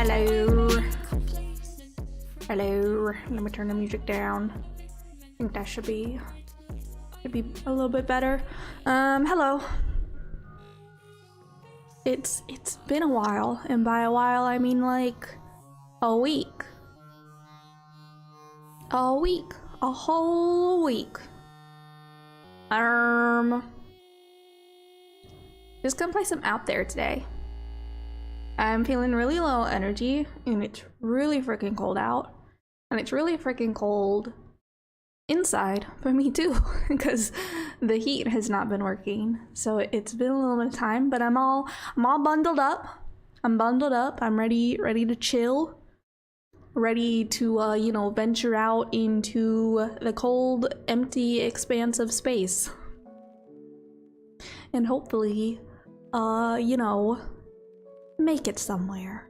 Hello. Hello. Let me turn the music down. I think that should be a little bit better. Hello. It's been a while, and by a while I mean like a week. A week. A whole week. Just gonna play some Out There today. I'm feeling really low energy, and it's really freaking cold out. And it's really freaking cold inside for me too, because the heat has not been working. So it's been a little bit of time, but I'm all bundled up. I'm bundled up. I'm ready to chill. Ready to you know, venture out into the cold, empty expanse of space. And hopefully, you know, make it somewhere.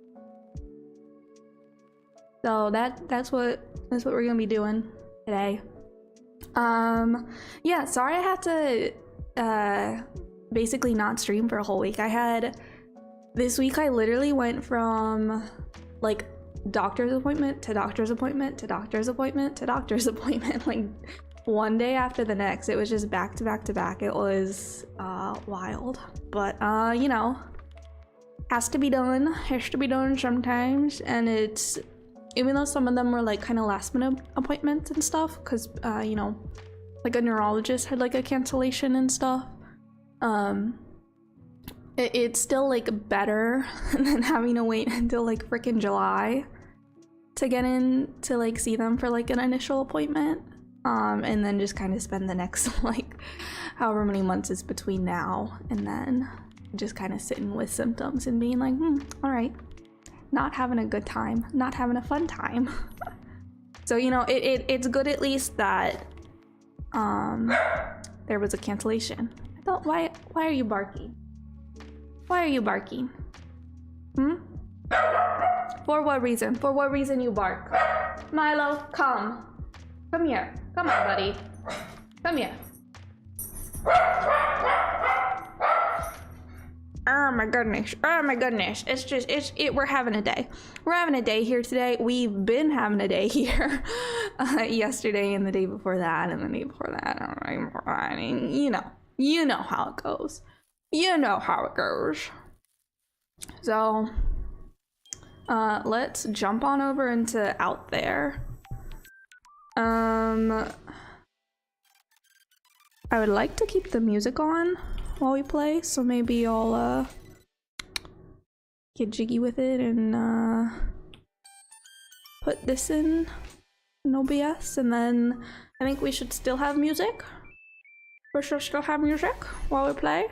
So that's what we're gonna be doing today. Yeah, sorry I had to basically not stream for a whole week. This week I literally went from like doctor's appointment to doctor's appointment to doctor's appointment to doctor's appointment, like one day after the next. It was just back to back to back. It was wild, but you know, has to be done sometimes. And it's, even though some of them were like kind of last minute appointments and stuff, because you know, like a neurologist had like a cancellation and stuff, it's still like better than having to wait until like freaking July to get in to like see them for like an initial appointment, and then just kind of spend the next like however many months is between now and then just kind of sitting with symptoms and being like, all right, not having a good time, not having a fun time. So, you know, it's good at least that there was a cancellation. I thought, why are you barking? Why are you barking? For what reason? For what reason you bark? Milo, come here. Come on, buddy. Come here. Oh my goodness. Oh my goodness. We're having a day. We're having a day here today. We've been having a day here yesterday and the day before that and the day before that. I mean, you know how it goes. You know how it goes. So, let's jump on over into Out There. I would like to keep the music on while we play, so maybe I'll get jiggy with it and put this in no BS, and then I think we should still have music. We should still have music while we play,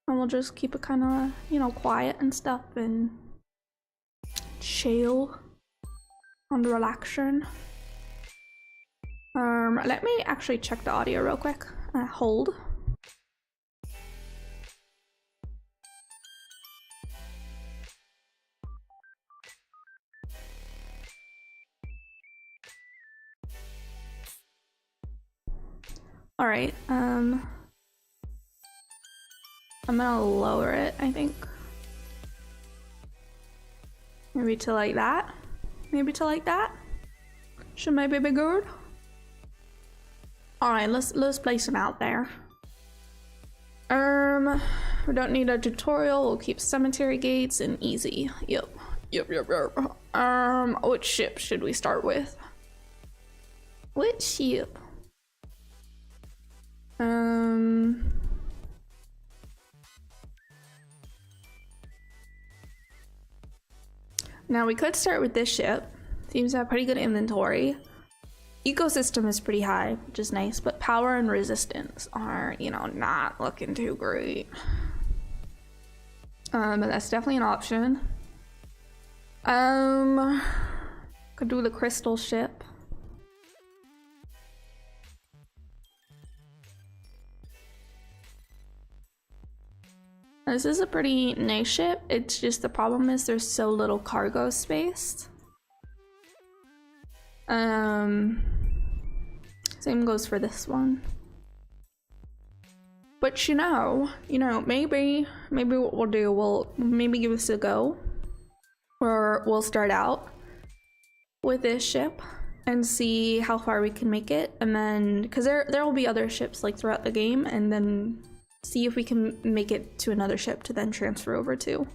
and we'll just keep it kind of, you know, quiet and stuff and chill and relaxation. Let me actually check the audio real quick. Hold. All right, I'm gonna lower it, I think. Maybe to like that. Maybe to like that. Should maybe be good. All right, let's play some Out There. We don't need a tutorial. We'll keep cemetery gates and easy. Yep. Which ship should we start with? Which ship? Now we could start with this ship. Seems to have pretty good inventory. Ecosystem is pretty high, which is nice, but power and resistance are, you know, not looking too great. But that's definitely an option. Could do the crystal ship. This is a pretty nice ship. It's just the problem is there's so little cargo space. Same goes for this one. But you know, maybe what we'll do, we'll maybe give this a go. where we'll start out with this ship and see how far we can make it, and then because there will be other ships like throughout the game, and then see if we can make it to another ship to then transfer over to.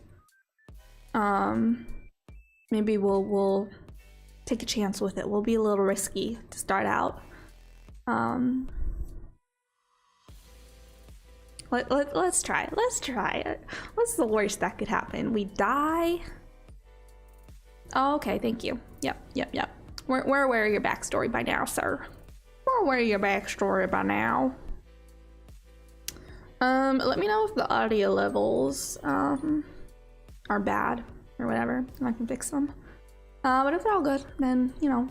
Maybe we'll take a chance with it. We'll be a little risky to start out. Let's try it. Let's try it. What's the worst that could happen? We die? Oh, okay, thank you. Yep. We're aware of your backstory by now, sir. We're aware of your backstory by now. Let me know if the audio levels are bad or whatever, and I can fix them. But if they're all good, then you know,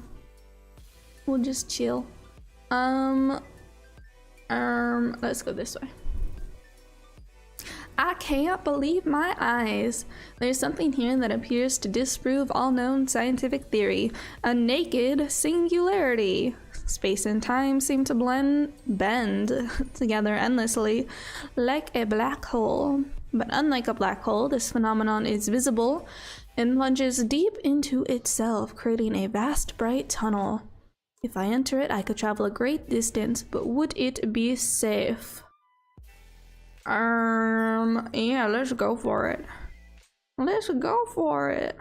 we'll just chill. Let's go this way. I can't believe my eyes. There's something here that appears to disprove all known scientific theory. A naked singularity. Space and time seem to bend together endlessly, like a black hole. But unlike a black hole, this phenomenon is visible and plunges deep into itself, creating a vast bright tunnel. If I enter it, I could travel a great distance, but would it be safe? Yeah, let's go for it. Let's go for it.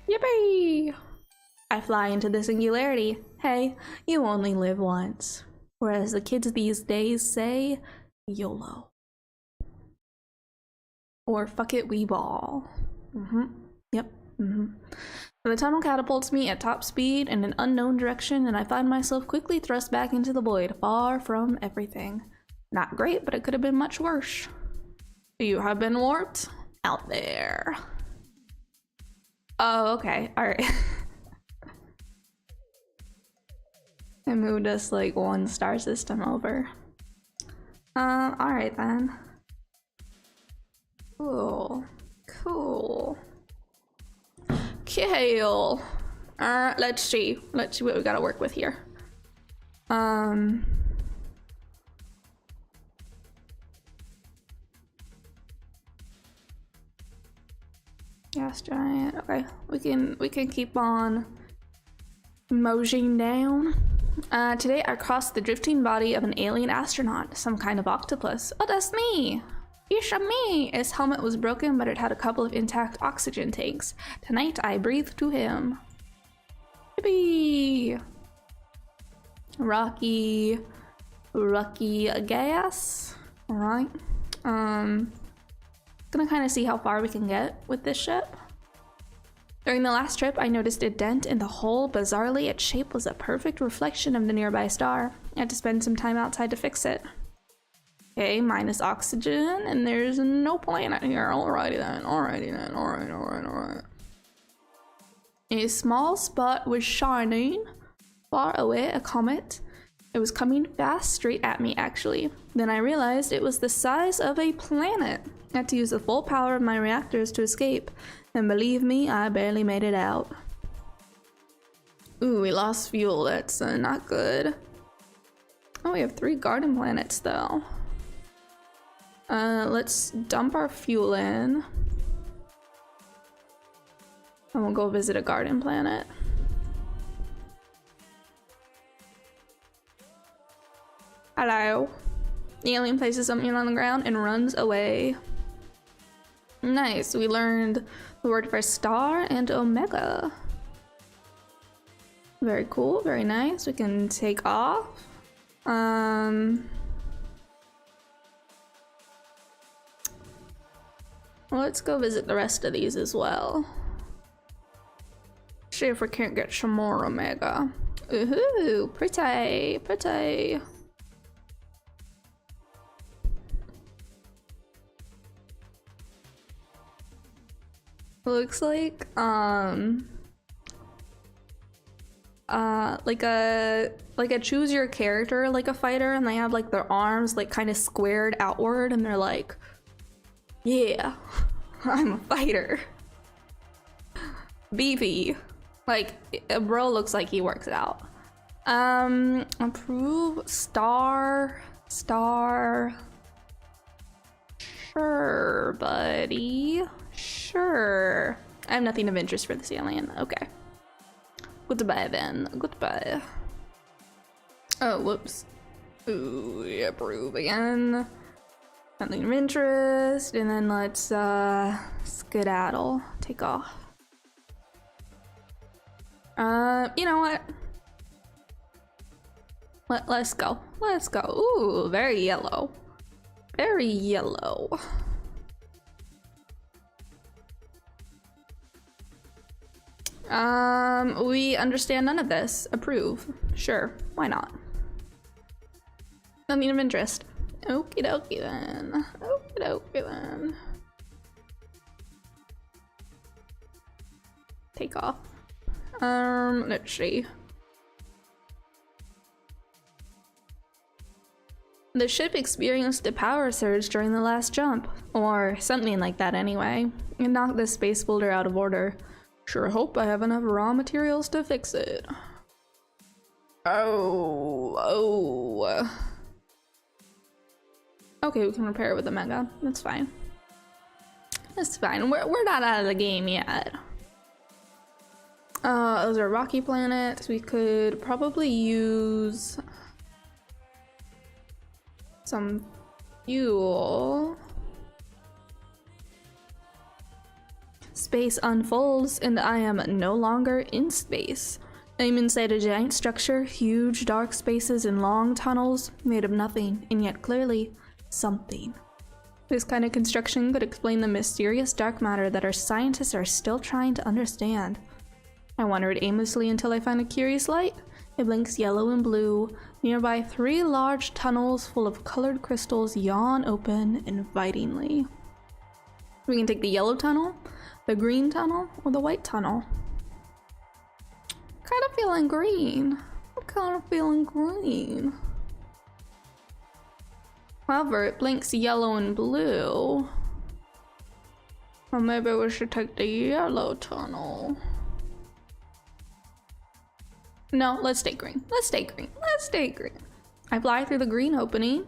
Yippee! I fly into the singularity. Hey, you only live once. Whereas the kids these days say, YOLO. Or fuck it, we ball. Yep. The tunnel catapults me at top speed in an unknown direction, and I find myself quickly thrust back into the void, far from everything. Not great, but it could have been much worse. You have been warped out there. Oh, okay. Alright. It moved us like one star system over. Alright then. Cool. Kale. Let's see what we gotta work with here. Gas giant. Okay, we can keep on moseying down. Today I crossed the drifting body of an alien astronaut, some kind of octopus. Oh, that's me. It's me! His helmet was broken, but it had a couple of intact oxygen tanks. Tonight, I breathe to him. Yippee! Rocky gas. Alright. Gonna kind of see how far we can get with this ship. During the last trip, I noticed a dent in the hull. Bizarrely, its shape was a perfect reflection of the nearby star. I had to spend some time outside to fix it. Okay, minus oxygen, and there's no planet here. Alrighty then. Alright. A small spot was shining far away, a comet. It was coming fast straight at me, actually. Then I realized it was the size of a planet. I had to use the full power of my reactors to escape, and believe me, I barely made it out. Ooh, we lost fuel. That's not good. Oh, we have 3 garden planets, though. Let's dump our fuel in. And we'll go visit a garden planet. Hello. The alien places something on the ground and runs away. Nice, we learned the word for star and omega. Very cool, very nice. We can take off. Let's go visit the rest of these as well. See if we can't get some more omega. Ooh, pretty. Looks like like a choose your character, like a fighter, and they have like their arms like kind of squared outward, and they're like, yeah, I'm a fighter. BP. Like, a bro looks like he works out. Approve. Star. Sure. Sure, buddy. Sure. I have nothing of interest for this alien. Okay. Goodbye then. Goodbye. Oh, whoops. Ooh, yeah, approve again. Nothing of interest. And then let's skedaddle. Take off. You know what? Let's go. Let's go. Ooh, very yellow. Very yellow. We understand none of this. Approve. Sure, why not? Nothing of interest. Okie dokie then. Okie dokie then. Take off. Let's see. The ship experienced a power surge during the last jump, or something like that anyway. It knocked the space boulder out of order. Sure hope I have enough raw materials to fix it. Oh. Okay, we can repair it with the mega. That's fine. That's fine. We're not out of the game yet. Those are rocky planets. We could probably use some fuel. Space unfolds, and I am no longer in space. I'm inside a giant structure, huge dark spaces and long tunnels made of nothing, and yet clearly something. This kind of construction could explain the mysterious dark matter that our scientists are still trying to understand. I wandered aimlessly until I found a curious light. It blinks yellow and blue. Nearby, 3 large tunnels full of colored crystals yawn open invitingly. We can take the yellow tunnel, the green tunnel, or the white tunnel. Kind of feeling green. I'm kind of feeling green. However, it blinks yellow and blue. Or maybe we should take the yellow tunnel. No, let's stay green. Let's stay green. Let's stay green. I fly through the green opening.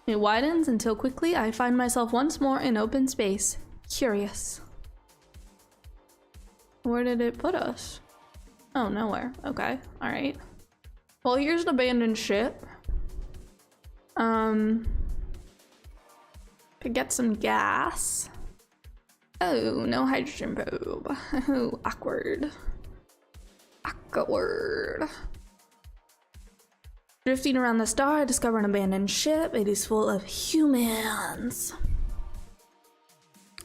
It widens until quickly I find myself once more in open space. Curious. Where did it put us? Oh, nowhere. Okay, alright. Well, here's an abandoned ship. Could get some gas. Oh, no hydrogen probe. Oh, awkward. Awkward. Drifting around the star, I discover an abandoned ship. It is full of humans.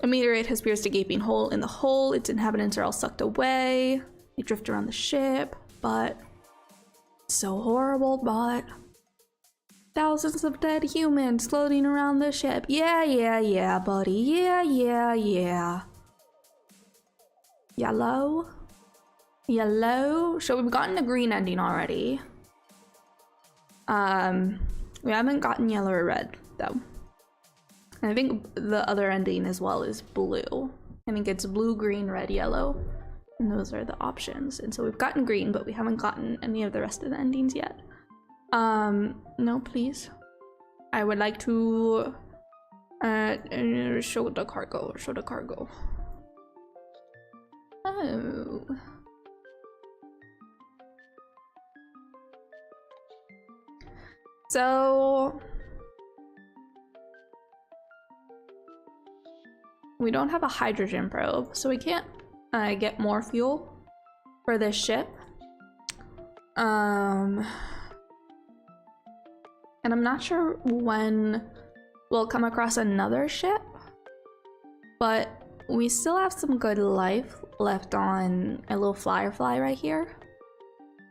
A meteorite has pierced a gaping hole in the hull. Its inhabitants are all sucked away. They drift around the ship, but so horrible, but thousands of dead humans floating around the ship. Yeah, buddy. Yeah. Yellow. So we've gotten a green ending already. We haven't gotten yellow or red though. And I think the other ending as well is blue. I think it's blue, green, red, yellow. And those are the options. And so we've gotten green, but we haven't gotten any of the rest of the endings yet. No, please. I would like to show the cargo. Oh. So we don't have a hydrogen probe, so we can't get more fuel for this ship. And I'm not sure when we'll come across another ship, but we still have some good life left on a little firefly right here.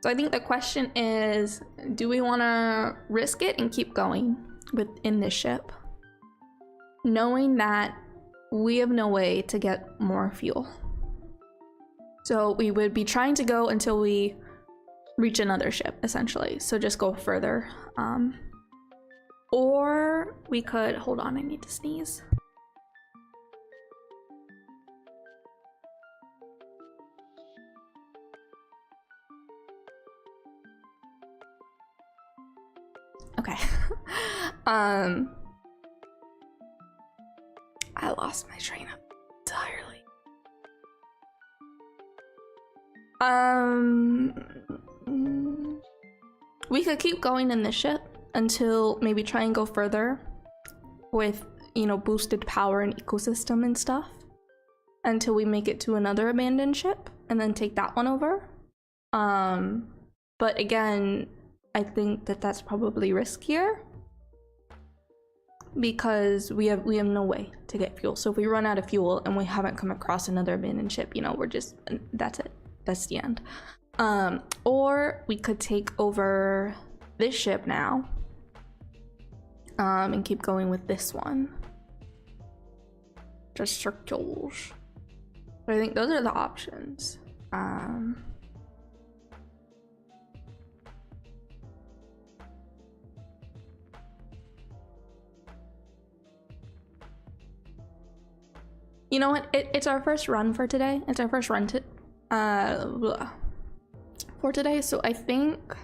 So I think the question is, do we want to risk it and keep going within this ship, knowing that we have no way to get more fuel? So we would be trying to go until we reach another ship, essentially. So just go further. Or we could, hold on, I need to sneeze. Okay. I lost my train entirely. We could keep going in the ship until maybe try and go further with, you know, boosted power and ecosystem and stuff until we make it to another abandoned ship and then take that one over. But again, I think that that's probably riskier because we have no way to get fuel. So if we run out of fuel and we haven't come across another abandoned ship, you know, we're just, that's it. That's the end. Or we could take over this ship now, and keep going with this one. Just circles. But I think those are the options. You know what? It's our first run for today. It's our first run for today, so I think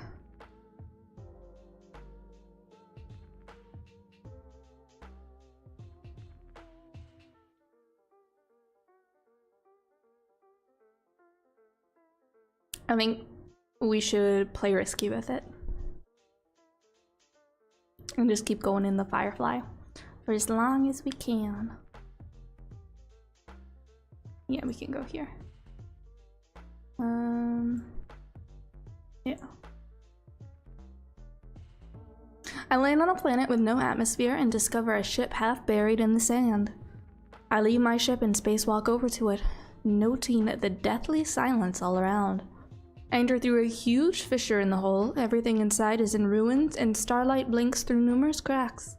we should play risky with it and just keep going in the Firefly for as long as we can. Yeah, we can go here. Yeah. I land on a planet with no atmosphere and discover a ship half buried in the sand. I leave my ship and spacewalk over to it, noting the deathly silence all around. I enter through a huge fissure in the hull. Everything inside is in ruins, and starlight blinks through numerous cracks.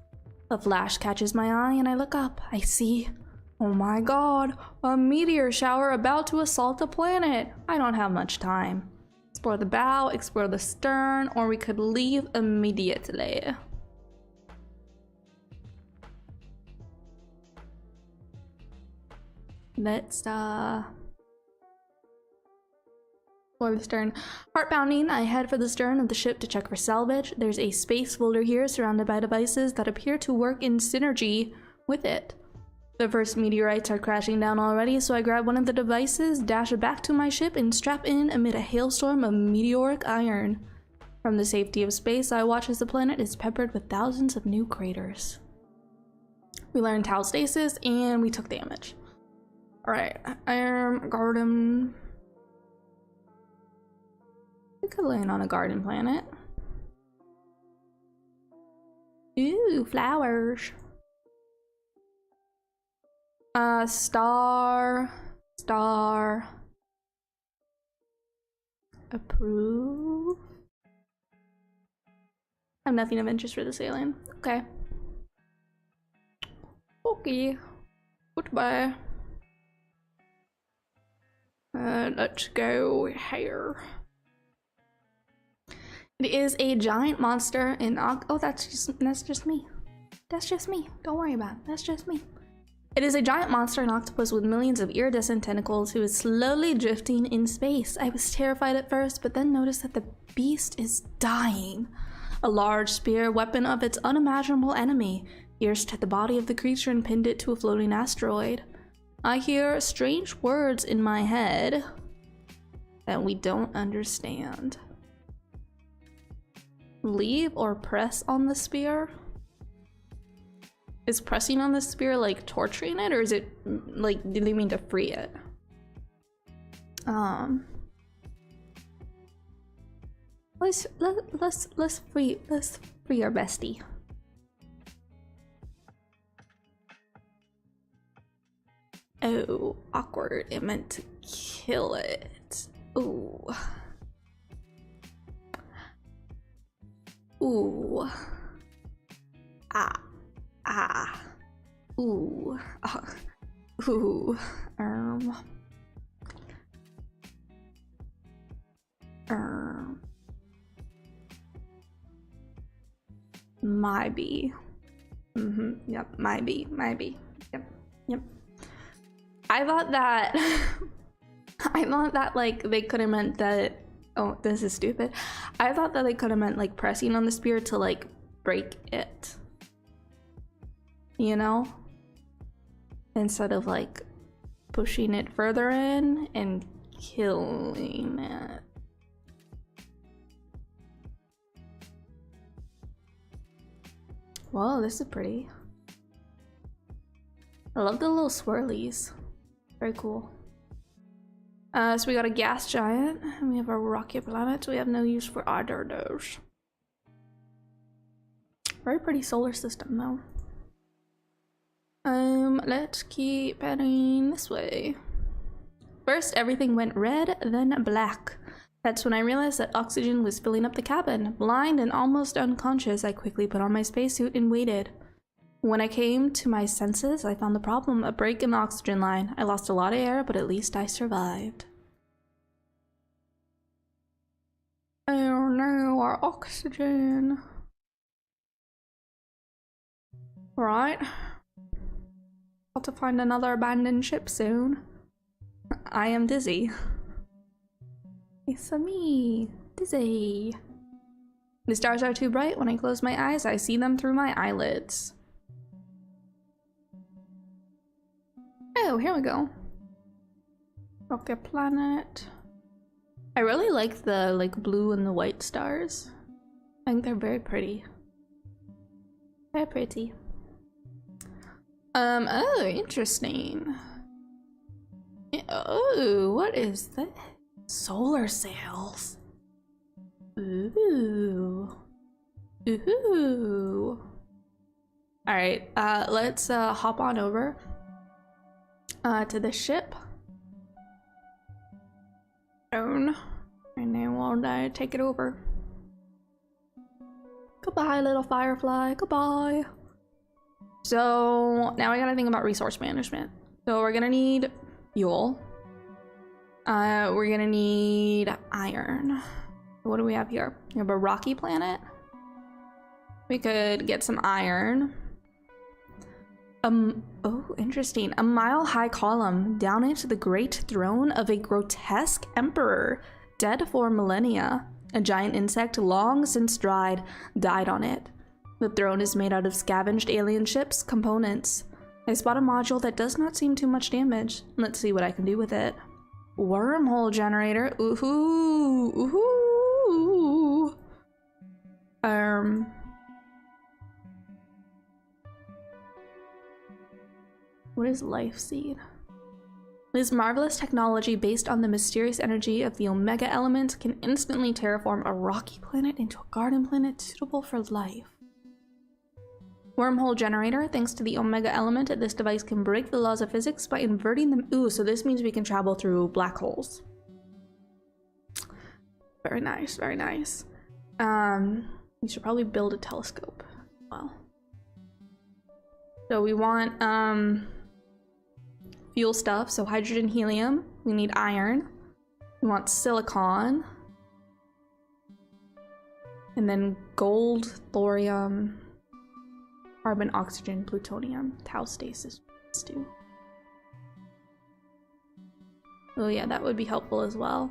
A flash catches my eye, and I look up. I see, oh my god, a meteor shower about to assault the planet. I don't have much time. Explore the bow, explore the stern, or we could leave immediately. Let's explore the stern. Heart pounding, I head for the stern of the ship to check for salvage. There's a space folder here surrounded by devices that appear to work in synergy with it. The first meteorites are crashing down already, so I grab one of the devices, dash it back to my ship, and strap in amid a hailstorm of meteoric iron. From the safety of space, I watch as the planet is peppered with thousands of new craters. We learned Tau stasis, and we took damage. Alright, garden. We could land on a garden planet. Ooh, flowers. Star. Approve. I have nothing of interest for this alien. Okay. Okay. Goodbye. Let's go here. It is a giant monster in oh, that's just me. That's just me. Don't worry about it. That's just me. It is a giant monster and octopus with millions of iridescent tentacles who is slowly drifting in space. I was terrified at first, but then noticed that the beast is dying. A large spear, weapon of its unimaginable enemy, pierced the body of the creature and pinned it to a floating asteroid. I hear strange words in my head that we don't understand. Leave or press on the spear? Is pressing on the spear like torturing it, or is it like, do they mean to free it? Let's free our bestie. Oh, awkward. It meant to kill it. Ooh. Ooh. Ah. Ah. Ooh. Ooh. Maybe. Yep. Maybe. Yep. I thought that like they could have meant that. Oh, this is stupid. I thought that they could have meant like pressing on the spear to like break it. You know? instead of like pushing it further in and killing it. Whoa, this is pretty. I love the little swirlies. Very cool. So we got a gas giant, and we have a rocky planet, so we have no use for either of those. Very pretty solar system though. Let's keep heading this way. First, everything went red, then black. That's when I realized that oxygen was filling up the cabin. Blind and almost unconscious, I quickly put on my spacesuit and waited. When I came to my senses, I found the problem, a break in the oxygen line. I lost a lot of air, but at least I survived. Oh no, our oxygen. Right. Got to find another abandoned ship soon. I am dizzy. It's me, dizzy. The stars are too bright. When I close my eyes, I see them through my eyelids. Oh, here we go. Rocket planet. I really like the blue and the white stars. I think they're very pretty. Very pretty. Oh, interesting. Oh, what is that? Solar sails. Ooh. Ooh. Alright, let's hop on over to the ship. And then we'll take it over. Goodbye, little firefly. Goodbye. So now I gotta think about resource management. So we're gonna need fuel. We're gonna need iron. What do we have here? We have a rocky planet. We could get some iron. Oh, interesting. A mile-high column down into the great throne of a grotesque emperor, dead for millennia. A giant insect long since died on it. The throne is made out of scavenged alien ships' components. I spot a module that does not seem too much damage. Let's see what I can do with it. Wormhole generator. Ooh, ooh. What is life seed? This marvelous technology based on the mysterious energy of the Omega element can instantly terraform a rocky planet into a garden planet suitable for life. Wormhole generator. Thanks to the Omega element, this device can break the laws of physics by inverting them. Ooh, so this means we can travel through black holes. Very nice, very nice. We should probably build a telescope as well. So we want fuel stuff, so hydrogen, helium. We need iron. We want silicon. And then gold, thorium, carbon, oxygen, plutonium, tau stasis. Let's do. Oh yeah, that would be helpful as well.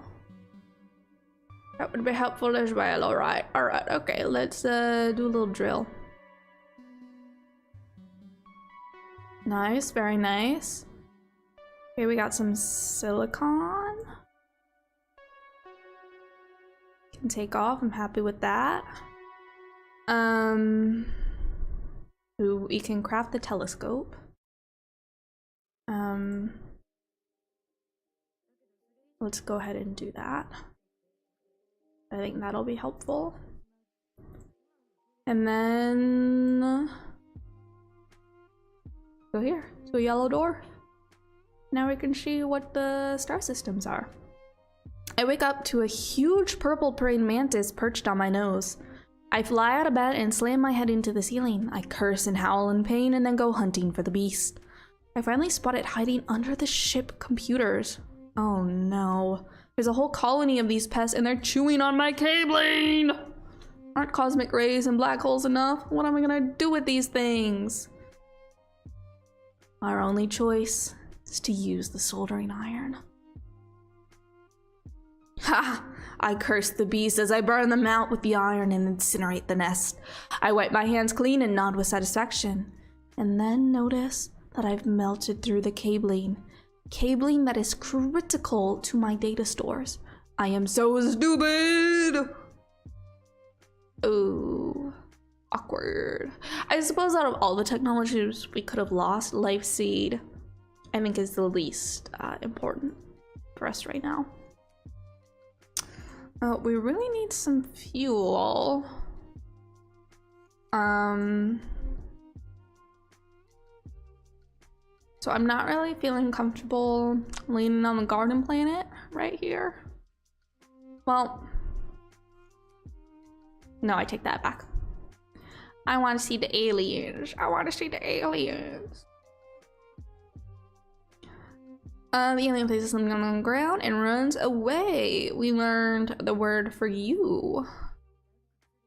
That would be helpful as well. Alright, okay, let's do a little drill. Nice, very nice. Okay, we got some silicon. Can take off, I'm happy with that. Ooh, we can craft the telescope. Let's go ahead and do that. I think that'll be helpful. And then go here to a yellow dwarf. Now we can see what the star systems are. I wake up to a huge purple praying mantis perched on my nose. I fly out of bed and slam my head into the ceiling. I curse and howl in pain and then go hunting for the beast. I finally spot it hiding under the ship computers. Oh no. There's a whole colony of these pests and they're chewing on my cabling! Aren't cosmic rays and black holes enough? What am I gonna do with these things? Our only choice is to use the soldering iron. Ha! I curse the beast as I burn them out with the iron and incinerate the nest. I wipe my hands clean and nod with satisfaction. And then notice that I've melted through the cabling. Cabling that is critical to my data stores. I am so stupid! Oh, awkward. I suppose out of all the technologies we could have lost, Life Seed, I think, is the least important for us right now. We really need some fuel. So I'm not really feeling comfortable leaning on the garden planet right here. Well, no, I take that back. I want to see the aliens. I want to see the aliens. The alien places something on the ground and runs away. We learned the word for you.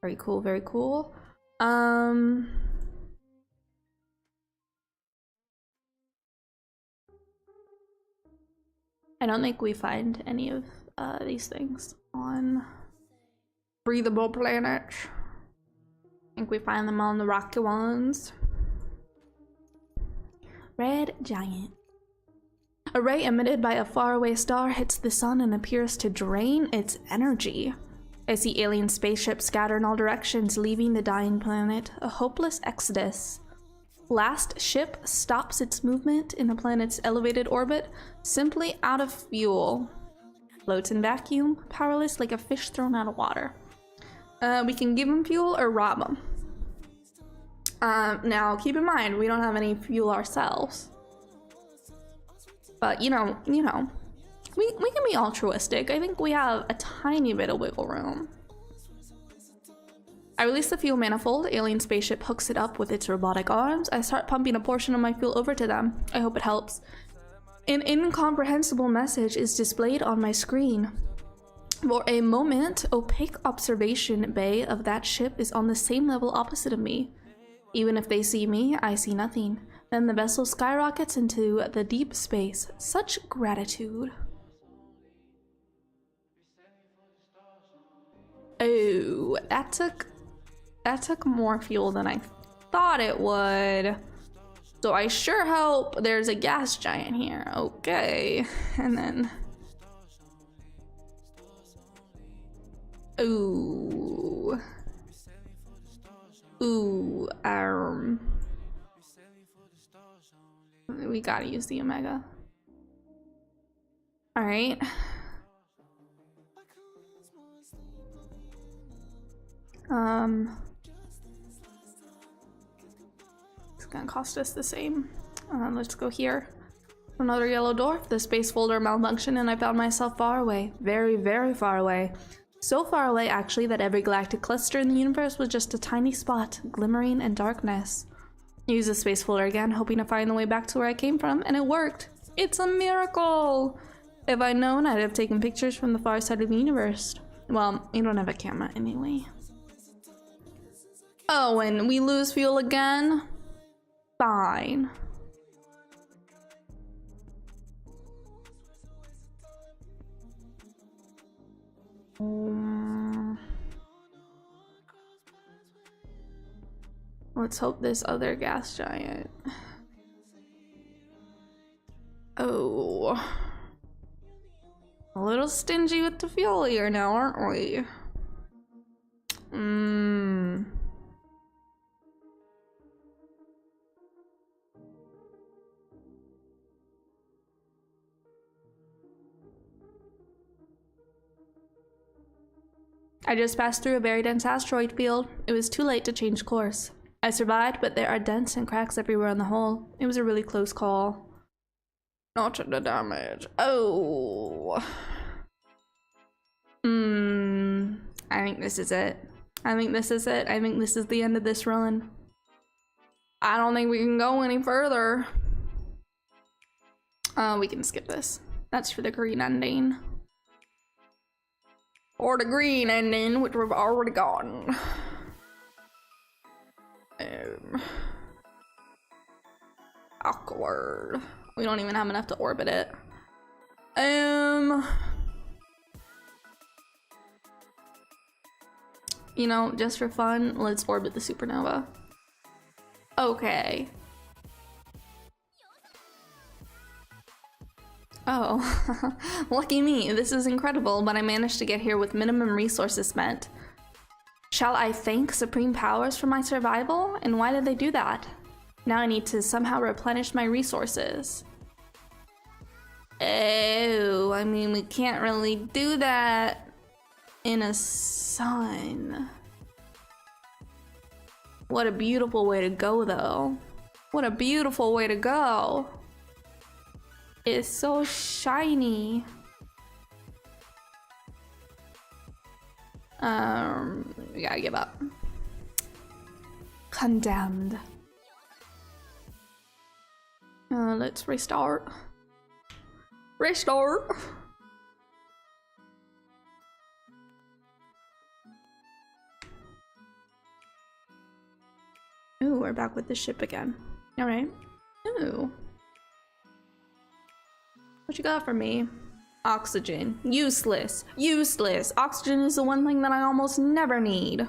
Very cool, very cool. I don't think we find any of these things on breathable planets. I think we find them on the rocky ones. Red giant. A ray emitted by a faraway star hits the sun and appears to drain its energy. I see alien spaceships scatter in all directions, leaving the dying planet. A hopeless exodus. Last ship stops its movement in the planet's elevated orbit, simply out of fuel. Floats in vacuum, powerless like a fish thrown out of water. We can give them fuel or rob them. Now, keep in mind, we don't have any fuel ourselves. But, you know, we can be altruistic. I think we have a tiny bit of wiggle room. I release the fuel manifold. Alien spaceship hooks it up with its robotic arms. I start pumping a portion of my fuel over to them. I hope it helps. An incomprehensible message is displayed on my screen. For a moment, opaque observation bay of that ship is on the same level opposite of me. Even if they see me, I see nothing. Then the vessel skyrockets into the deep space. Such gratitude. Oh, that took more fuel than I thought it would. So I sure hope there's a gas giant here. Okay, and then ooh, we gotta use the Omega. All right. It's gonna cost us the same. Let's go here. Another yellow dwarf. The space folder malfunctioned and I found myself far away. Very, very far away. So far away, actually, that every galactic cluster in the universe was just a tiny spot, glimmering in darkness. I used the space folder again, hoping to find the way back to where I came from, and it worked. It's a miracle! If I'd known, I'd have taken pictures from the far side of the universe. Well, you don't have a camera anyway. Oh, and we lose fuel again? Fine. Let's hope this other gas giant. Oh. A little stingy with the fuel here now, aren't we? I just passed through a very dense asteroid field. It was too late to change course. I survived, but there are dents and cracks everywhere on the hull. It was a really close call. Not the damage. Oh. I think this is it. I think this is it. I think this is the end of this run. I don't think we can go any further. We can skip this. That's for the green ending. Or the green ending, which we've already gotten. Awkward. We don't even have enough to orbit it. You know, just for fun, let's orbit the supernova. Okay. Oh, lucky me. This is incredible, but I managed to get here with minimum resources spent. Shall I thank Supreme Powers for my survival? And why did they do that? Now I need to somehow replenish my resources. Oh, I mean, we can't really do that in a sun. What a beautiful way to go, though. What a beautiful way to go. It's so shiny. We gotta give up. Condemned. Let's restart. Restart. Ooh, we're back with the ship again. All right. Ooh. What you got for me? Oxygen. Useless. Useless. Oxygen is the one thing that I almost never need.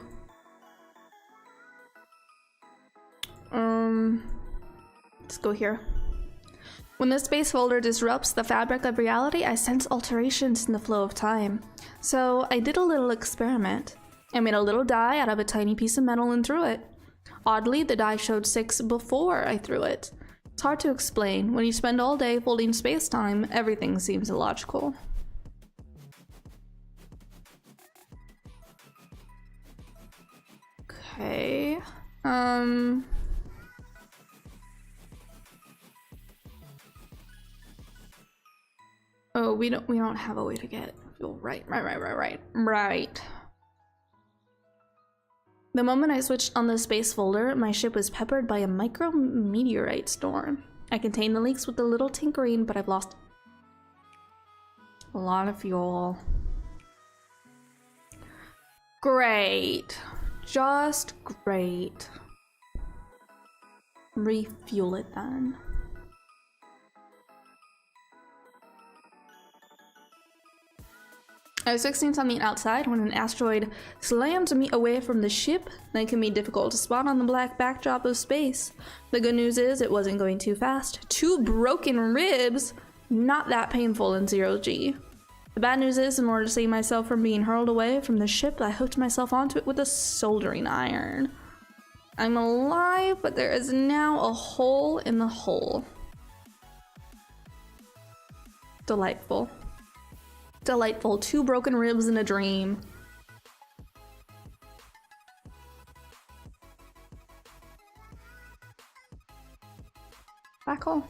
Let's go here. When the space folder disrupts the fabric of reality, I sense alterations in the flow of time. So I did a little experiment. I made a little die out of a tiny piece of metal and threw it. Oddly, the die showed 6 before I threw it. It's hard to explain. When you spend all day folding space-time, everything seems illogical. Okay. Oh, we don't have a way to get fuel. Right. The moment I switched on the space folder, my ship was peppered by a micro-meteorite storm. I contained the leaks with a little tinkering, but I've lost a lot of fuel. Great. Just great. Refuel it then. I was fixing something outside when an asteroid slammed me away from the ship. That can be difficult to spot on the black backdrop of space. The good news is it wasn't going too fast. 2 broken ribs? Not that painful in 0G. The bad news is, in order to save myself from being hurled away from the ship, I hooked myself onto it with a soldering iron. I'm alive, but there is now a hole in the hull. Delightful. Delightful. 2 broken ribs in a dream. Black hole.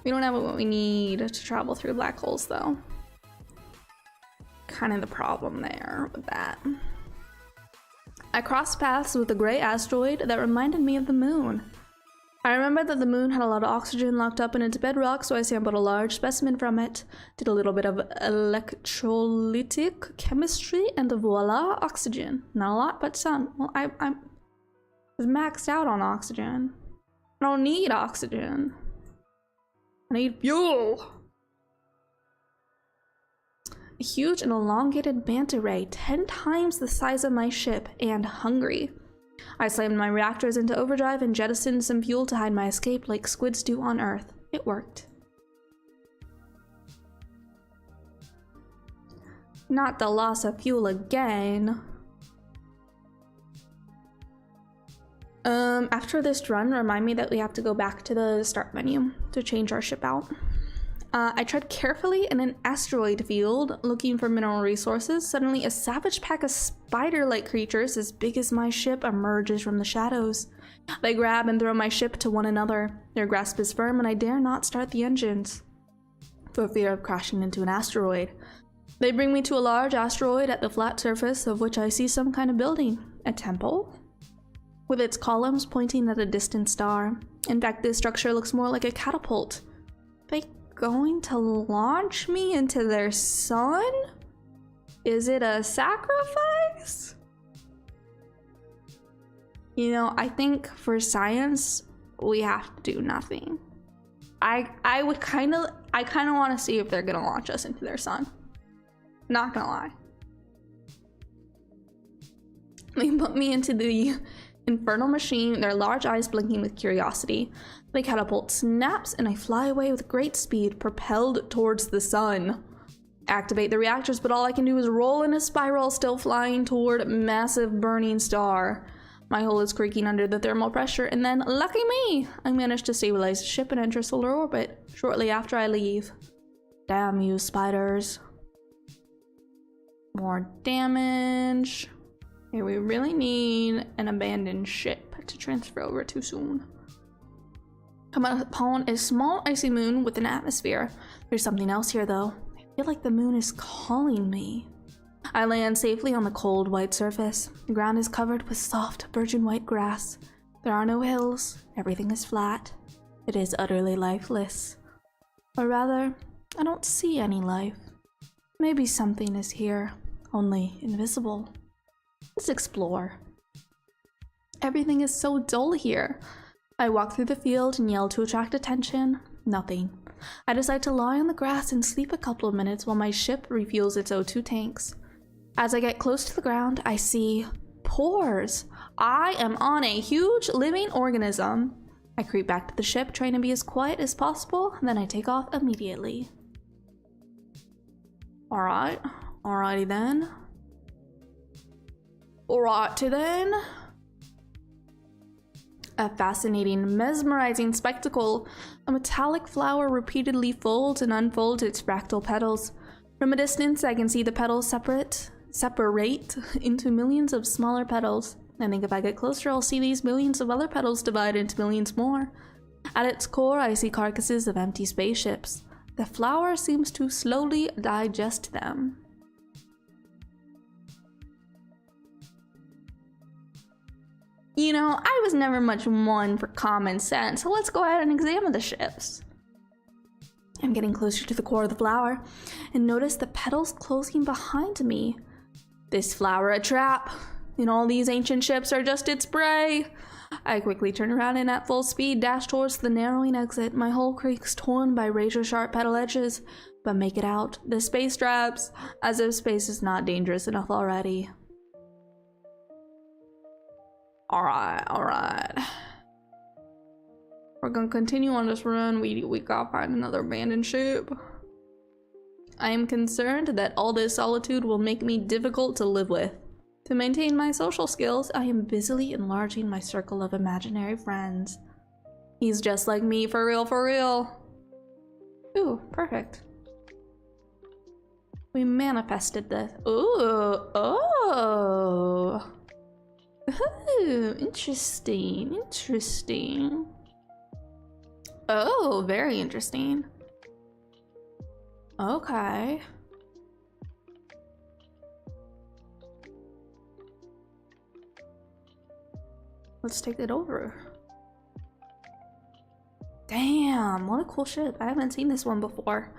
We don't have what we need to travel through black holes, though. Kind of the problem there with that. I crossed paths with a gray asteroid that reminded me of the moon. I remember that the moon had a lot of oxygen locked up in its bedrock, so I sampled a large specimen from it, did a little bit of electrolytic chemistry, and voila, oxygen. Not a lot, but some. Well, I was maxed out on oxygen. I don't need oxygen. I need fuel. A huge and elongated manta ray, 10 times the size of my ship, and hungry. I slammed my reactors into overdrive and jettisoned some fuel to hide my escape like squids do on Earth. It worked. Not the loss of fuel again. After this run, remind me that we have to go back to the start menu to change our ship out. I tread carefully in an asteroid field, looking for mineral resources. Suddenly, a savage pack of spider-like creatures as big as my ship emerges from the shadows. They grab and throw my ship to one another. Their grasp is firm, and I dare not start the engines, for fear of crashing into an asteroid. They bring me to a large asteroid at the flat surface of which I see some kind of building. A temple? With its columns pointing at a distant star. In fact, this structure looks more like a catapult. They going to launch me into their sun? Is it a sacrifice? You know, I think for science, we have to do nothing. I kind of want to see if they're gonna launch us into their sun. Not gonna lie. They put me into the infernal machine, their large eyes blinking with curiosity. The catapult snaps and I fly away with great speed, propelled towards the sun. Activate the reactors, but all I can do is roll in a spiral, still flying toward massive burning star. My hull is creaking under the thermal pressure, and then, lucky me, I manage to stabilize the ship and enter solar orbit shortly after I leave. Damn you, spiders. More damage. Okay, we really need an abandoned ship to transfer over too soon. Come upon a small icy moon with an atmosphere. There's something else here though. I feel like the moon is calling me. I land safely on the cold white surface. The ground is covered with soft virgin white grass. There are no hills. Everything is flat. It is utterly lifeless. Or rather, I don't see any life. Maybe something is here, only invisible. Let's explore. Everything is so dull here. I walk through the field and yell to attract attention. Nothing. I decide to lie on the grass and sleep a couple of minutes while my ship refuels its O2 tanks. As I get close to the ground, I see pores. I am on a huge living organism. I creep back to the ship, trying to be as quiet as possible, and then I take off immediately. Alright. Alrighty then. Alrighty then. A fascinating, mesmerizing spectacle. A metallic flower repeatedly folds and unfolds its fractal petals. From a distance, I can see the petals separate into millions of smaller petals. I think if I get closer, I'll see these millions of other petals divide into millions more. At its core, I see carcasses of empty spaceships. The flower seems to slowly digest them. You know, I was never much one for common sense, so let's go ahead and examine the ships. I'm getting closer to the core of the flower, and notice the petals closing behind me. This flower a trap, and all these ancient ships are just its prey. I quickly turn around and at full speed dash towards the narrowing exit. My hull creaks, torn by razor-sharp petal edges, but make it out. The space traps, as if space is not dangerous enough already. Alright. We're gonna continue on this run. We gotta find another abandoned ship. I am concerned that all this solitude will make me difficult to live with. To maintain my social skills, I am busily enlarging my circle of imaginary friends. He's just like me, for real, for real. Ooh, perfect. We manifested this. Ooh, oh. Ooh, interesting. Oh, very interesting. Okay. Let's take it over. Damn, what a cool ship. I haven't seen this one before.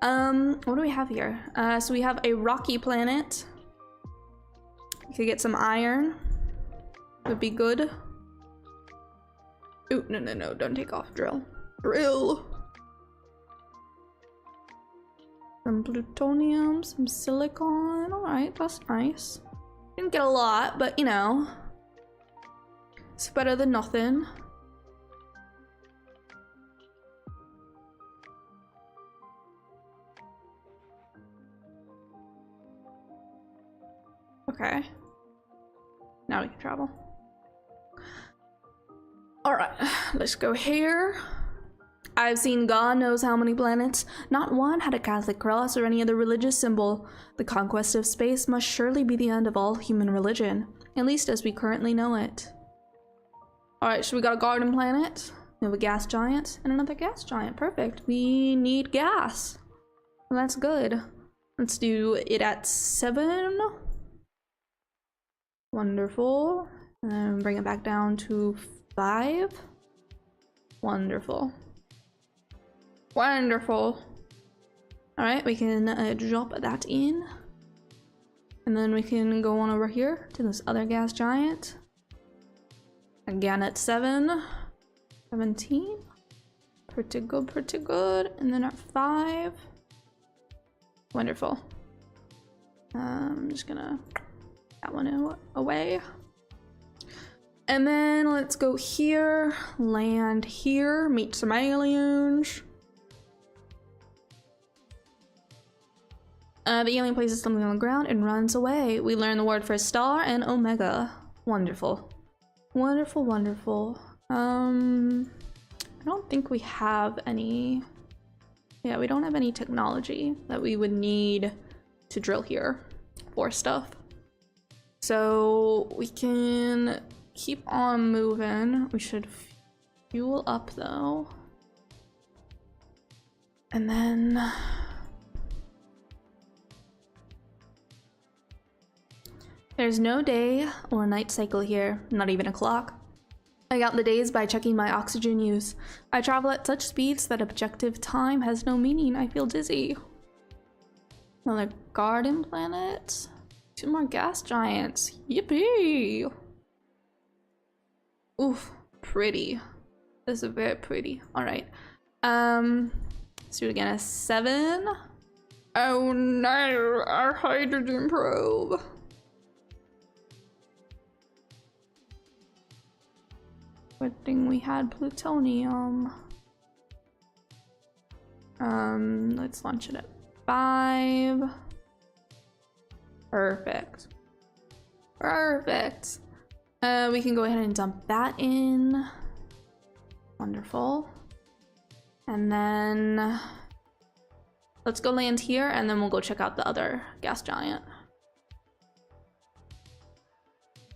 What do we have here? So we have a rocky planet. You could get some iron. Would be good. Ooh, no, don't take off. Drill. Some plutonium, some silicon. Alright, that's nice. Didn't get a lot, but you know. It's better than nothing. Okay. Now we can travel. Alright, let's go here. I've seen God knows how many planets. Not one had a Catholic cross or any other religious symbol. The conquest of space must surely be the end of all human religion, at least as we currently know it. Alright, so we got a garden planet, we have a gas giant, and another gas giant. Perfect. We need gas. Well, that's good. Let's do it at 7. Wonderful. And then bring it back down to 5. Wonderful. Wonderful. Alright, we can drop that in. And then we can go on over here to this other gas giant. Again at 7. 17. Pretty good. And then at 5. Wonderful. I'm just gonna that one away. And then let's go here, land here, meet some aliens. The alien places something on the ground and runs away. We learn the word for star and omega. Wonderful. Wonderful, wonderful. I don't think we have any... Yeah, we don't have any technology that we would need to drill here for stuff. So we can keep on moving. We should fuel up though. And then... There's no day or night cycle here, not even a clock. I count the days by checking my oxygen use. I travel at such speeds that objective time has no meaning. I feel dizzy. Another garden planet. 2 more gas giants. Yippee! Oof, pretty. This is very pretty. Alright. Let's do it again. A 7. Oh no, our hydrogen probe. Good thing we had plutonium. Let's launch it at 5. Perfect. Perfect. We can go ahead and dump that in. Wonderful. And then let's go land here and then we'll go check out the other gas giant.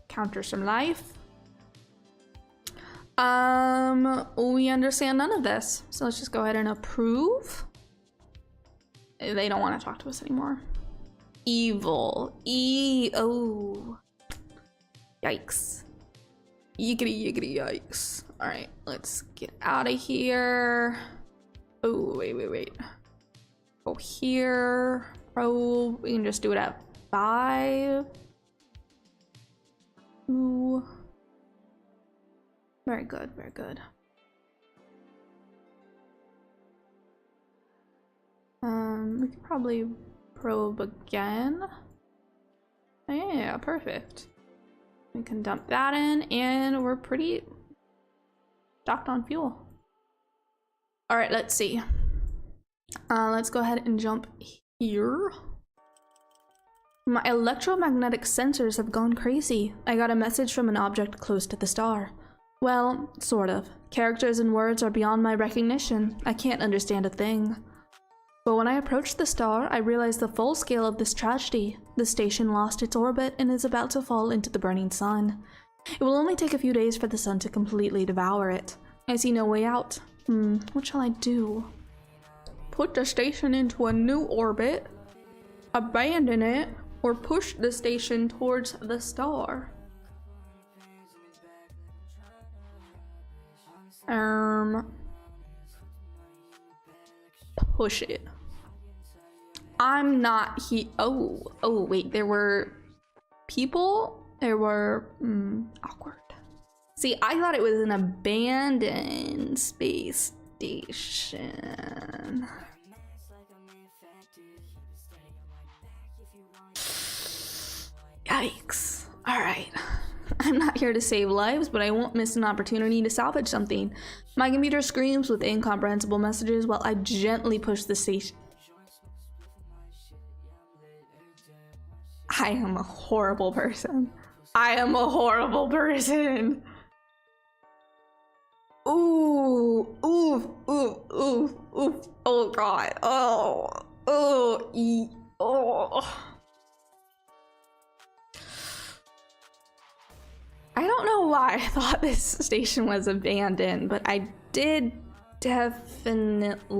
Counter some life. We understand none of this, so let's just go ahead and approve. They don't want to talk to us anymore. Evil. Oh. Yikes. Yiggity yiggity yikes. Alright, let's get out of here. Oh, wait. Go here. Probe. We can just do it at 5. Ooh. Very good, very good. We could probably probe again. Yeah, perfect. We can dump that in and we're pretty stocked on fuel. All right, let's see. Let's go ahead and jump here. My electromagnetic sensors have gone crazy. I got a message from an object close to the star. Well, sort of. Characters and words are beyond my recognition. I can't understand a thing. But when I approached the star, I realized the full scale of this tragedy. The station lost its orbit and is about to fall into the burning sun. It will only take a few days for the sun to completely devour it. I see no way out. What shall I do? Put the station into a new orbit, abandon it, or push the station towards the star? Push it. I'm not oh wait, there were people? There were, awkward. See, I thought it was an abandoned space station. Yikes. Alright. I'm not here to save lives, but I won't miss an opportunity to salvage something. My computer screams with incomprehensible messages while I gently push the station. I am a horrible person. I am a horrible person. Ooh, ooh, ooh, ooh, ooh. Oh god. Oh, oh. I don't know why I thought this station was abandoned, but I did definitely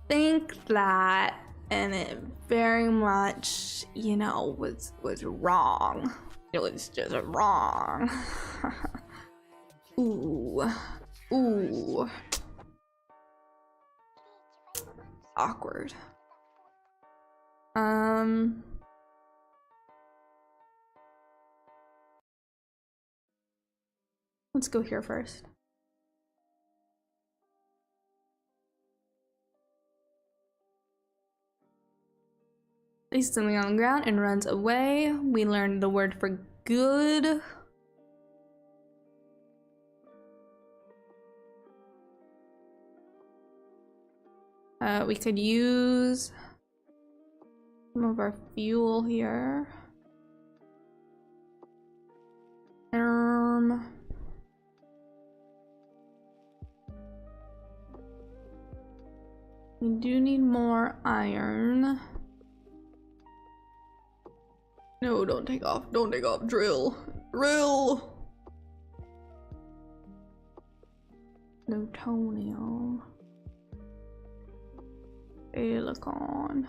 think that, and it very much, you know, was wrong. It was just wrong. Ooh. Ooh. Awkward. Let's go here first. Places something on the ground and runs away. We learned the word for good. We could use some of our fuel here. We do need more iron. No, don't take off. Don't take off. Drill. Drill! Plutonium. Silicon.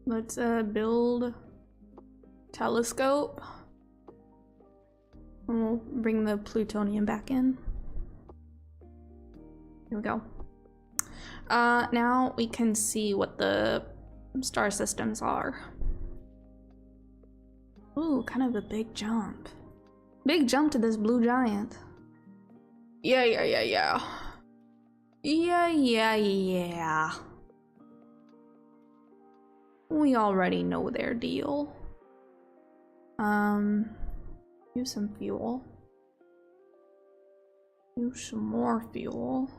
Let's build telescope. And we'll bring the plutonium back in. Here we go. Now we can see what the star systems are. Ooh, kind of a big jump. Big jump to this blue giant. Yeah. We already know their deal. Use some fuel. Use some more fuel.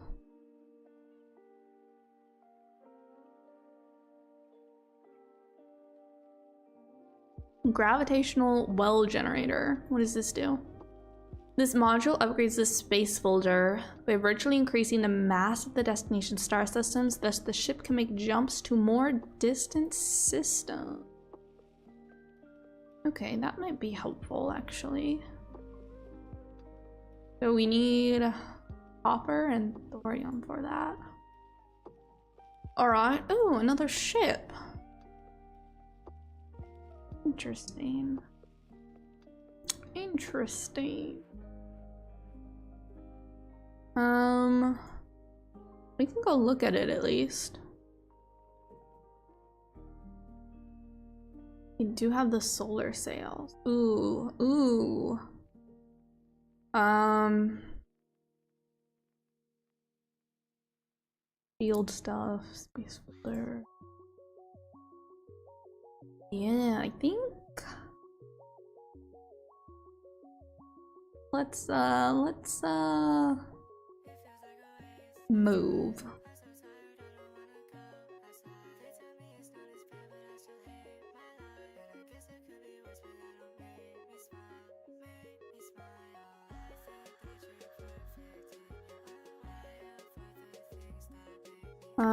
Gravitational well generator. What does this do? This module upgrades the space folder by virtually increasing the mass of the destination star systems, thus the ship can make jumps to more distant systems. Okay, that might be helpful actually. So we need copper and thorium for that. Alright. Oh, another ship. Interesting. We can go look at it at least. We do have the solar sails. Ooh. Field stuff, space folder. Yeah, I think let's move.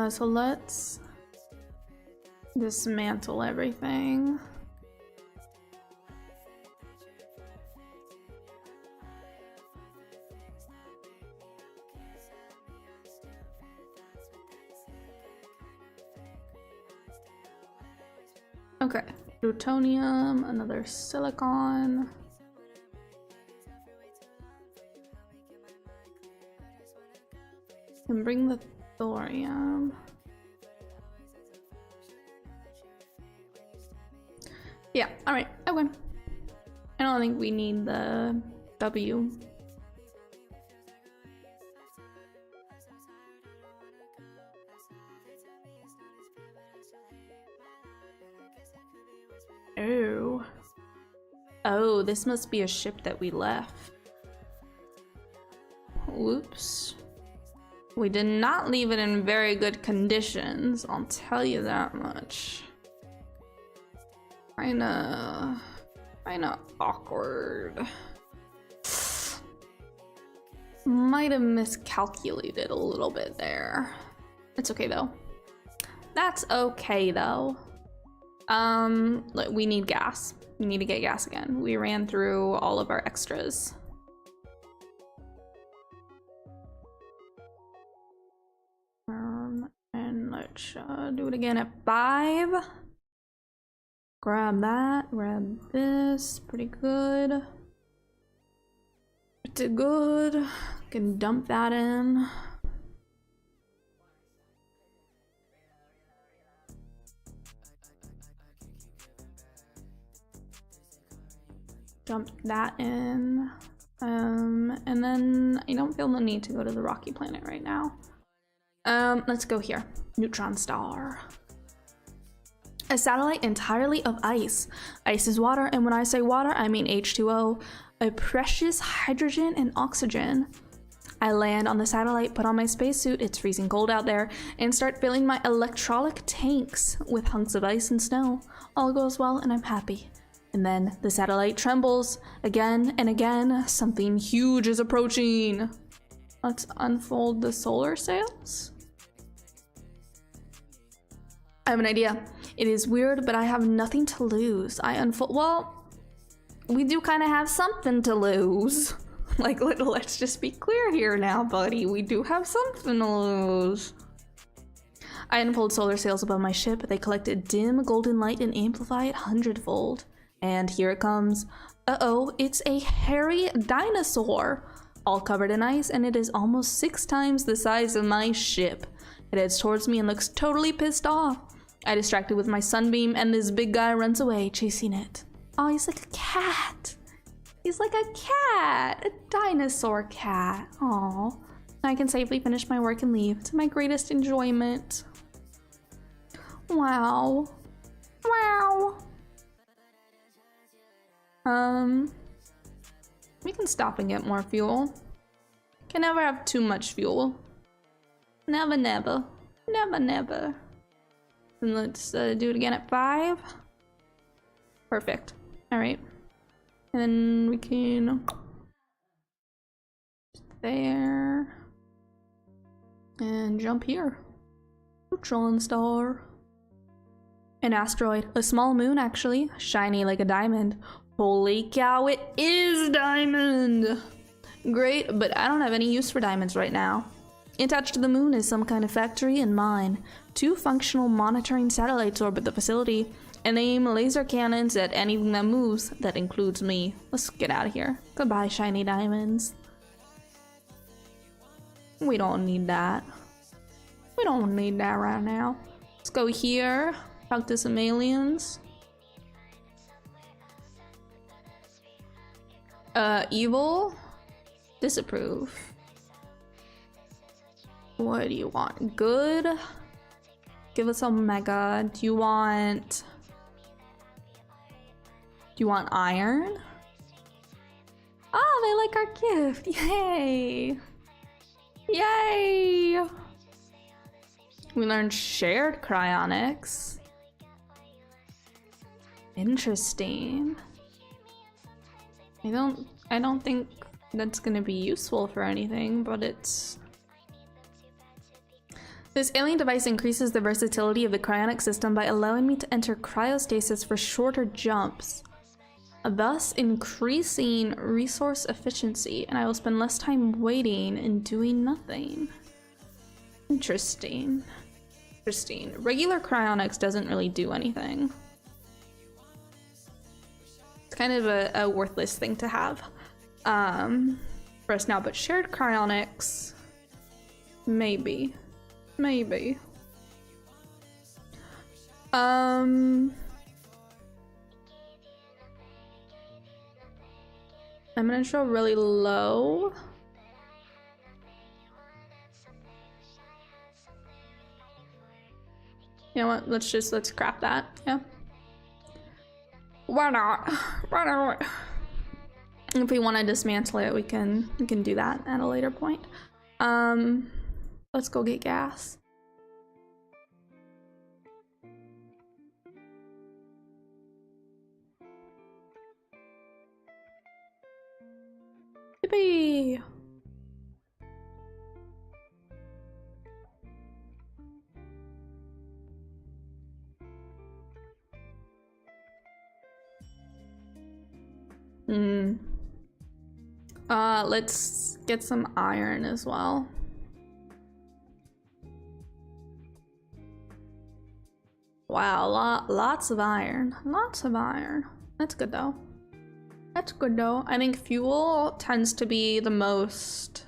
So let's dismantle everything. Okay, plutonium, another silicon. And bring the thorium. Yeah, alright, okay. I don't think we need the W. Oh, this must be a ship that we left. Whoops. We did not leave it in very good conditions, I'll tell you that much. Kinda awkward. Might have miscalculated a little bit there. It's okay though. That's okay though. Like, we need gas. We need to get gas again. We ran through all of our extras. And let's do it again at 5. Grab that, grab this, pretty good. Pretty good. Can dump that in. Dump that in. And then I don't feel the need to go to the rocky planet right now. Let's go here. Neutron star. A satellite entirely of ice. Ice is water, and when I say water, I mean H2O, a precious hydrogen and oxygen. I land on the satellite, put on my spacesuit, it's freezing cold out there, and start filling my electrolytic tanks with hunks of ice and snow. All goes well, and I'm happy. And then the satellite trembles again and again. Something huge is approaching. Let's unfold the solar sails. I have an idea. It is weird, but I have nothing to lose. I unfold. Well, we do kind of have something to lose. Like, let's just be clear here now, buddy. We do have something to lose. I unfold solar sails above my ship. They collect a dim golden light and amplify it 100-fold. And here it comes. Uh-oh, it's a hairy dinosaur. All covered in ice, and it is almost 6 times the size of my ship. It heads towards me and looks totally pissed off. I distract it with my sunbeam, and this big guy runs away, chasing it. Oh, he's like a cat. He's like a cat, a dinosaur cat. Aw. I can safely finish my work and leave. To my greatest enjoyment. Wow. Wow. We can stop and get more fuel. Can never have too much fuel. Never, never. Never, never. And let's do it again at 5. Perfect. All right. And then we can there and jump here. Neutron star. An asteroid, a small moon actually, shiny like a diamond. Holy cow, it is diamond! Great, but I don't have any use for diamonds right now. Attached to the moon is some kind of factory and mine. 2 functional monitoring satellites orbit the facility and aim laser cannons at anything that moves. That includes me. Let's get out of here. Goodbye, shiny diamonds. We don't need that. We don't need that right now. Let's go here. Talk to some aliens. Evil? Disapprove. What do you want? Good? Give us Omega. Do you want iron? Oh, they like our gift. Yay! Yay! We learned shared cryonics. Interesting. I don't think that's gonna be useful for anything, but it's... This alien device increases the versatility of the cryonic system by allowing me to enter cryostasis for shorter jumps, thus increasing resource efficiency, and I will spend less time waiting and doing nothing. Interesting. Interesting. Regular cryonics doesn't really do anything. It's kind of a worthless thing to have for us now, but shared cryonics, maybe. Maybe. I'm gonna show really low. You know what? Let's scrap that. Yeah. Why not? Why not? If we want to dismantle it, we can do that at a later point. Let's go get gas. Yippee! Let's get some iron as well. Wow, lots of iron. Lots of iron. That's good though. That's good though. I think fuel tends to be the most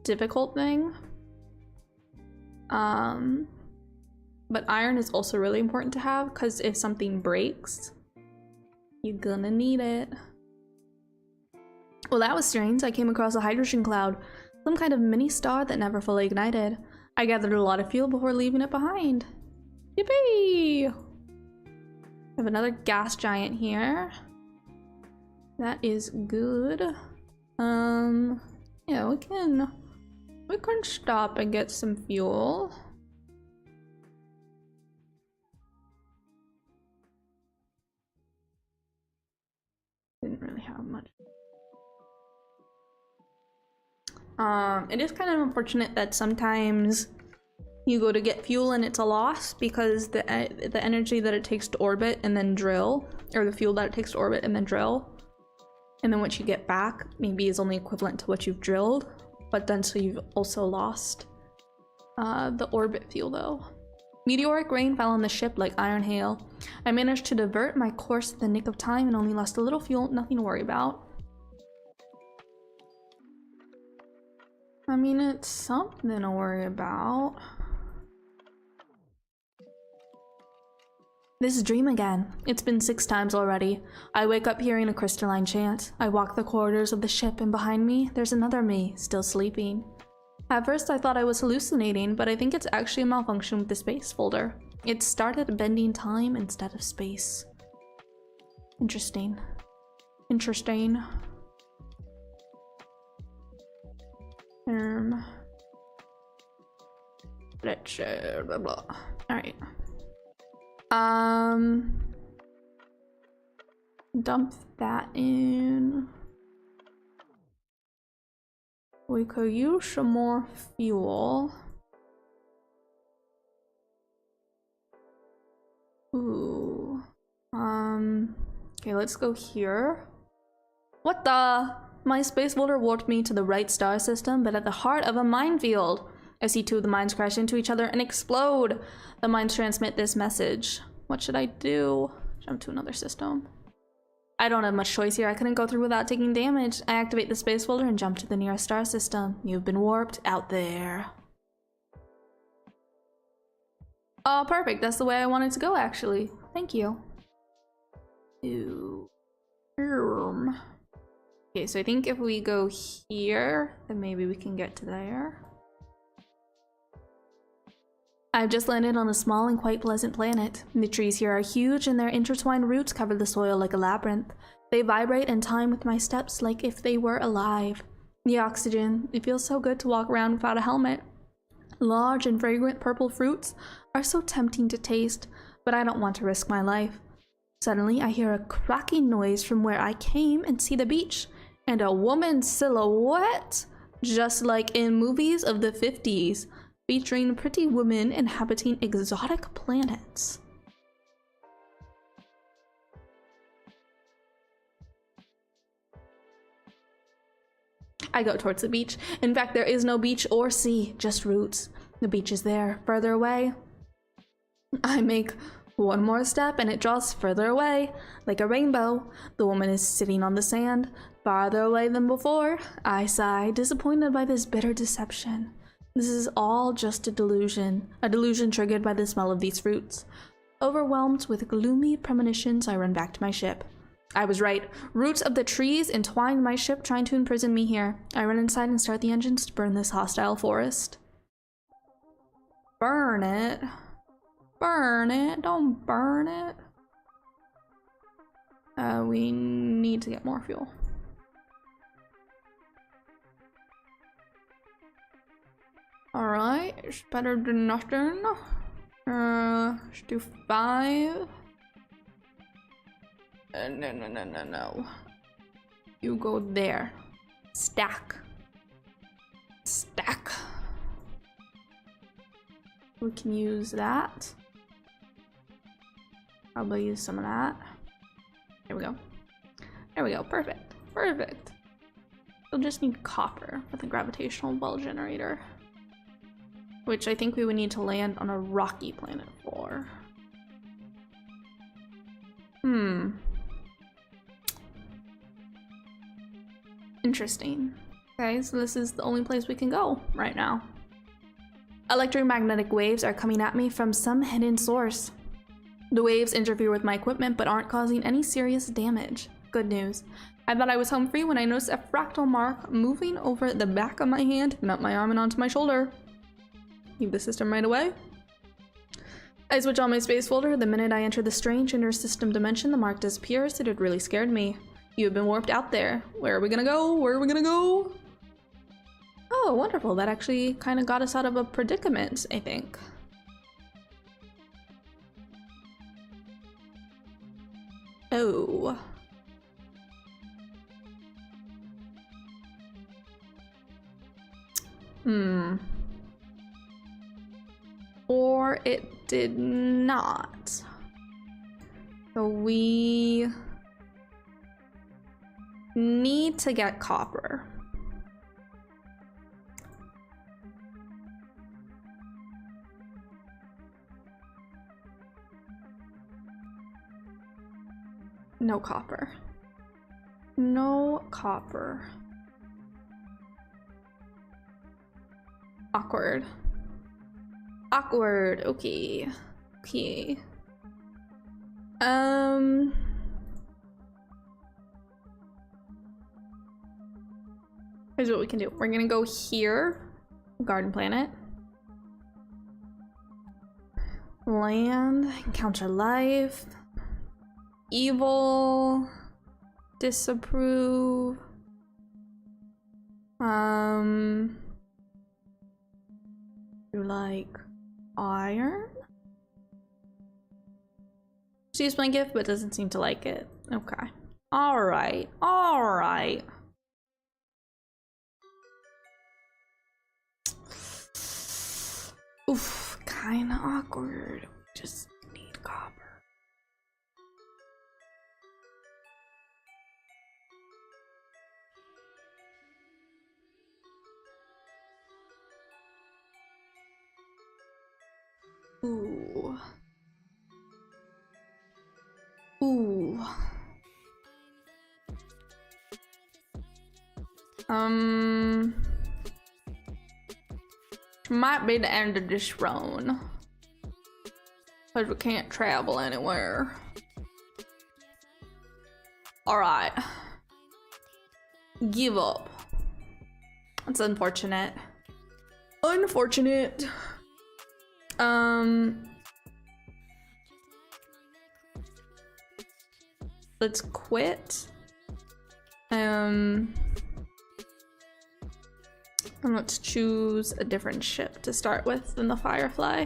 difficult thing. But iron is also really important to have because if something breaks, you're gonna need it. Well, that was strange. I came across a hydrogen cloud, some kind of mini star that never fully ignited. I gathered a lot of fuel before leaving it behind. Yippee! I have another gas giant here. That is good. Yeah, we can stop and get some fuel. Didn't really have much. It is kind of unfortunate that sometimes you go to get fuel and it's a loss because the energy that it takes to orbit and then drill, or the fuel that it takes to orbit and then drill, and then what you get back maybe is only equivalent to what you've drilled, but then so you've also lost the orbit fuel though. Meteoric rain fell on the ship like iron hail. I managed to divert my course in the nick of time and only lost a little fuel, nothing to worry about. I mean, it's something to worry about. This dream again. It's been 6 times already. I wake up hearing a crystalline chant. I walk the corridors of the ship and behind me, there's another me, still sleeping. At first I thought I was hallucinating, but I think it's actually a malfunction with the space folder. It started bending time instead of space. Interesting. Interesting. Let's blah blah. Alright. Dump that in. We could use some more fuel. Ooh. Okay, let's go here. What the? My space folder warped me to the right star system, but at the heart of a minefield. I see 2 of the mines crash into each other and explode. The mines transmit this message. What should I do? Jump to another system. I don't have much choice here. I couldn't go through without taking damage. I activate the space folder and jump to the nearest star system. You've been warped out there. Oh, perfect. That's the way I wanted to go, actually. Thank you. Ew. Okay, so I think if we go here, then maybe we can get to there. I've just landed on a small and quite pleasant planet. The trees here are huge and their intertwined roots cover the soil like a labyrinth. They vibrate in time with my steps like if they were alive. The oxygen, it feels so good to walk around without a helmet. Large and fragrant purple fruits are so tempting to taste, but I don't want to risk my life. Suddenly, I hear a cracking noise from where I came and see the beach, and a woman's silhouette, just like in movies of the 50s. Featuring pretty women inhabiting exotic planets. I go towards the beach. In fact, there is no beach or sea, just roots. The beach is there, further away. I make one more step and it draws further away, like a rainbow. The woman is sitting on the sand, farther away than before. I sigh, disappointed by this bitter deception. This is all just a delusion triggered by the smell of these fruits. Overwhelmed with gloomy premonitions, I run back to my ship. I was right. Roots of the trees entwined my ship, trying to imprison me here. I run inside and start the engines to burn this hostile forest. Burn it. Burn it. Don't burn it. We need to get more fuel. Alright, it's better than nothing. Let's do 5. No. You go there. Stack. Stack. We can use that. Probably use some of that. There we go. There we go. Perfect. Perfect. We'll just need copper with a gravitational well generator. Which I think we would need to land on a rocky planet for. Interesting. Okay, so this is the only place we can go right now. Electromagnetic waves are coming at me from some hidden source. The waves interfere with my equipment but aren't causing any serious damage. Good news. I thought I was home free when I noticed a fractal mark moving over the back of my hand, not my arm and onto my shoulder. Leave the system right away. I switch on my space folder. The minute I enter the strange inter-system dimension, the mark disappears. It really scared me. You have been warped out there. Where are we gonna go? Where are we gonna go? Oh, wonderful. That actually kind of got us out of a predicament, I think. Oh. Or it did not. So we need to get copper. No copper. No copper. Awkward. Awkward. Okay. Okay. Here's what we can do. We're gonna go here. Garden planet. Land. Encounter life. Evil. Disapprove. You like iron? She used my gift but doesn't seem to like it. Okay. Alright. Alright. Oof, kinda awkward. Just need copper. Ooh. Ooh. Might be the end of this run. Because we can't travel anywhere. Alright. Give up. That's unfortunate. Unfortunate. Let's quit. And let's choose a different ship to start with than the Firefly.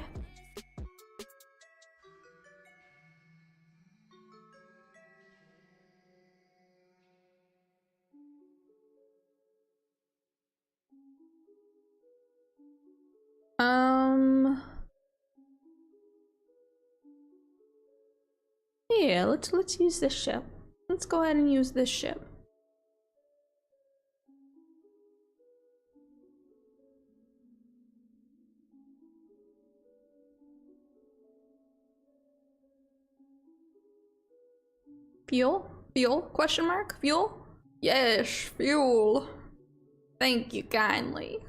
Yeah, let's use this ship. Let's go ahead and use this ship. Fuel? Fuel? Question mark? Fuel? Yes, fuel. Thank you kindly.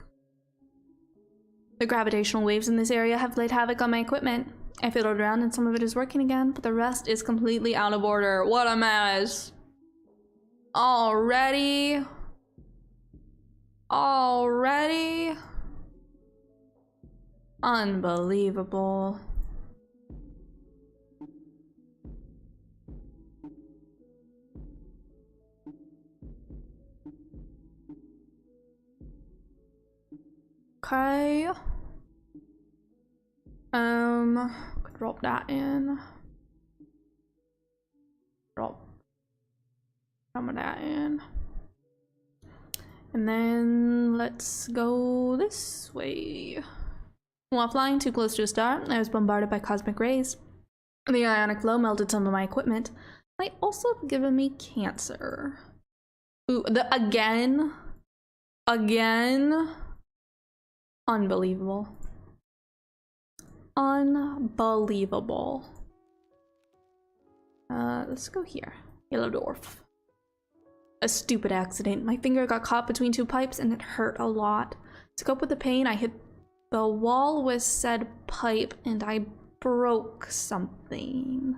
The gravitational waves in this area have played havoc on my equipment. I fiddled around and some of it is working again, but the rest is completely out of order. What a mess. Already? Already? Unbelievable. Okay. Drop that in. Drop some of that in. And then let's go this way. While flying too close to a star, I was bombarded by cosmic rays. The ionic flow melted some of my equipment. Might also have given me cancer. Ooh, again? Again? Unbelievable. Unbelievable. Let's go here. Yellow dwarf. A stupid accident. My finger got caught between two pipes and it hurt a lot. To cope with the pain, I hit the wall with said pipe and I broke something.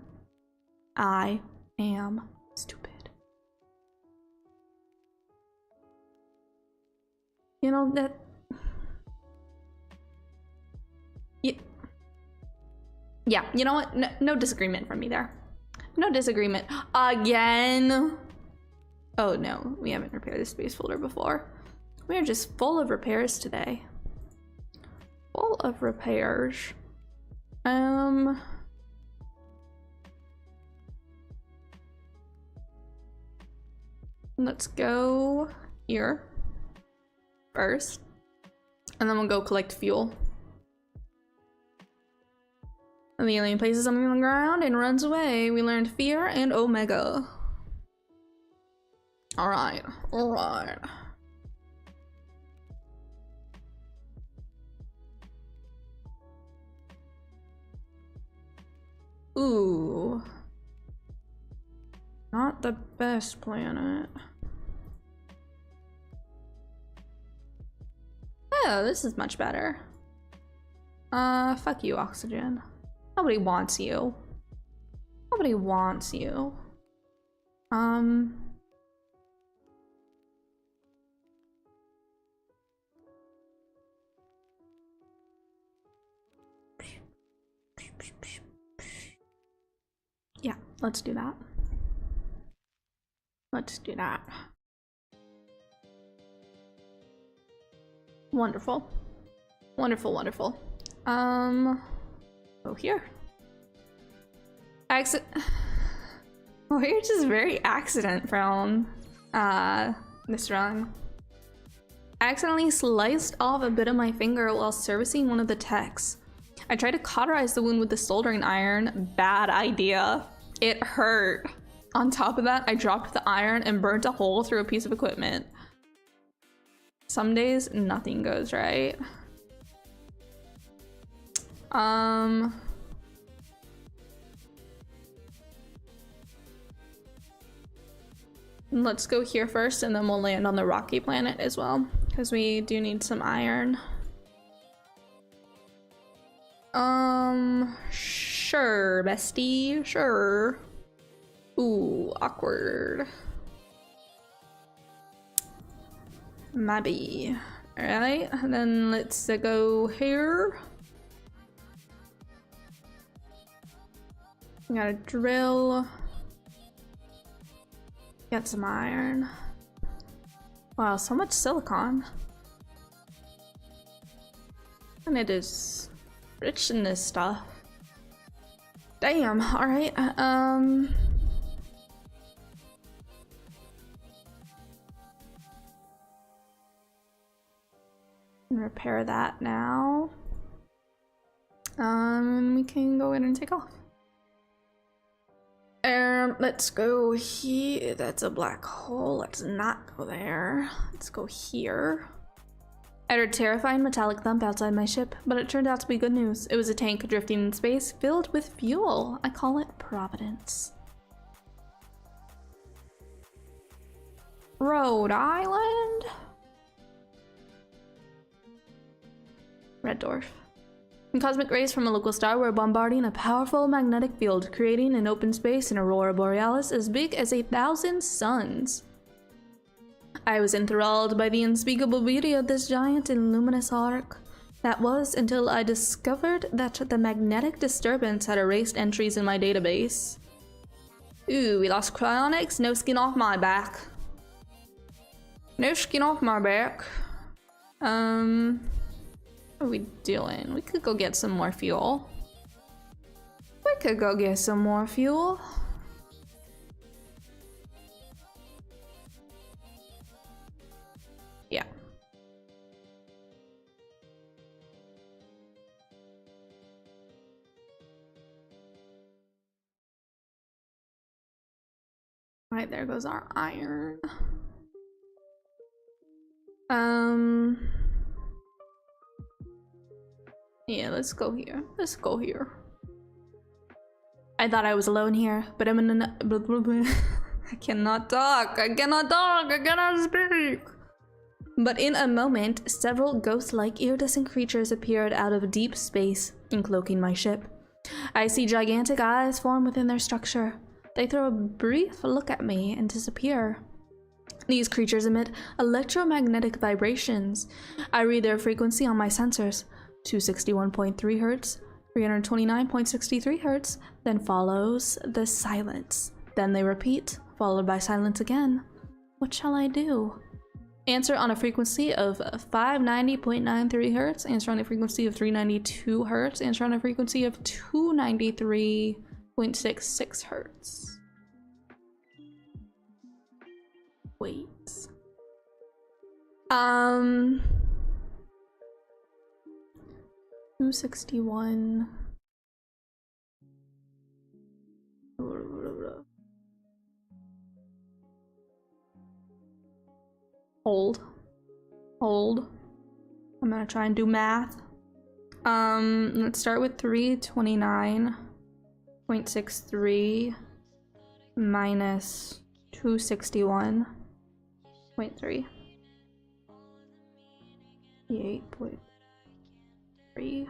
I am stupid. You know, that Yeah, you know what? No disagreement from me there. No disagreement. Again. Oh no, we haven't repaired the space folder before. We are just full of repairs today. Full of repairs. Let's go here first. And then we'll go collect fuel. And the alien places something on the ground and runs away. We learned fear and omega. Alright, alright. Ooh. Not the best planet. Oh, this is much better. Fuck you, oxygen. Nobody wants you. Nobody wants you. Yeah, let's do that. Let's do that. Wonderful. Wonderful, wonderful. Oh, here. We're just very accident prone. This run. I accidentally sliced off a bit of my finger while servicing one of the techs. I tried to cauterize the wound with the soldering iron. Bad idea. It hurt. On top of that, I dropped the iron and burnt a hole through a piece of equipment. Some days, nothing goes right. Let's go here first and then we'll land on the rocky planet as well, because we do need some iron. Sure, bestie, sure. Ooh, awkward. Maybe. Alright, and then let's go here. We gotta drill. Get some iron. Wow, so much silicon. And it is rich in this stuff. Damn, alright. Repair that now. We can go in and take off. Let's go here. That's a black hole. Let's not go there. Let's go here. I heard a terrifying metallic thump outside my ship, but it turned out to be good news. It was a tank drifting in space filled with fuel. I call it Providence. Rhode Island? Red Dwarf. And cosmic rays from a local star were bombarding a powerful magnetic field, creating an open space in Aurora Borealis as big as 1,000 suns. I was enthralled by the unspeakable beauty of this giant and luminous arc. That was until I discovered that the magnetic disturbance had erased entries in my database. Ooh, we lost cryonics, no skin off my back. No skin off my back. What are we doing? We could go get some more fuel. We could go get some more fuel. Yeah. Right, there goes our iron. Yeah, let's go here. Let's go here. I thought I was alone here, but I'm in an I cannot talk. I cannot talk. I cannot speak. But in a moment, several ghost-like iridescent creatures appeared out of deep space, encloaking my ship. I see gigantic eyes form within their structure. They throw a brief look at me and disappear. These creatures emit electromagnetic vibrations. I read their frequency on my sensors. 261.3 hertz, 329.63 hertz, then follows the silence. Then they repeat, followed by silence again. What shall I do? Answer on a frequency of 590.93 hertz, answer on a frequency of 392 hertz, answer on a frequency of 293.66 hertz. Wait. 261. Hold. I'm gonna try and do math. Let's start with 329.63 minus 261.3. 68.3.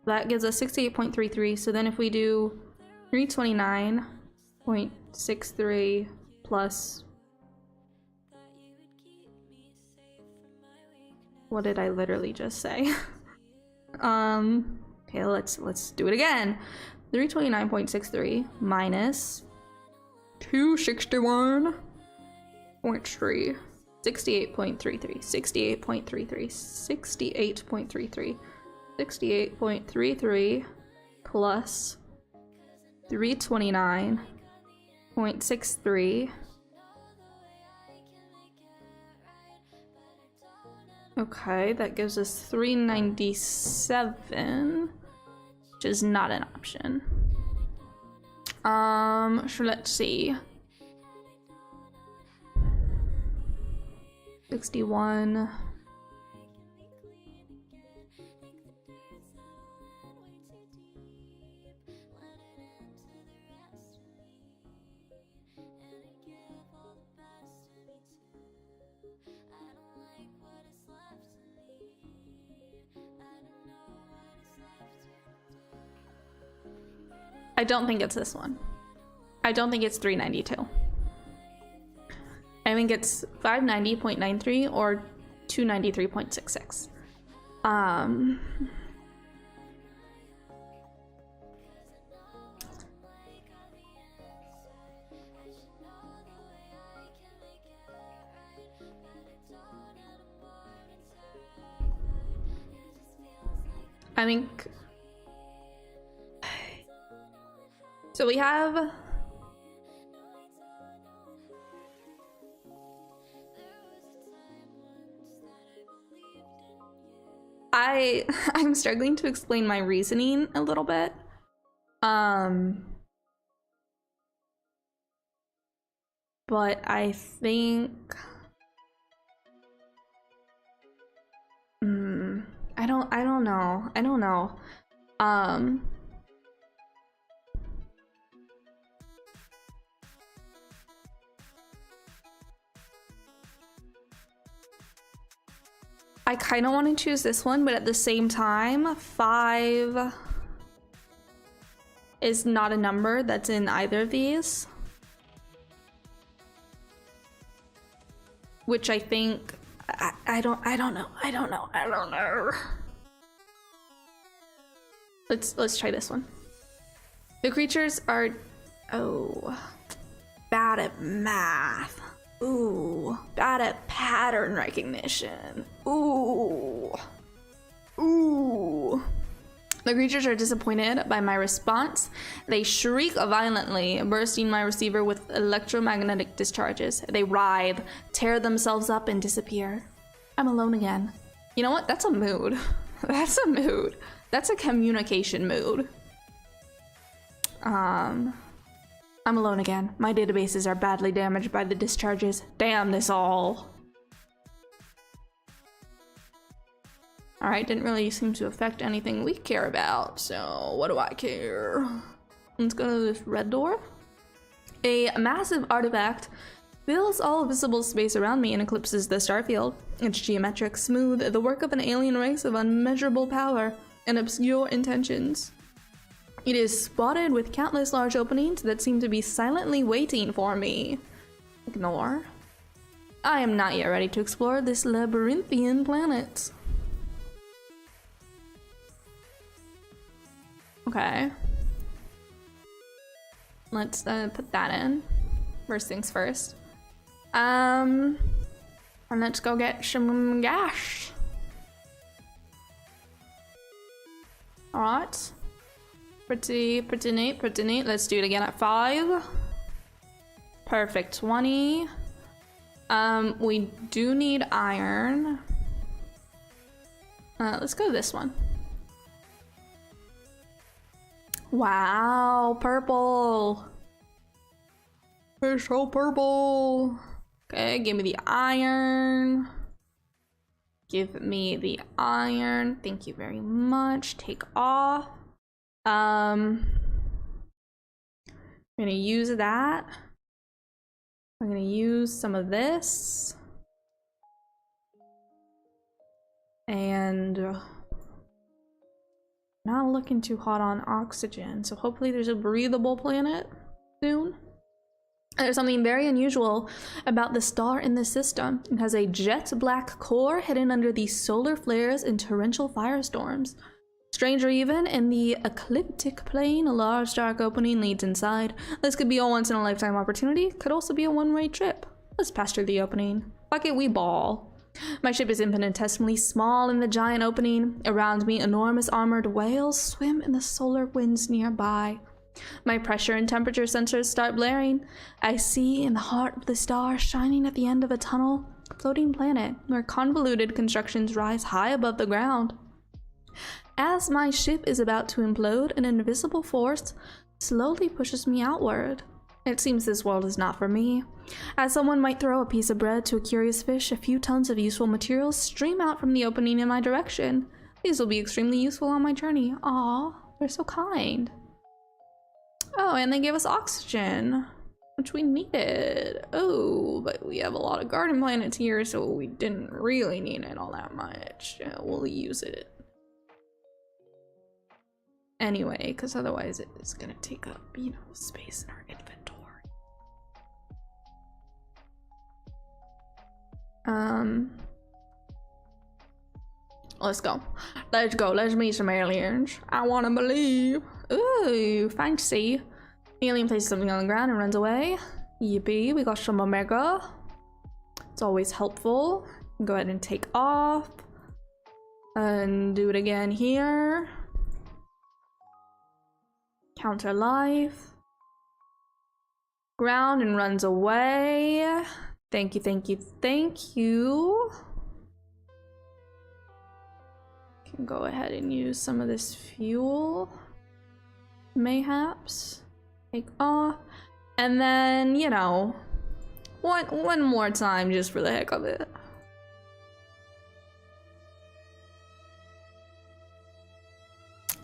That gives us 68.33. So then if we do 329.63 plus, what did I literally just say? Okay, let's do it again. 329.63 minus 261.3. 68.33 plus 329.63. Okay, that gives us 397, which is not an option. So let's see. 61. I don't think it's this one. I don't think it's 392. I think it's 590.93 or 293.66. I think so. We have I'm struggling to explain my reasoning a little bit. But I think I don't know. I kind of want to choose this one, but at the same time, 5 is not a number that's in either of these. Which I think, I don't know. Let's try this one. The creatures are, bad at math. Ooh, bad at pattern recognition. Ooh. The creatures are disappointed by my response. They shriek violently, bursting my receiver with electromagnetic discharges. They writhe, tear themselves up, and disappear. I'm alone again. You know what? That's a mood. That's a mood. That's a communication mood. I'm alone again. My databases are badly damaged by the discharges. Damn this all. Alright, didn't really seem to affect anything we care about, so what do I care? Let's go to this red door. A massive artifact fills all visible space around me and eclipses the starfield. It's geometric, smooth, the work of an alien race of unmeasurable power and obscure intentions. It is spotted with countless large openings that seem to be silently waiting for me. Ignore. I am not yet ready to explore this labyrinthian planet. Okay. Let's put that in. First things first. And let's go get some gas. Alright. Pretty neat, pretty neat. Let's do it again at 5. Perfect, 20. We do need iron. Let's go to this one. Wow, purple. It's so purple. Okay, give me the iron. Give me the iron. Thank you very much. Take off. I'm gonna use that. I'm gonna use some of this. And not looking too hot on oxygen, so hopefully there's a breathable planet soon. There's something very unusual about the star in this system. It has a jet black core hidden under the solar flares and torrential firestorms. Stranger even, in the ecliptic plane, a large dark opening leads inside. This could be a once-in-a-lifetime opportunity, could also be a one-way trip. Let's pass through the opening. Fuck it, we ball. My ship is infinitesimally small in the giant opening. Around me, enormous armored whales swim in the solar winds nearby. My pressure and temperature sensors start blaring. I see in the heart of the star, shining at the end of a tunnel, a floating planet where convoluted constructions rise high above the ground. As my ship is about to implode, an invisible force slowly pushes me outward. It seems this world is not for me. As someone might throw a piece of bread to a curious fish, a few tons of useful materials stream out from the opening in my direction. These will be extremely useful on my journey. Aw, they're so kind. Oh, and they gave us oxygen, which we needed. Oh, but we have a lot of garden planets here, so we didn't really need it all that much. We'll use it anyway, because otherwise it's gonna take up, you know, space in our inventory. Let's go. Let's go. Let's meet some aliens. I want to believe. Ooh, fancy. Alien places something on the ground and runs away. Yippee, we got some omega. It's always helpful. Go ahead and take off. And do it again here. Counter life. Ground and runs away. Thank you, thank you, thank you. Can go ahead and use some of this fuel. Mayhaps. Take off. And then, you know, one more time just for the heck of it.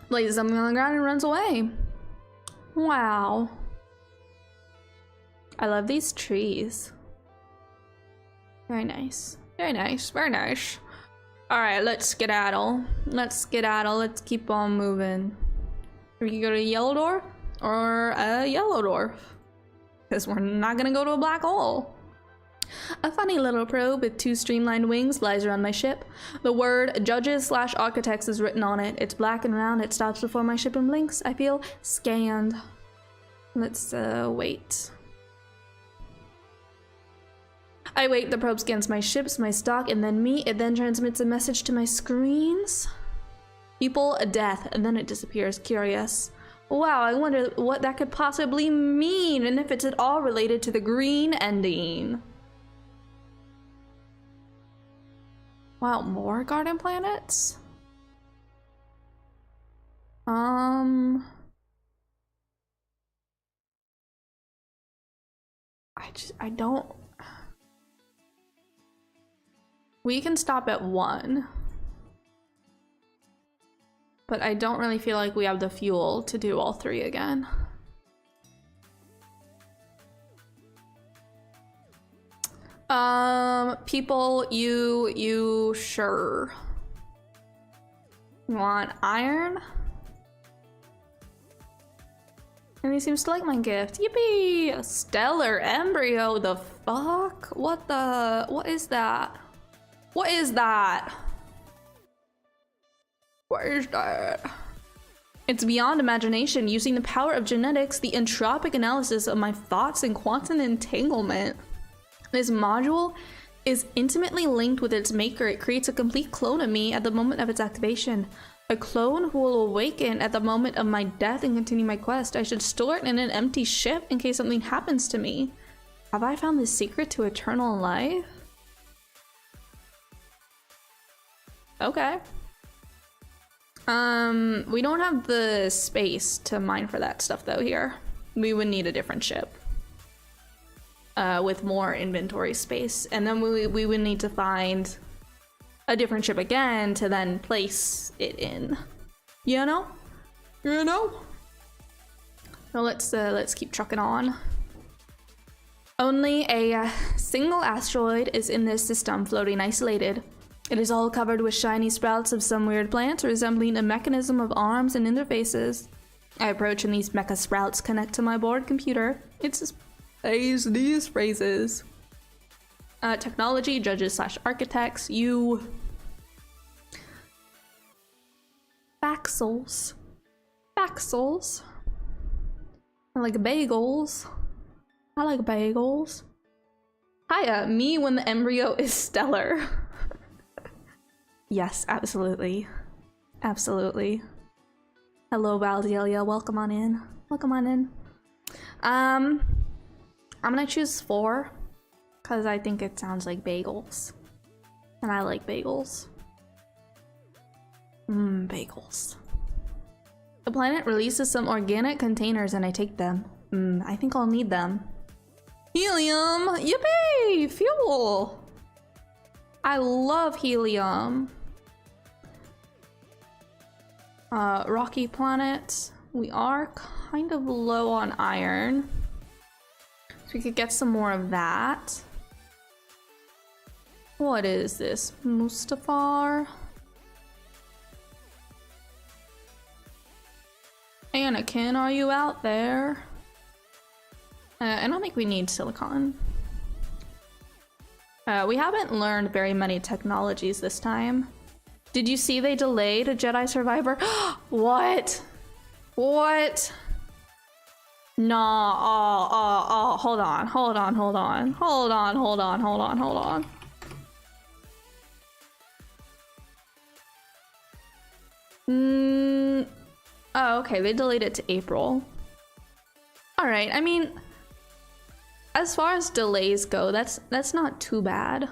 Places something on the ground and runs away. Wow. I love these trees. Very nice. Very nice. Very nice. Alright, let's skedaddle. Let's skedaddle. Let's keep on moving. We can go to a yellow dwarf or a yellow dwarf. Because we're not gonna go to a black hole. A funny little probe with 2 streamlined wings lies around my ship. The word judges/architects is written on it. It's black and round. It stops before my ship and blinks. I feel scanned. Let's wait. I wait. The probe scans my ships, my stock, and then me. It then transmits a message to my screens. People, death, and then it disappears. Curious. Wow, I wonder what that could possibly mean, and if it's at all related to the green ending. Wow, more garden planets? I don't... We can stop at 1. But I don't really feel like we have the fuel to do all 3 again. People, you sure. You want iron? And he seems to like my gift. Yippee! A stellar embryo, the fuck? What is that? What is that? What is that? It's beyond imagination, using the power of genetics, the entropic analysis of my thoughts and quantum entanglement. This module is intimately linked with its maker. It creates a complete clone of me at the moment of its activation. A clone who will awaken at the moment of my death and continue my quest. I should store it in an empty ship in case something happens to me. Have I found the secret to eternal life? Okay. We don't have the space to mine for that stuff though here. We would need a different ship. With more inventory space. And then we would need to find a different ship again to then place it in. You know? You know? So let's keep trucking on. Only a single asteroid is in this system, floating isolated. It is all covered with shiny sprouts of some weird plant, resembling a mechanism of arms and interfaces. I approach and these mecha sprouts connect to my board computer. It's these phrases. Technology, judges / architects, you. Faxels. Faxels. I like bagels. I like bagels. Hiya, me when the embryo is stellar. Yes, absolutely. Absolutely. Hello, Valdelia. Welcome on in. Welcome on in. I'm gonna choose 4 because I think it sounds like bagels. And I like bagels. Bagels. The planet releases some organic containers and I take them. I think I'll need them. Helium! Yippee! Fuel! I love helium. Rocky planet. We are kind of low on iron. So we could get some more of that. What is this? Mustafar? Anakin, are you out there? I don't think we need silicon. We haven't learned very many technologies this time. Did you see they delayed a Jedi Survivor? What? What? No, hold on. Oh, okay, they delayed it to April. All right, I mean, as far as delays go, that's not too bad.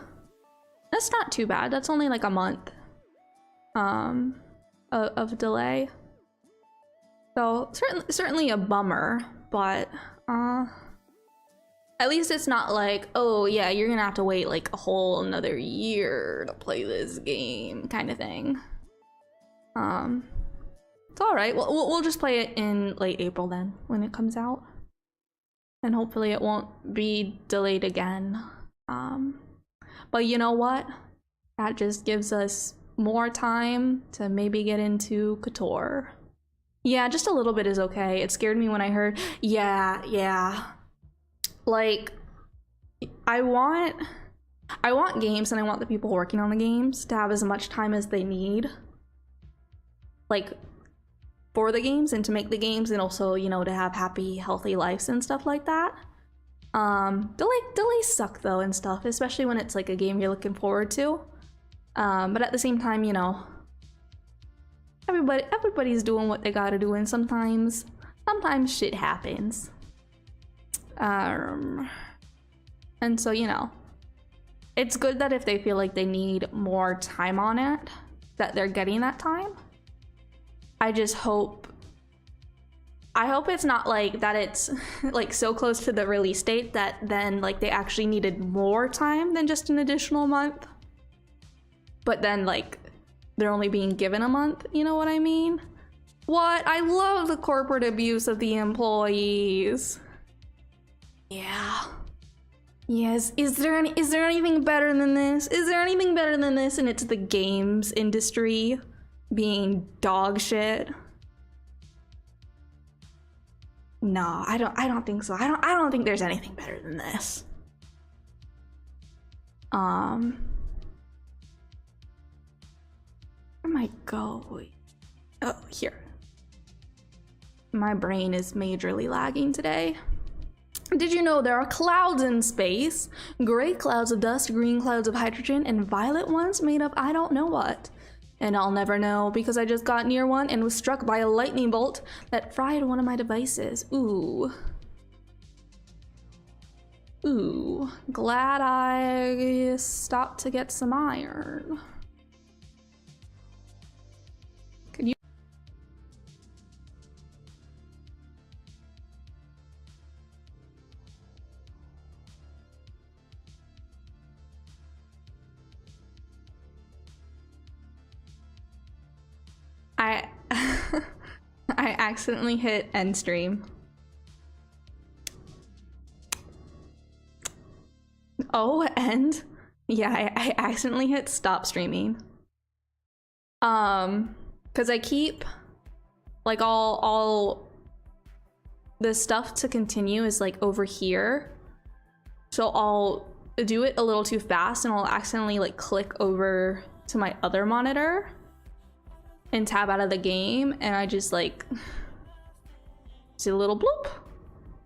That's not too bad. That's only like a month of delay. So certainly a bummer, but at least it's not like, oh yeah, you're gonna have to wait like a whole another year to play this game kind of thing. It's all right. We'll just play it in late April then when it comes out. And hopefully it won't be delayed again. But you know what? That just gives us more time to maybe get into KOTOR. Yeah, just a little bit is okay. It scared me when I heard, yeah. Like, I want games and I want the people working on the games to have as much time as they need. Like, for the games and to make the games, and also, you know, to have happy, healthy lives and stuff like that. Delays suck though and stuff, especially when it's like a game you're looking forward to. But at the same time, you know, everybody's doing what they gotta do, and sometimes shit happens. And so, you know, it's good that if they feel like they need more time on it, that they're getting that time. I hope it's not like that it's like so close to the release date that then like they actually needed more time than just an additional month. But then like they're only being given a month, you know what I mean? What? I love the corporate abuse of the employees. Yeah. Yes. Is there anything better than this? Is there anything better than this? And it's the games industry being dog shit. No, I don't think so. I don't think there's anything better than this. Where am I going? Oh, here. My brain is majorly lagging today. Did you know there are clouds in space? Gray clouds of dust, green clouds of hydrogen, and violet ones made of I don't know what. And I'll never know because I just got near one and was struck by a lightning bolt that fried one of my devices. Ooh. Ooh. Glad I stopped to get some iron. Could you? I accidentally hit end stream. Oh, end? Yeah, I accidentally hit stop streaming. Because I keep like all the stuff to continue is like over here. So I'll do it a little too fast and I'll accidentally like click over to my other monitor and tab out of the game, and I just like see a little bloop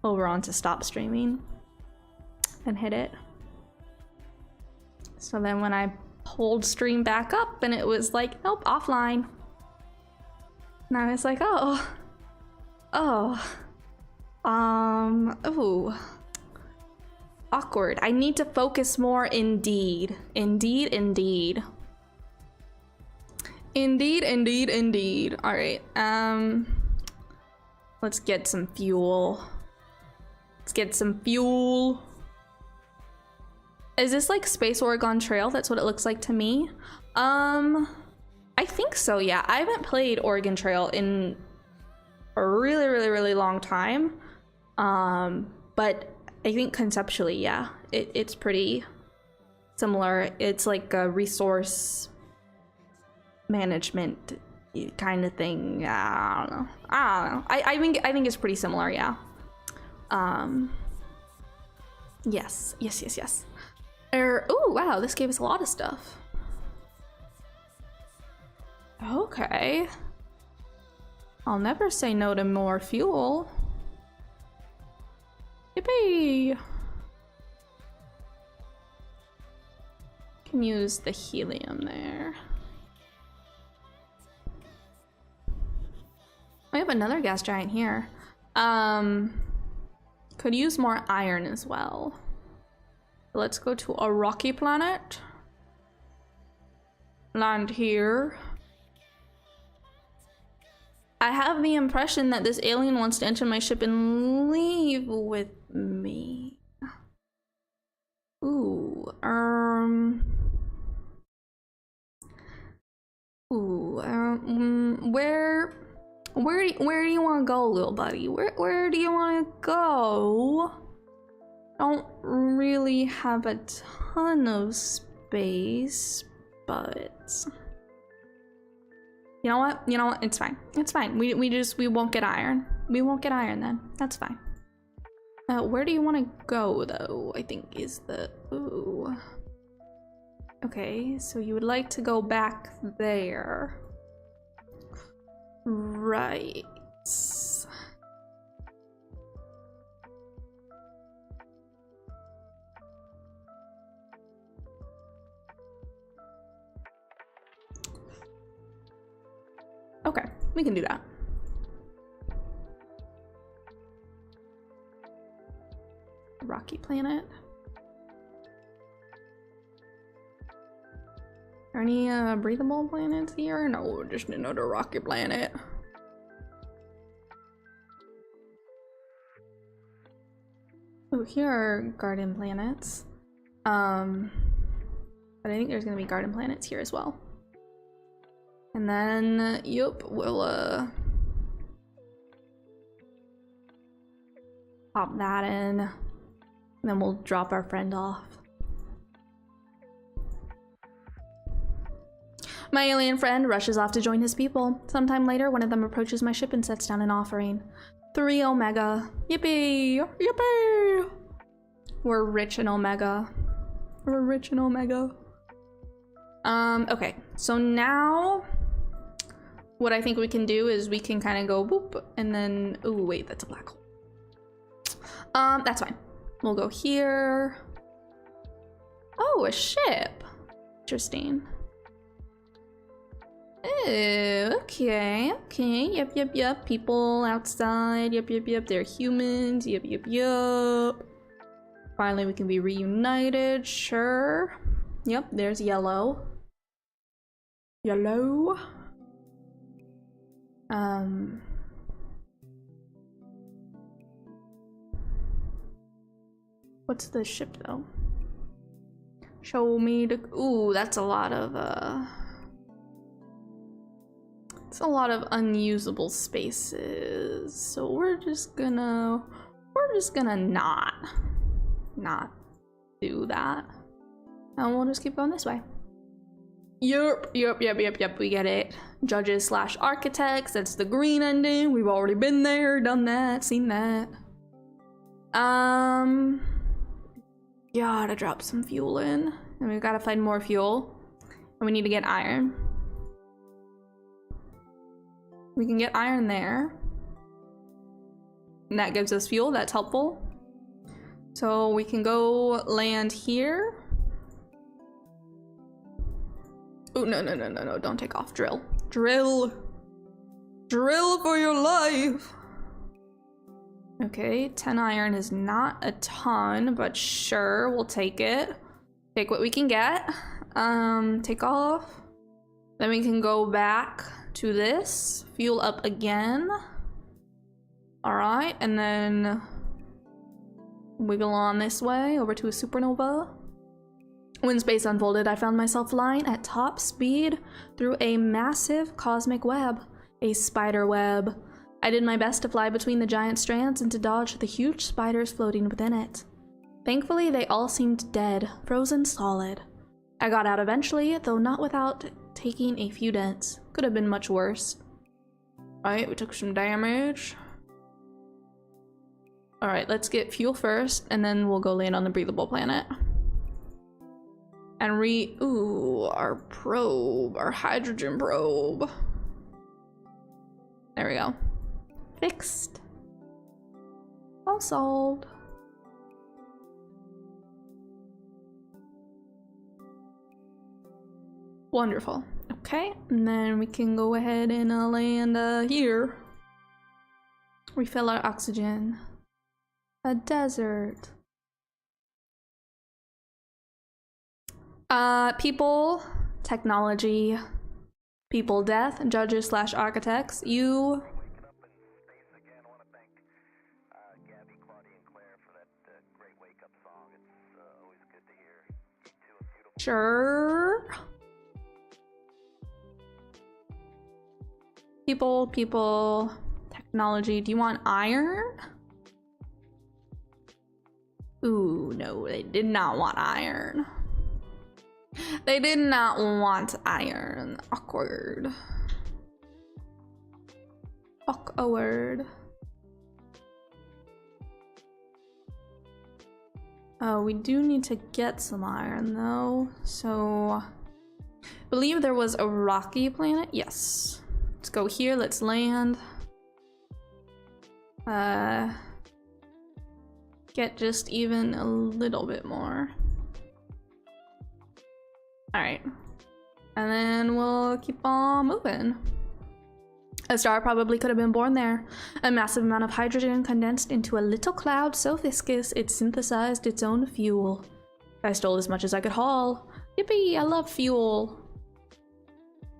over onto stop streaming and hit it. So then when I pulled stream back up and it was like, nope, offline. And I was like, ooh, awkward. I need to focus more indeed. Indeed. All right, let's get some fuel. Is this like Space Oregon Trail? That's what it looks like to me. I think so, yeah. I haven't played Oregon Trail in a really long time. But I think conceptually, yeah, it's pretty similar. It's like a resource management kind of thing. I don't know. I think it's pretty similar, yeah. Yes. Oh wow, this gave us a lot of stuff. Okay. I'll never say no to more fuel. Yippee! Can use the helium there. We have another gas giant here. Could use more iron as well. Let's go to a rocky planet. Land here. I have the impression that this alien wants to enter my ship and leave with me. Ooh, where do you want to go, little buddy? Where do you want to go? Don't really have a ton of space, but you know what? It's fine. We won't get iron. We won't get iron then. That's fine. Where do you want to go though? I think is the ooh. Okay, so you would like to go back there. Right. Okay, we can do that. Rocky planet. Are any breathable planets here? No, just another rocky planet. Oh, here are garden planets. But I think there's gonna be garden planets here as well. And then, yep, we'll pop that in. And then we'll drop our friend off. My alien friend rushes off to join his people. Sometime later, one of them approaches my ship and sets down an offering. 3 Omega. Yippee! Yippee! We're rich in Omega. Okay. So now what I think we can do is we can kind of go boop and then, oh wait, that's a black hole. That's fine. We'll go here. Oh, a ship. Interesting. Okay. Yep. People outside. Yep. They're humans. Yep. Finally, we can be reunited. Sure. Yep, there's yellow. What's the ship though? Show me the. Ooh, that's a lot of it's a lot of unusable spaces. So we're just gonna not do that. And we'll just keep going this way. Yep, we get it. Judges / architects, that's the green ending. We've already been there, done that, seen that. Gotta drop some fuel in. And we've gotta find more fuel. And we need to get iron. We can get iron there. And that gives us fuel, that's helpful. So we can go land here. Oh, no, don't take off. Drill for your life. Okay, 10 iron is not a ton, but sure, we'll take it. Take what we can get. Take off. Then we can go back to this. Fuel up again. All right, and then wiggle on this way over to a supernova. When space unfolded, I found myself flying at top speed through a massive cosmic web, a spider web. I did my best to fly between the giant strands and to dodge the huge spiders floating within it. Thankfully, they all seemed dead, frozen solid. I got out eventually, though not without taking a few dents. Could have been much worse. Alright, we took some damage. Alright, let's get fuel first, and then we'll go land on the breathable planet. And our probe, our hydrogen probe. There we go. Fixed. All solved. Wonderful. Okay, and then we can go ahead and land here. Refill our oxygen. A desert. People, technology, people, death, judges / architects. You. Sure. People, technology. Do you want iron? Ooh, no, they did not want iron. They did not want iron. Awkward. Awkward. Oh, we do need to get some iron though. So, I believe there was a rocky planet. Yes. Let's go here. Let's land. Get just even a little bit more. Alright. And then we'll keep on moving. A star probably could have been born there. A massive amount of hydrogen condensed into a little cloud so viscous it synthesized its own fuel. I stole as much as I could haul. Yippee, I love fuel.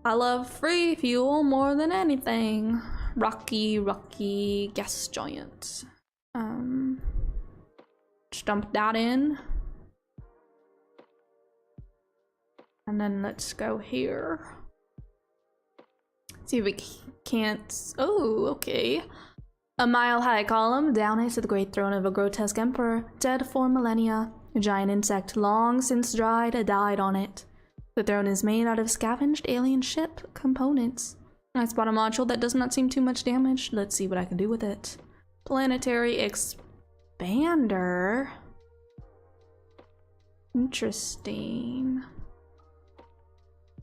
I love free fuel more than anything. Rocky gas giant. Just dump that in. And then let's go here. See if we can't. Oh, okay. A mile-high column, down into the great throne of a grotesque emperor, dead for millennia. A giant insect, long since dried, died on it. The throne is made out of scavenged alien ship components. I spot a module that does not seem too much damaged. Let's see what I can do with it. Planetary expander. Interesting.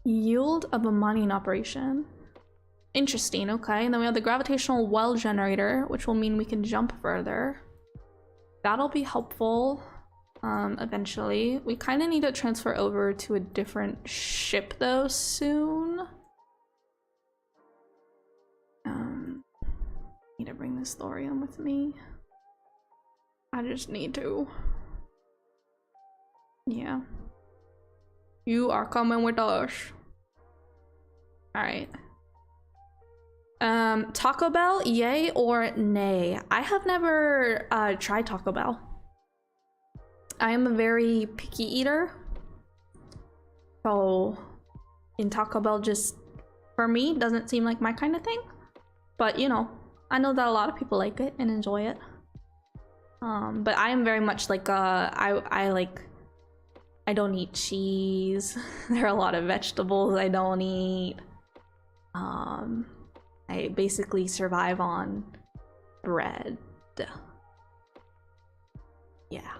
Yield of a mining operation. Interesting, okay. And then we have the gravitational well generator, which will mean we can jump further. That'll be helpful eventually. We kind of need to transfer over to a different ship though soon. Need to bring this thorium with me. I just need to. Yeah. You are coming with us. Alright. Taco Bell, yay or nay? I have never tried Taco Bell. I am a very picky eater. So, in Taco Bell just, for me, doesn't seem like my kind of thing. But, you know, I know that a lot of people like it and enjoy it. But I am very much like, I don't eat cheese. There are a lot of vegetables I don't eat. I basically survive on bread. Yeah.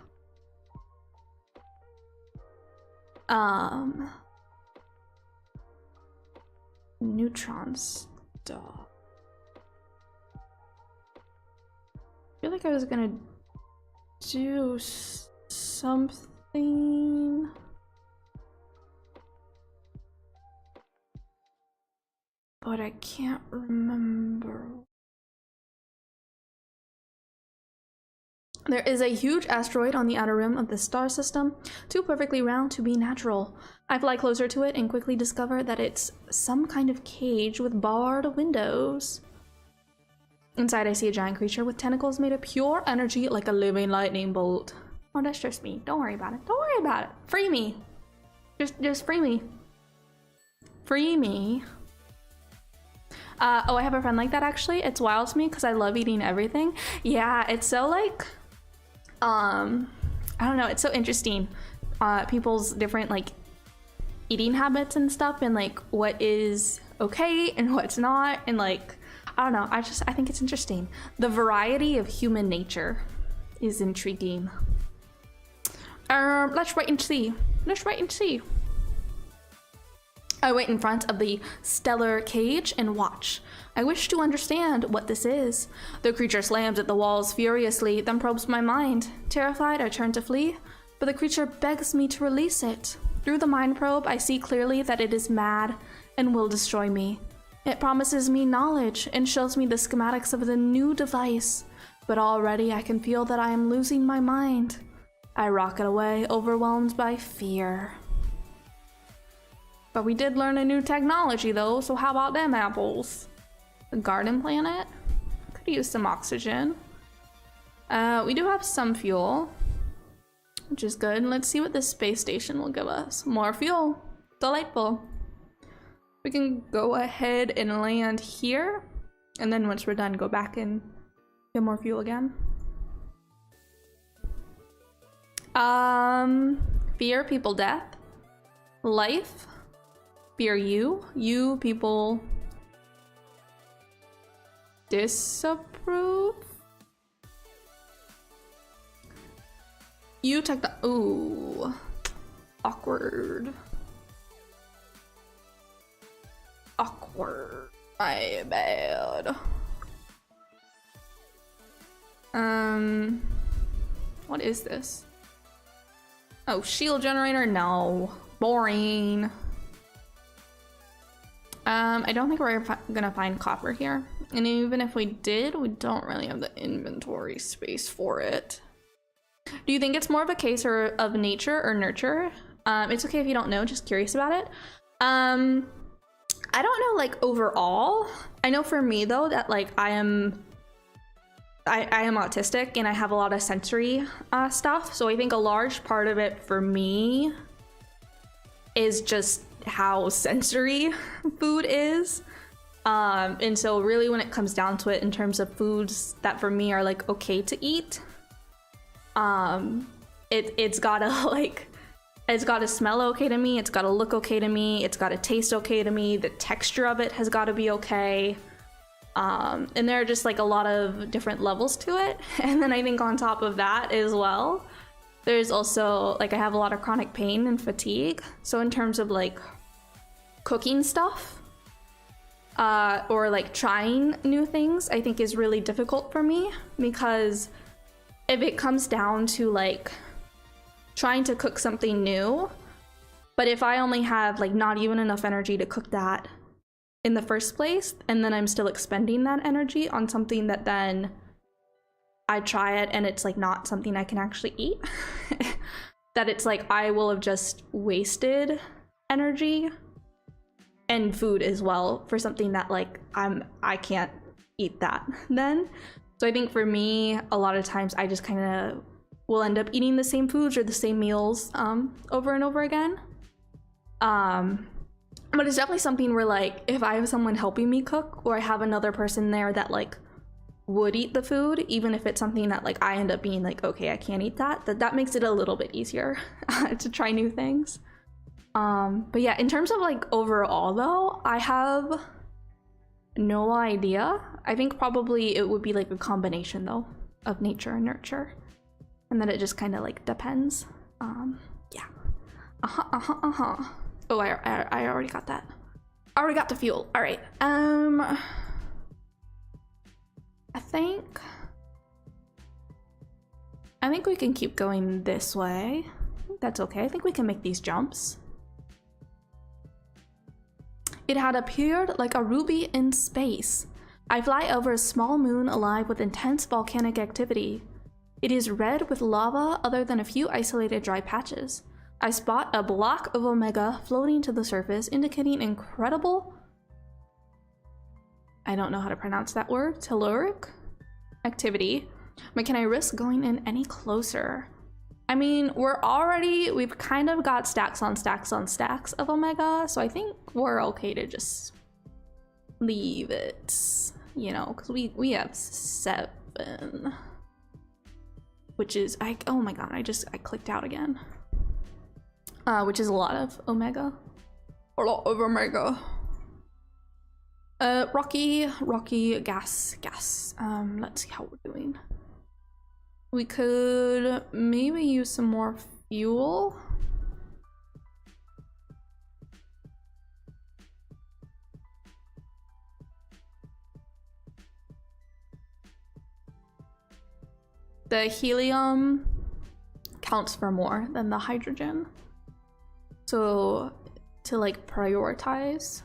Neutron star. I feel like I was gonna do something. But I can't remember. There is a huge asteroid on the outer rim of the star system, too perfectly round to be natural. I fly closer to it and quickly discover that it's some kind of cage with barred windows. Inside I see a giant creature with tentacles made of pure energy like a living lightning bolt. Oh, that's just me. Don't worry about it. Don't worry about it. Free me. Just free me. Free me. Oh, I have a friend like that actually. It's wild to me because I love eating everything. Yeah, it's so like, I don't know, it's so interesting. People's different like eating habits and stuff, and like what is okay and what's not, and like, I don't know, I think it's interesting. The variety of human nature is intriguing. Let's wait and see. Let's wait and see. I wait in front of the stellar cage and watch. I wish to understand what this is. The creature slams at the walls furiously, then probes my mind. Terrified, I turn to flee, but the creature begs me to release it. Through the mind probe, I see clearly that it is mad and will destroy me. It promises me knowledge and shows me the schematics of the new device, but already I can feel that I am losing my mind. I rocket away, overwhelmed by fear. But we did learn a new technology though, so how about them apples? The garden planet? Could use some oxygen. We do have some fuel, which is good. Let's see what this space station will give us. More fuel. Delightful. We can go ahead and land here, and then once we're done, go back and get more fuel again. Fear people death. Life. Fear you people disapprove. You ooh, awkward. Awkward, my bad. What is this? Oh, shield generator, no. Boring. I don't think we're gonna find copper here. And even if we did, we don't really have the inventory space for it. Do you think it's more of a case of nature or nurture? It's okay if you don't know, just curious about it. I don't know, like overall. I know for me though, that like I am autistic and I have a lot of sensory stuff. So I think a large part of it for me is just how sensory food is. And so really when it comes down to it in terms of foods that for me are like okay to eat, it's gotta like, it's gotta smell okay to me, it's gotta look okay to me, it's gotta taste okay to me, the texture of it has gotta be okay. And there are just like a lot of different levels to it. And then I think on top of that as well, there's also like I have a lot of chronic pain and fatigue. So in terms of like cooking stuff, or like trying new things, I think is really difficult for me, because if it comes down to like trying to cook something new, but if I only have like not even enough energy to cook that in the first place, and then I'm still expending that energy on something that then I try it and it's like not something I can actually eat, that it's like I will have just wasted energy and food as well for something that like I can't eat that then. So I think for me, a lot of times I just kind of will end up eating the same foods or the same meals over and over again. But it's definitely something where like if I have someone helping me cook, or I have another person there that like would eat the food, even if it's something that like I end up being like, okay, I can't eat that makes it a little bit easier to try new things. But yeah, in terms of like overall though, I have no idea. I think probably it would be like a combination though of nature and nurture, and then it just kind of like depends. Yeah. Oh, I already got that. I already got the fuel. All right. I think we can keep going this way. That's okay. I think we can make these jumps. It had appeared like a ruby in space. I fly over a small moon alive with intense volcanic activity. It is red with lava other than a few isolated dry patches. I spot a block of Omega floating to the surface, indicating incredible, I don't know how to pronounce that word, telluric activity. But can I risk going in any closer? I mean, we've kind of got stacks on stacks on stacks of Omega, so I think we're okay to just leave it, you know, because we have 7. Which is, oh my god, I clicked out again. Which is a lot of Omega. A lot of Omega. Rocky, gas. Let's see how we're doing. We could maybe use some more fuel. The helium counts for more than the hydrogen. So to like prioritize,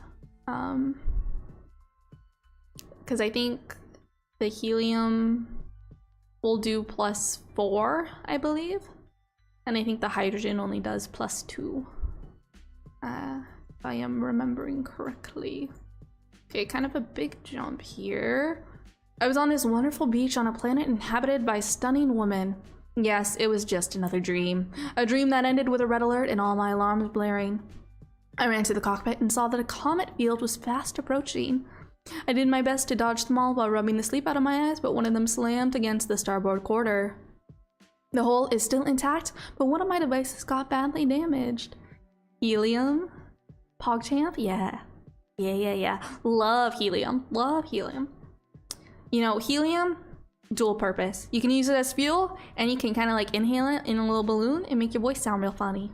because I think the helium will do +4, I believe, and I think the hydrogen only does +2, if I am remembering correctly. Okay, kind of a big jump here. I was on this wonderful beach on a planet inhabited by stunning women. Yes, it was just another dream. A dream that ended with a red alert and all my alarms blaring. I ran to the cockpit and saw that a comet field was fast approaching. I did my best to dodge them all while rubbing the sleep out of my eyes, but one of them slammed against the starboard quarter. The hull is still intact, but one of my devices got badly damaged. Helium? PogChamp? Yeah. Love helium. You know, helium, dual purpose. You can use it as fuel, and you can kind of like inhale it in a little balloon and make your voice sound real funny.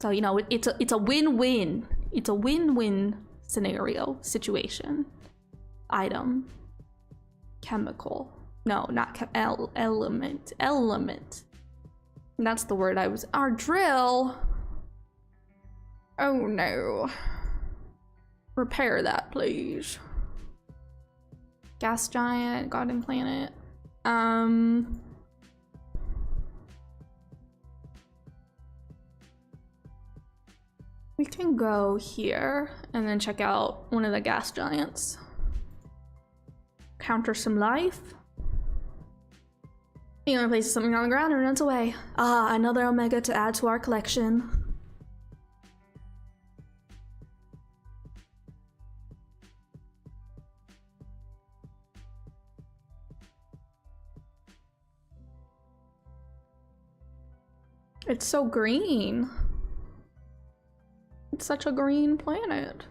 So, you know, it's a win-win. It's a win-win scenario, situation, item, chemical. No, not element. That's the word I was. Our drill. Oh no. Repair that, please. Gas giant, garden planet. We can go here and then check out one of the gas giants. Counter some life. The only places something on the ground and runs away. Ah, another Omega to add to our collection. It's so green. It's such a green planet.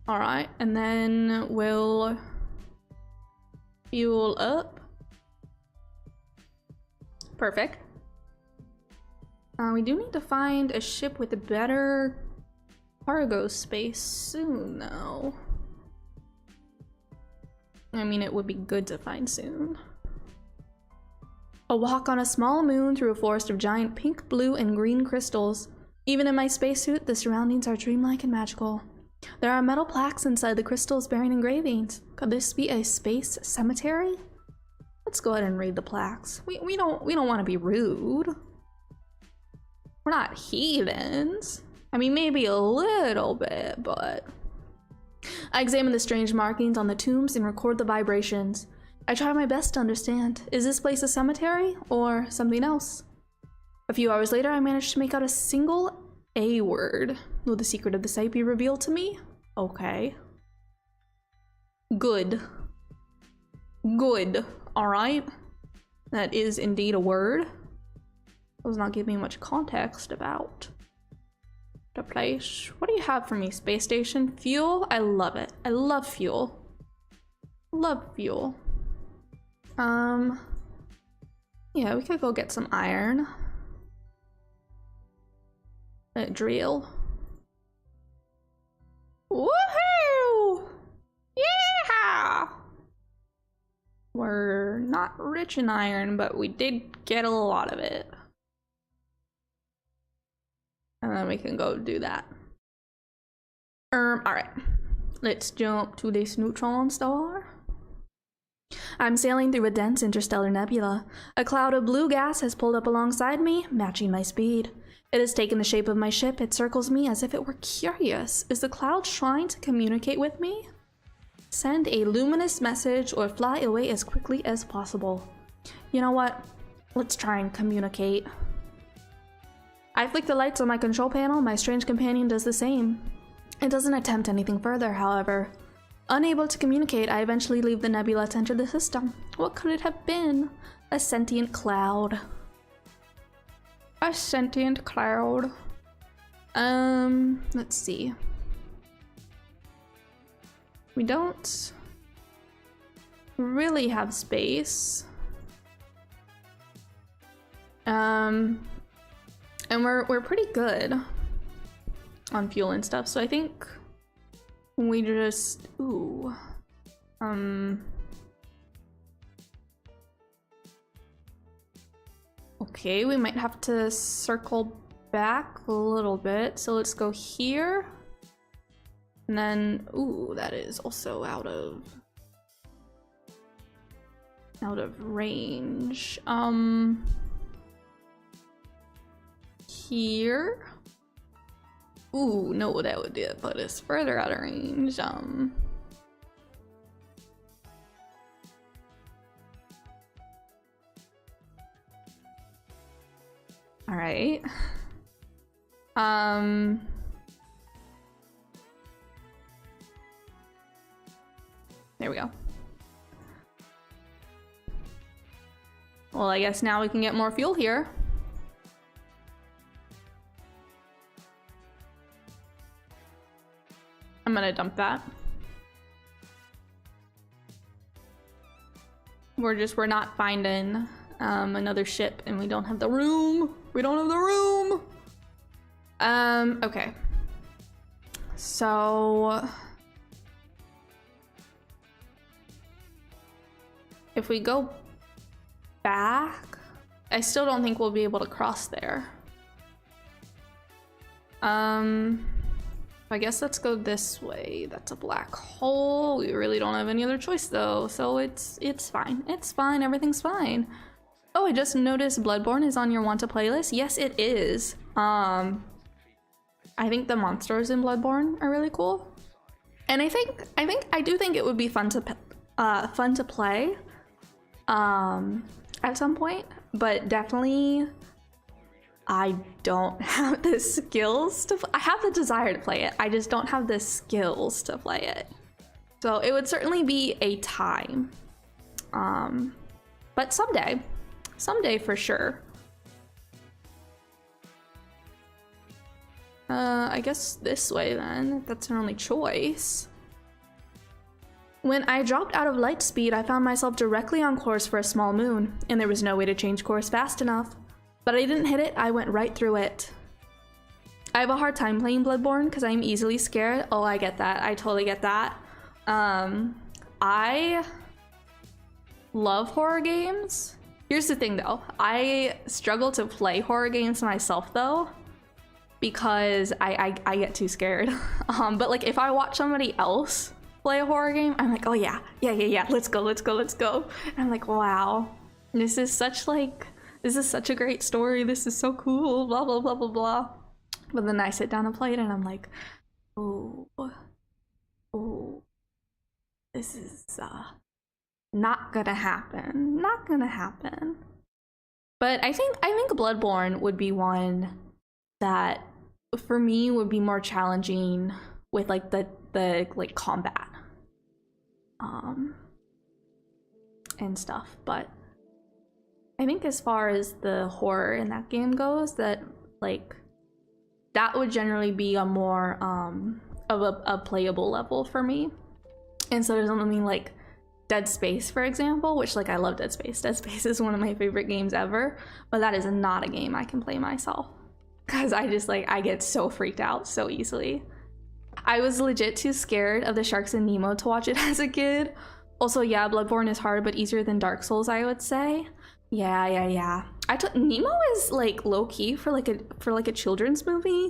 All right, and then we'll fuel up. Perfect. We do need to find a ship with a better cargo space soon, though. I mean, it would be good to find soon. A walk on a small moon through a forest of giant pink, blue, and green crystals. Even in my spacesuit, the surroundings are dreamlike and magical. There are metal plaques inside the crystals bearing engravings. Could this be a space cemetery? Let's go ahead and read the plaques. We don't want to be rude. We're not heathens. I mean, maybe a little bit, but... I examine the strange markings on the tombs and record the vibrations. I try my best to understand. Is this place a cemetery or something else? A few hours later, I managed to make out a single A word. Will the secret of the site be revealed to me? Okay. Good. Good. Alright. That is indeed a word. Does not give me much context about the place. What do you have for me, space station? Fuel? I love it. I love fuel. Love fuel. Yeah, we could go get some iron. A drill. Woohoo! Yeah! We're not rich in iron, but we did get a lot of it. And then we can go do that. Alright. Let's jump to this neutron star. I'm sailing through a dense interstellar nebula. A cloud of blue gas has pulled up alongside me, matching my speed. It has taken the shape of my ship. It circles me as if it were curious. Is the cloud trying to communicate with me? Send a luminous message or fly away as quickly as possible. You know what? Let's try and communicate. I flick the lights on my control panel. My strange companion does the same. It doesn't attempt anything further, however. Unable to communicate, I eventually leave the nebula to enter the system. What could it have been? A sentient cloud. A sentient cloud. Let's see. We don't really have space. And we're pretty good on fuel and stuff, so I think we just okay, we might have to circle back a little bit, so let's go here. And then that is also out of range. Here. No, that would put us further out of range. All right. There we go. Well, I guess now we can get more fuel here. I'm gonna dump that. We're not finding another ship, and we don't have the room. We don't have the room. Okay. So if we go back, I still don't think we'll be able to cross there. I guess let's go this way. That's a black hole. We really don't have any other choice though, so it's fine. It's fine. Everything's fine. Oh, I just noticed Bloodborne is on your want to playlist. Yes, it is. I think the monsters in Bloodborne are really cool, and I do think it would be fun to play at some point, but definitely I don't have the skills to I have the desire to play it. I just don't have the skills to play it. So it would certainly be a time. But someday for sure. I guess this way then, if that's our only choice. When I dropped out of light speed, I found myself directly on course for a small moon, and there was no way to change course fast enough. but I didn't hit it. I went right through it. I have a hard time playing Bloodborne because I'm easily scared. Oh, I get that. I totally get that. I love horror games. Here's the thing though. I struggle to play horror games myself though, because I get too scared. But like if I watch somebody else play a horror game, I'm like, oh yeah, let's go. And I'm like, wow, this is such a great story. This is so cool, blah, blah, blah, blah, blah. But then I sit down and play it and I'm like, oh, this is not gonna happen. But I think Bloodborne would be one that for me would be more challenging with like the like combat and stuff. But I think as far as the horror in that game goes, that would generally be a more of a playable level for me. And so there's something like Dead Space, for example, which like I love Dead Space. Dead Space is one of my favorite games ever, but that is not a game I can play myself because I get so freaked out so easily. I was legit too scared of the sharks in Nemo to watch it as a kid. Also, yeah, Bloodborne is hard, but easier than Dark Souls, I would say. Yeah. Nemo is like low key for like a children's movie.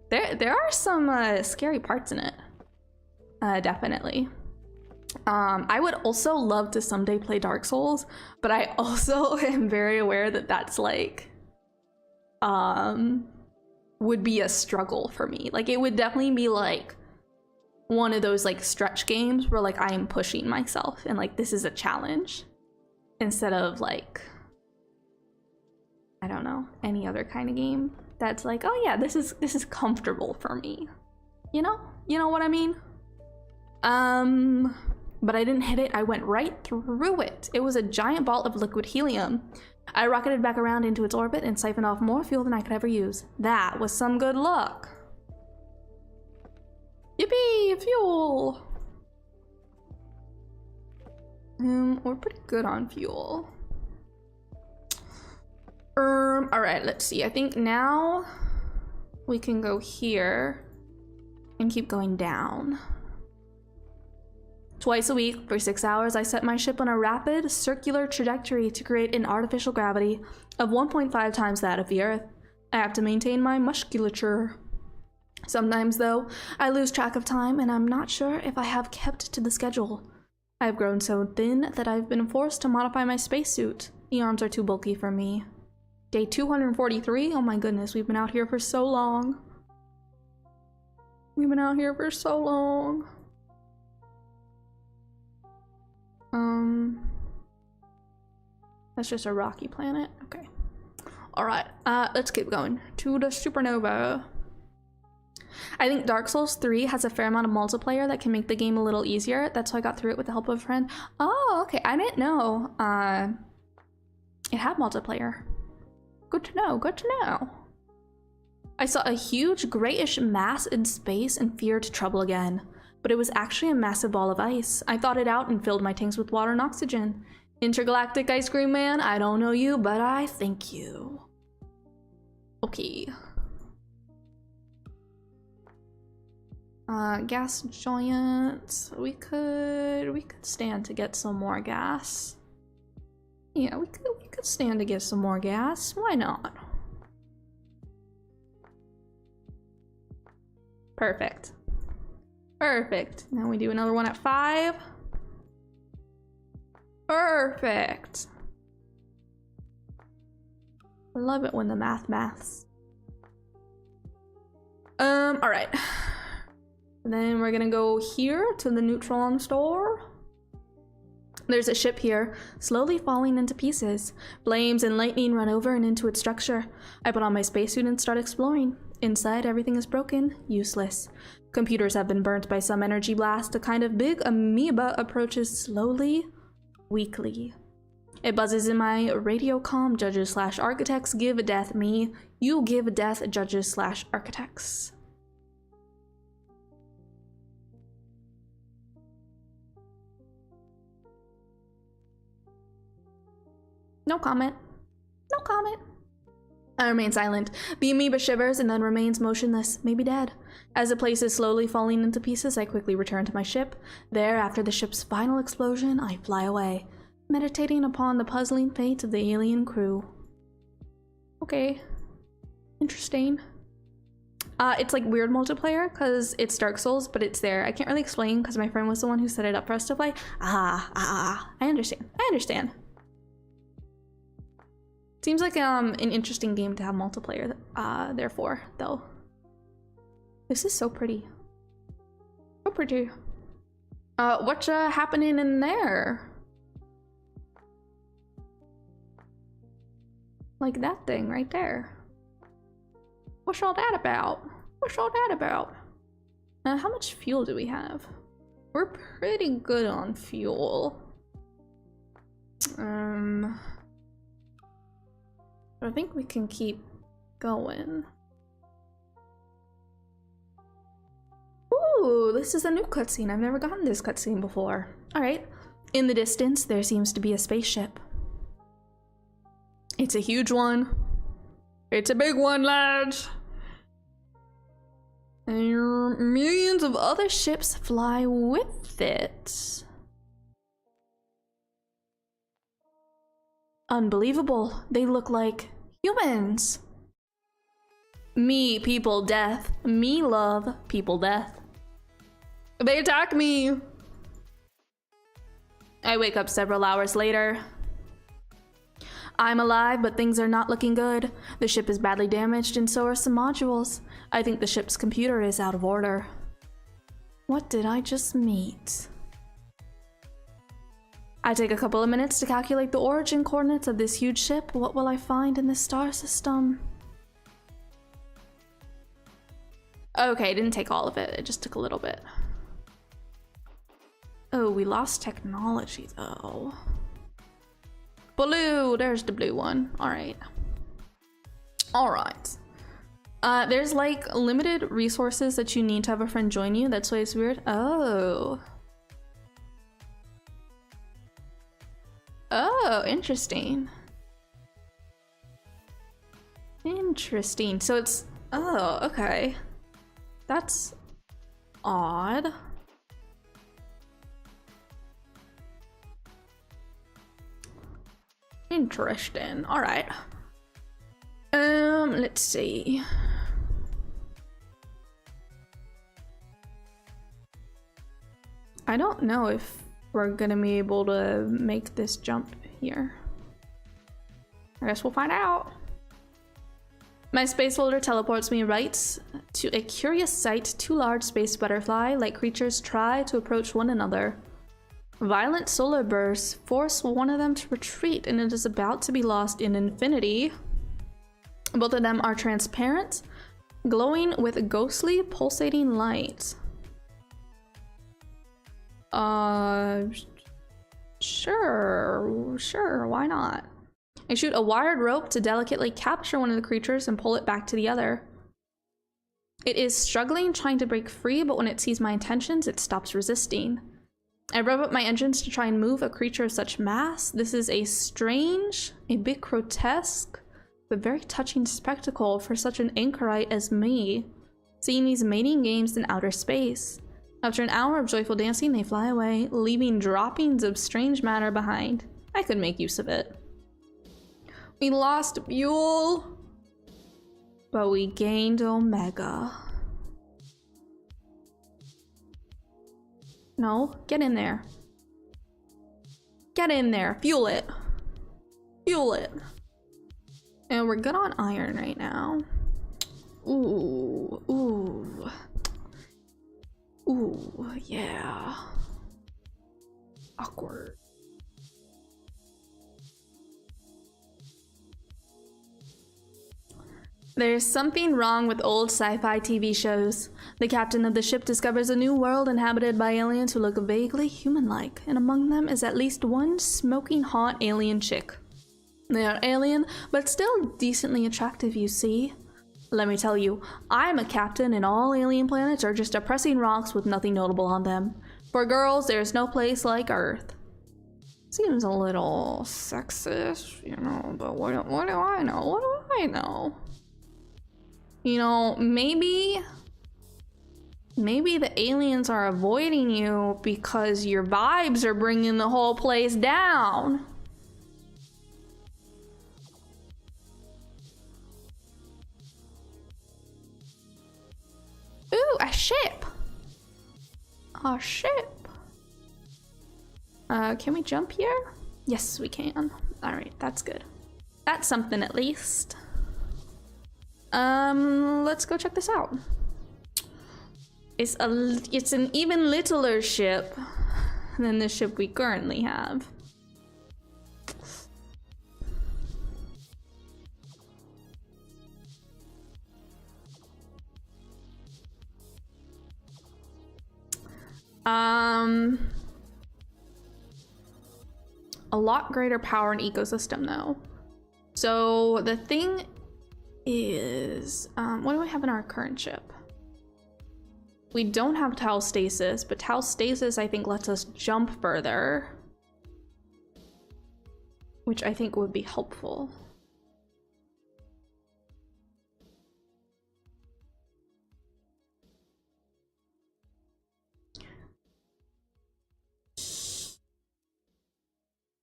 There are some scary parts in it. Definitely. I would also love to someday play Dark Souls, but I also am very aware that that's like would be a struggle for me. Like it would definitely be like one of those like stretch games where like I am pushing myself and like this is a challenge instead of like, I don't know, any other kind of game that's like, oh yeah, this is comfortable for me. You know what I mean? But I didn't hit it. I went right through it. It was a giant ball of liquid helium. I rocketed back around into its orbit and siphoned off more fuel than I could ever use. That was some good luck. Yippee, fuel. We're pretty good on fuel. All right, let's see. I think now we can go here and keep going down. Twice a week, for 6 hours, I set my ship on a rapid, circular trajectory to create an artificial gravity of 1.5 times that of the Earth. I have to maintain my musculature. Sometimes, though, I lose track of time, and I'm not sure if I have kept to the schedule. I have grown so thin that I've been forced to modify my spacesuit. The arms are too bulky for me. Day 243? Oh my goodness, we've been out here for so long. That's just a rocky planet. Okay. All right, let's keep going to the supernova. I think Dark Souls 3 has a fair amount of multiplayer that can make the game a little easier. That's how I got through it with the help of a friend. Oh, okay, I didn't know it had multiplayer. Good to know. I saw a huge grayish mass in space and feared trouble again. But it was actually a massive ball of ice. I thawed it out and filled my tanks with water and oxygen. Intergalactic Ice Cream Man, I don't know you, but I thank you. Okay. Gas giant. We could stand to get some more gas. Yeah, we could stand to get some more gas. Why not? Perfect. Now we do another one at 5. Perfect. I love it when the maths. All right. Then we're gonna go here to the neutron star. There's a ship here, slowly falling into pieces. Flames and lightning run over and into its structure. I put on my spacesuit and start exploring. Inside, everything is broken, useless. Computers have been burnt by some energy blast. A kind of big amoeba approaches slowly, weakly. It buzzes in my radio comm. Judges/architects give death me. You give death, judges/architects. No comment. I remain silent. The amoeba shivers and then remains motionless, maybe dead. As the place is slowly falling into pieces, I quickly return to my ship. There, after the ship's final explosion, I fly away, meditating upon the puzzling fate of the alien crew. Okay. Interesting. It's like weird multiplayer because it's Dark Souls, but it's there. I can't really explain because my friend was the one who set it up for us to play. I understand. I understand. Seems like an interesting game to have multiplayer therefore, though. This is so pretty. So pretty. What's happening in there? Like that thing right there. What's all that about? What's all that about? How much fuel do we have? We're pretty good on fuel. I think we can keep going. Ooh, this is a new cutscene. I've never gotten this cutscene before. Alright. In the distance, there seems to be a spaceship. It's a huge one. It's a big one, lads. And millions of other ships fly with it. Unbelievable. They look like humans. Me, people, death. Me, love, people, death. They attack me. I wake up several hours later. I'm alive, but things are not looking good. The ship is badly damaged and so are some modules. I think the ship's computer is out of order. What did I just meet? I take a couple of minutes to calculate the origin coordinates of this huge ship. What will I find in this star system? Okay, it didn't take all of it. It just took a little bit. Oh, we lost technology though. Blue, there's the blue one. All right. All right. There's like limited resources that you need to have a friend join you. That's why it's weird. Oh. Oh, interesting. Interesting. So it's, oh, okay. That's odd. Interesting. All right. Let's see. I don't know if we're gonna be able to make this jump here. I guess we'll find out. My space folder teleports me right to a curious sight. Two large space butterfly-like creatures try to approach one another. Violent solar bursts force one of them to retreat and it is about to be lost in infinity. Both of them are transparent, glowing with ghostly pulsating light. Sure, why not? I shoot a wired rope to delicately capture one of the creatures and pull it back to the other. It is struggling, trying to break free, but when it sees my intentions, it stops resisting. I rev up my engines to try and move a creature of such mass. This is a strange, a bit grotesque, but very touching spectacle for such an anchorite as me, seeing these mating games in outer space. After an hour of joyful dancing, they fly away, leaving droppings of strange matter behind. I could make use of it. We lost fuel, but we gained Omega. No, get in there. Get in there, fuel it. Fuel it. And we're good on iron right now. Ooh, yeah. Awkward. There's something wrong with old sci-fi TV shows. The captain of the ship discovers a new world inhabited by aliens who look vaguely human-like, and among them is at least one smoking hot alien chick. They are alien, but still decently attractive, you see. Let me tell you, I'm a captain and all alien planets are just depressing rocks with nothing notable on them. For girls, there's no place like Earth. Seems a little sexist, you know, but what do I know? What do I know. You know, maybe the aliens are avoiding you because your vibes are bringing the whole place down. Ooh, a ship. A ship. Can we jump here? Yes, we can. All right, that's good. That's something at least. Let's go check this out. It's an even littler ship than the ship we currently have. A lot greater power and ecosystem though. So the thing is, what do we have in our current ship? We don't have tau stasis, but tau stasis I think lets us jump further, which I think would be helpful.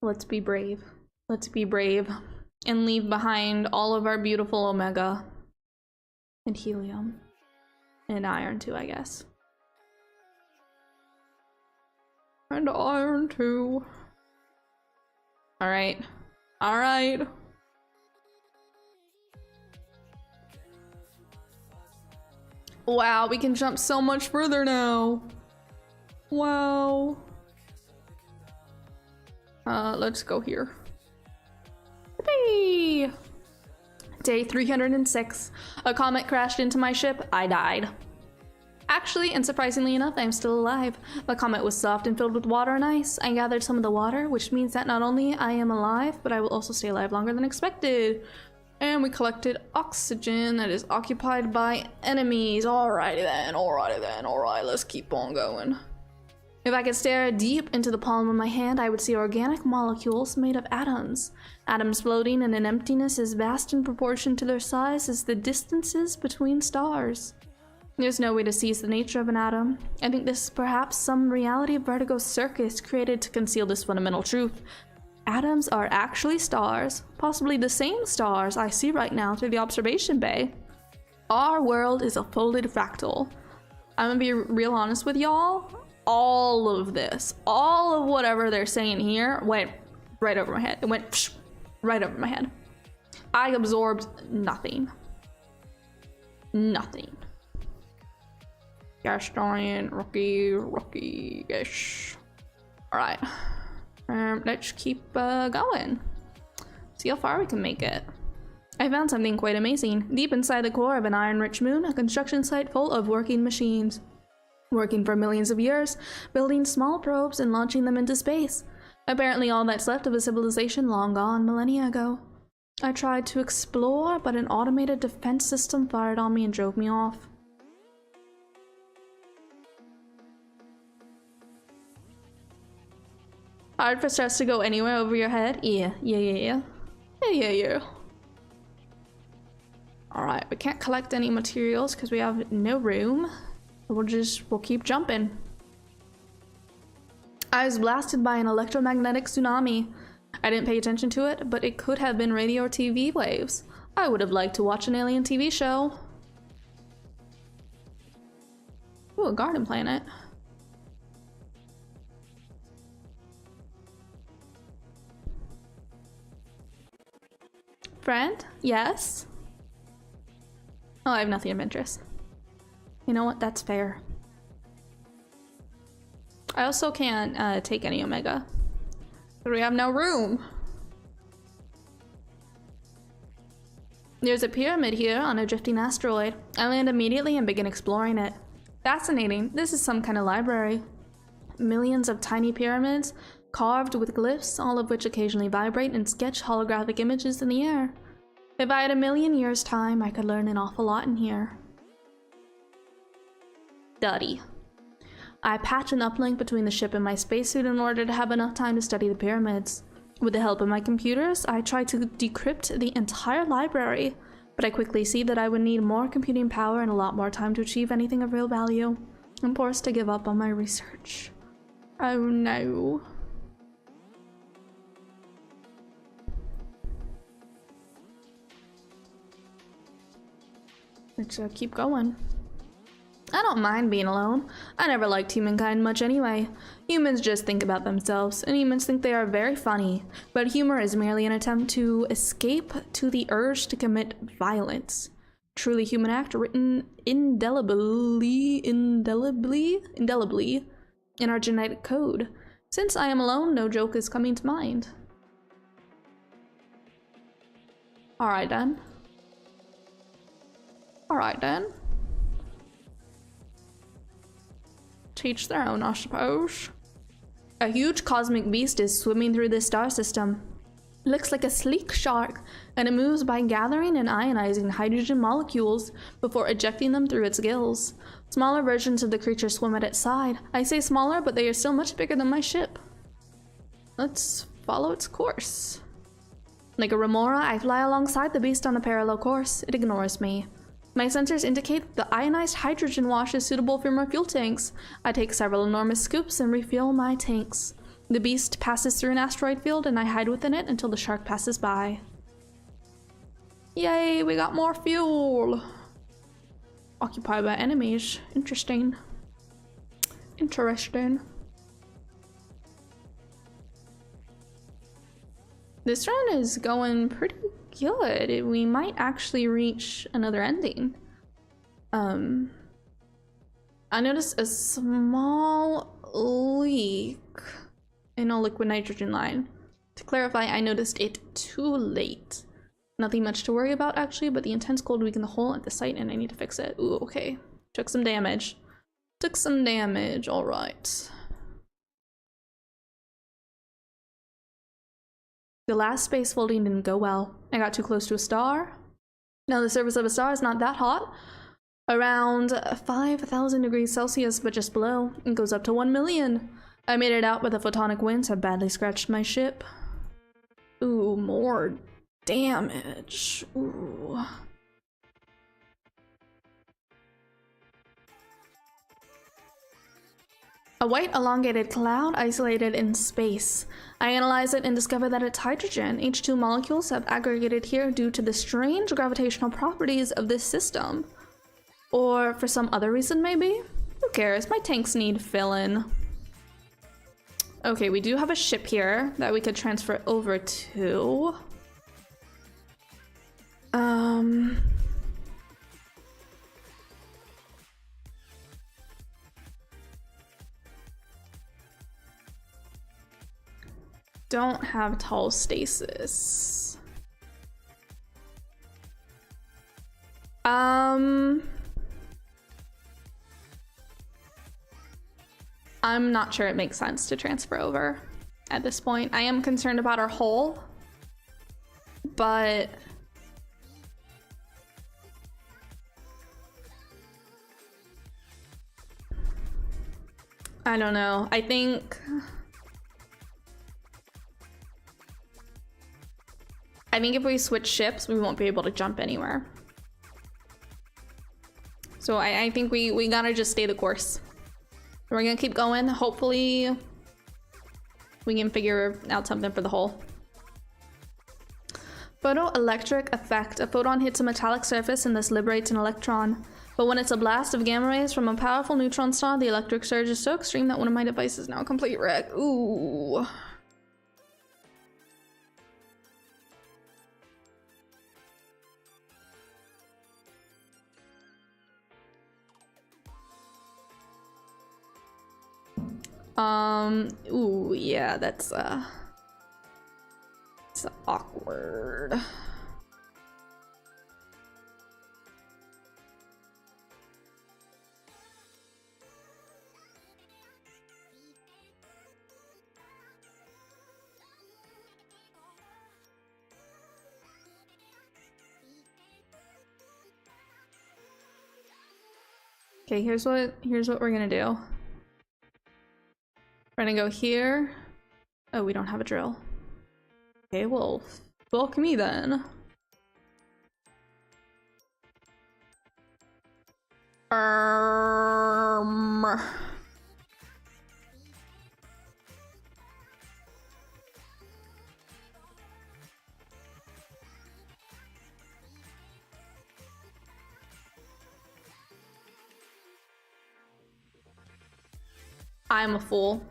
Let's be brave. Let's be brave and leave behind all of our beautiful omega and helium and iron too, I guess. And iron too. All right. All right. Wow, we can jump so much further now. Wow. Let's go here. Hey! Day 306. A comet crashed into my ship. I died. Actually, and surprisingly enough, I am still alive. The comet was soft and filled with water and ice. I gathered some of the water, which means that not only I am alive, but I will also stay alive longer than expected. And we collected oxygen that is occupied by enemies. Alrighty then, alright, let's keep on going. If I could stare deep into the palm of my hand, I would see organic molecules made of atoms. Atoms floating in an emptiness as vast in proportion to their size as the distances between stars. There's no way to seize the nature of an atom. I think this is perhaps some reality of Vertigo's circus created to conceal this fundamental truth. Atoms are actually stars, possibly the same stars I see right now through the observation bay. Our world is a folded fractal. I'm gonna be real honest with y'all. All of this, all of whatever they're saying here went right over my head. It went psh, right over my head. I absorbed nothing. Nothing. Gas giant, rookie-ish. Alright. Let's keep going. See how far we can make it. I found something quite amazing. Deep inside the core of an iron-rich moon, a construction site full of working machines. Working for millions of years, building small probes and launching them into space. Apparently all that's left of a civilization long gone millennia ago. I tried to explore, but an automated defense system fired on me and drove me off. Hard for stress to go anywhere over your head? Yeah. Alright, we can't collect any materials because we have no room. We'll keep jumping. I was blasted by an electromagnetic tsunami. I didn't pay attention to it, but it could have been radio or TV waves. I would have liked to watch an alien TV show. Ooh, a garden planet. Friend? Yes? Oh, I have nothing of interest. You know what? That's fair. I also can't take any omega. But we have no room. There's a pyramid here on a drifting asteroid. I land immediately and begin exploring it. Fascinating. This is some kind of library. Millions of tiny pyramids, carved with glyphs, all of which occasionally vibrate and sketch holographic images in the air. If I had a million years' time, I could learn an awful lot in here. Study. I patch an uplink between the ship and my spacesuit in order to have enough time to study the pyramids. With the help of my computers, I tried to decrypt the entire library, but I quickly see that I would need more computing power and a lot more time to achieve anything of real value. I'm forced to give up on my research. Oh no. Let's keep going. I don't mind being alone. I never liked humankind much anyway. Humans just think about themselves, and humans think they are very funny. But humor is merely an attempt to escape to the urge to commit violence. Truly human act written indelibly in our genetic code. Since I am alone, no joke is coming to mind. Alright then. Alright then. Teach their own, I suppose. A huge cosmic beast is swimming through this star system. It looks like a sleek shark, and it moves by gathering and ionizing hydrogen molecules before ejecting them through its gills. Smaller versions of the creature swim at its side. I say smaller, but they are still much bigger than my ship. Let's follow its course. Like a remora, I fly alongside the beast on a parallel course. It ignores me. My sensors indicate the ionized hydrogen wash is suitable for my fuel tanks. I take several enormous scoops and refuel my tanks. The beast passes through an asteroid field and I hide within it until the shark passes by. Yay, we got more fuel! Occupied by enemies. Interesting. Interesting. This run is going pretty good. We might actually reach another ending. I noticed a small leak in a liquid nitrogen line. To clarify, I noticed it too late. Nothing much to worry about actually, but the intense cold weakened the hole at the site and I need to fix it. Ooh, okay. Took some damage. Took some damage, alright. The last space folding didn't go well. I got too close to a star. Now the surface of a star is not that hot. Around 5,000 degrees Celsius, but just below. It goes up to 1 million. I made it out, but the photonic winds have badly scratched my ship. Ooh, more damage. Ooh. A white elongated cloud isolated in space. I analyze it and discover that it's hydrogen. H2 molecules have aggregated here due to the strange gravitational properties of this system. Or for some other reason maybe? Who cares? My tanks need filling. Okay, we do have a ship here that we could transfer over to. Don't have tall stasis. I'm not sure it makes sense to transfer over at this point. I am concerned about our hull, but I don't know. I think if we switch ships, we won't be able to jump anywhere. So I think we gotta just stay the course. We're gonna keep going. Hopefully we can figure out something for the hull. Photoelectric effect. A photon hits a metallic surface and thus liberates an electron. But when it's a blast of gamma rays from a powerful neutron star, the electric surge is so extreme that one of my devices is now a complete wreck. Ooh. Ooh, yeah, that's it's awkward. Okay, here's what we're gonna do. We're gonna go here. Oh, we don't have a drill. Okay, well, fuck me then. I'm a fool.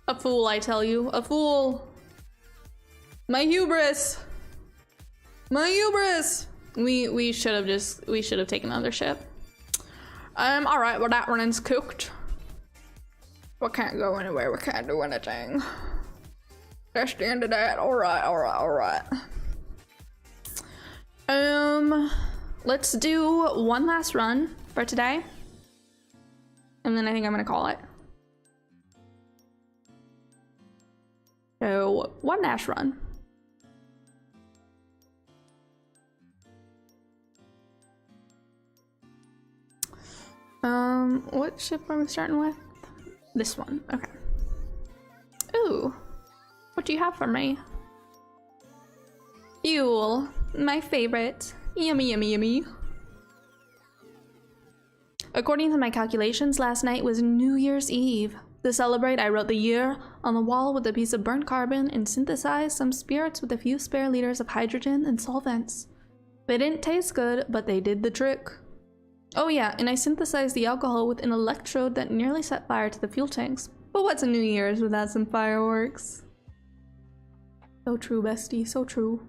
A fool, I tell you. A fool. My hubris. My hubris. We should have taken another ship. Alright, well that running's cooked. We can't go anywhere, we can't do anything. That's the end of that. Alright. Let's do one last run for today. And then I think I'm gonna call it. So, one last run. What ship are we starting with? This one, okay. Ooh, what do you have for me? Fuel, my favorite. Yummy, yummy, yummy. According to my calculations, last night was New Year's Eve. To celebrate, I wrote the year on the wall with a piece of burnt carbon and synthesized some spirits with a few spare liters of hydrogen and solvents. They didn't taste good, but they did the trick. Oh yeah, and I synthesized the alcohol with an electrode that nearly set fire to the fuel tanks. But what's a New Year's without some fireworks? So true, bestie, so true.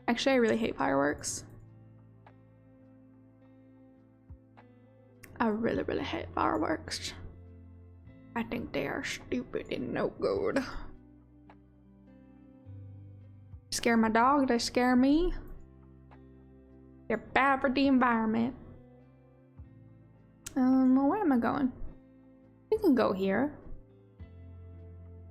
Actually, I really hate fireworks. I really, really hate fireworks. I think they are stupid and no good. Scare my dog, they scare me. They're bad for the environment. Well, where am I going? We can go here.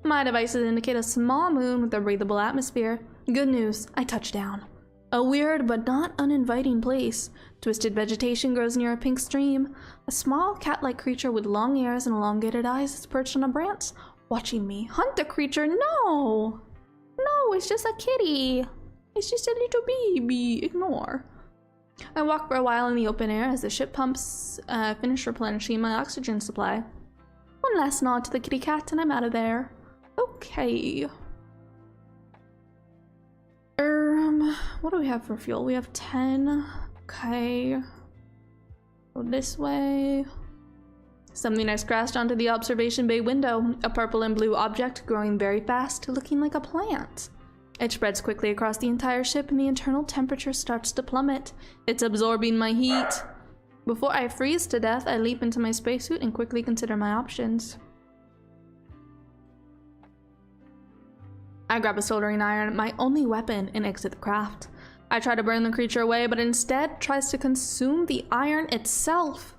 My devices indicate a small moon with a breathable atmosphere. Good news, I touched down. A weird but not uninviting place. Twisted vegetation grows near a pink stream. A small cat-like creature with long ears and elongated eyes is perched on a branch, watching me. Hunt the creature? No! No, it's just a kitty. It's just a little baby. Ignore. I walk for a while in the open air as the ship pumps finish replenishing my oxygen supply. One last nod to the kitty cat and I'm out of there. Okay. What do we have for fuel? We have 10. Okay. Go this way. Something I scratched onto the observation bay window. A purple and blue object growing very fast, looking like a plant. It spreads quickly across the entire ship and the internal temperature starts to plummet. It's absorbing my heat. Before I freeze to death, I leap into my spacesuit and quickly consider my options. I grab a soldering iron, my only weapon, and exit the craft. I try to burn the creature away, but instead tries to consume the iron itself.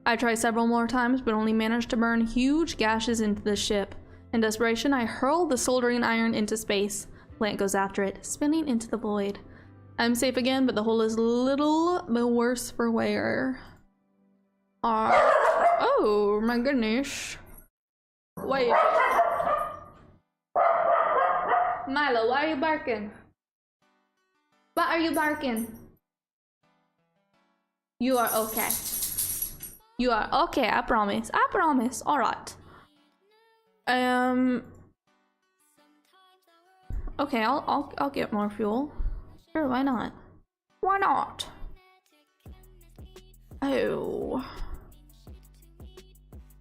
I try several more times, but only manage to burn huge gashes into the ship. In desperation, I hurl the soldering iron into space. Plant goes after it, spinning into the void. I'm safe again, but the hole is little the worse for wear. Oh my goodness. Wait. Milo, why are you barking? Why are you barking? You are okay. You are okay, I promise. I promise. Alright. Okay, I'll get more fuel. Sure, why not? Why not? Oh.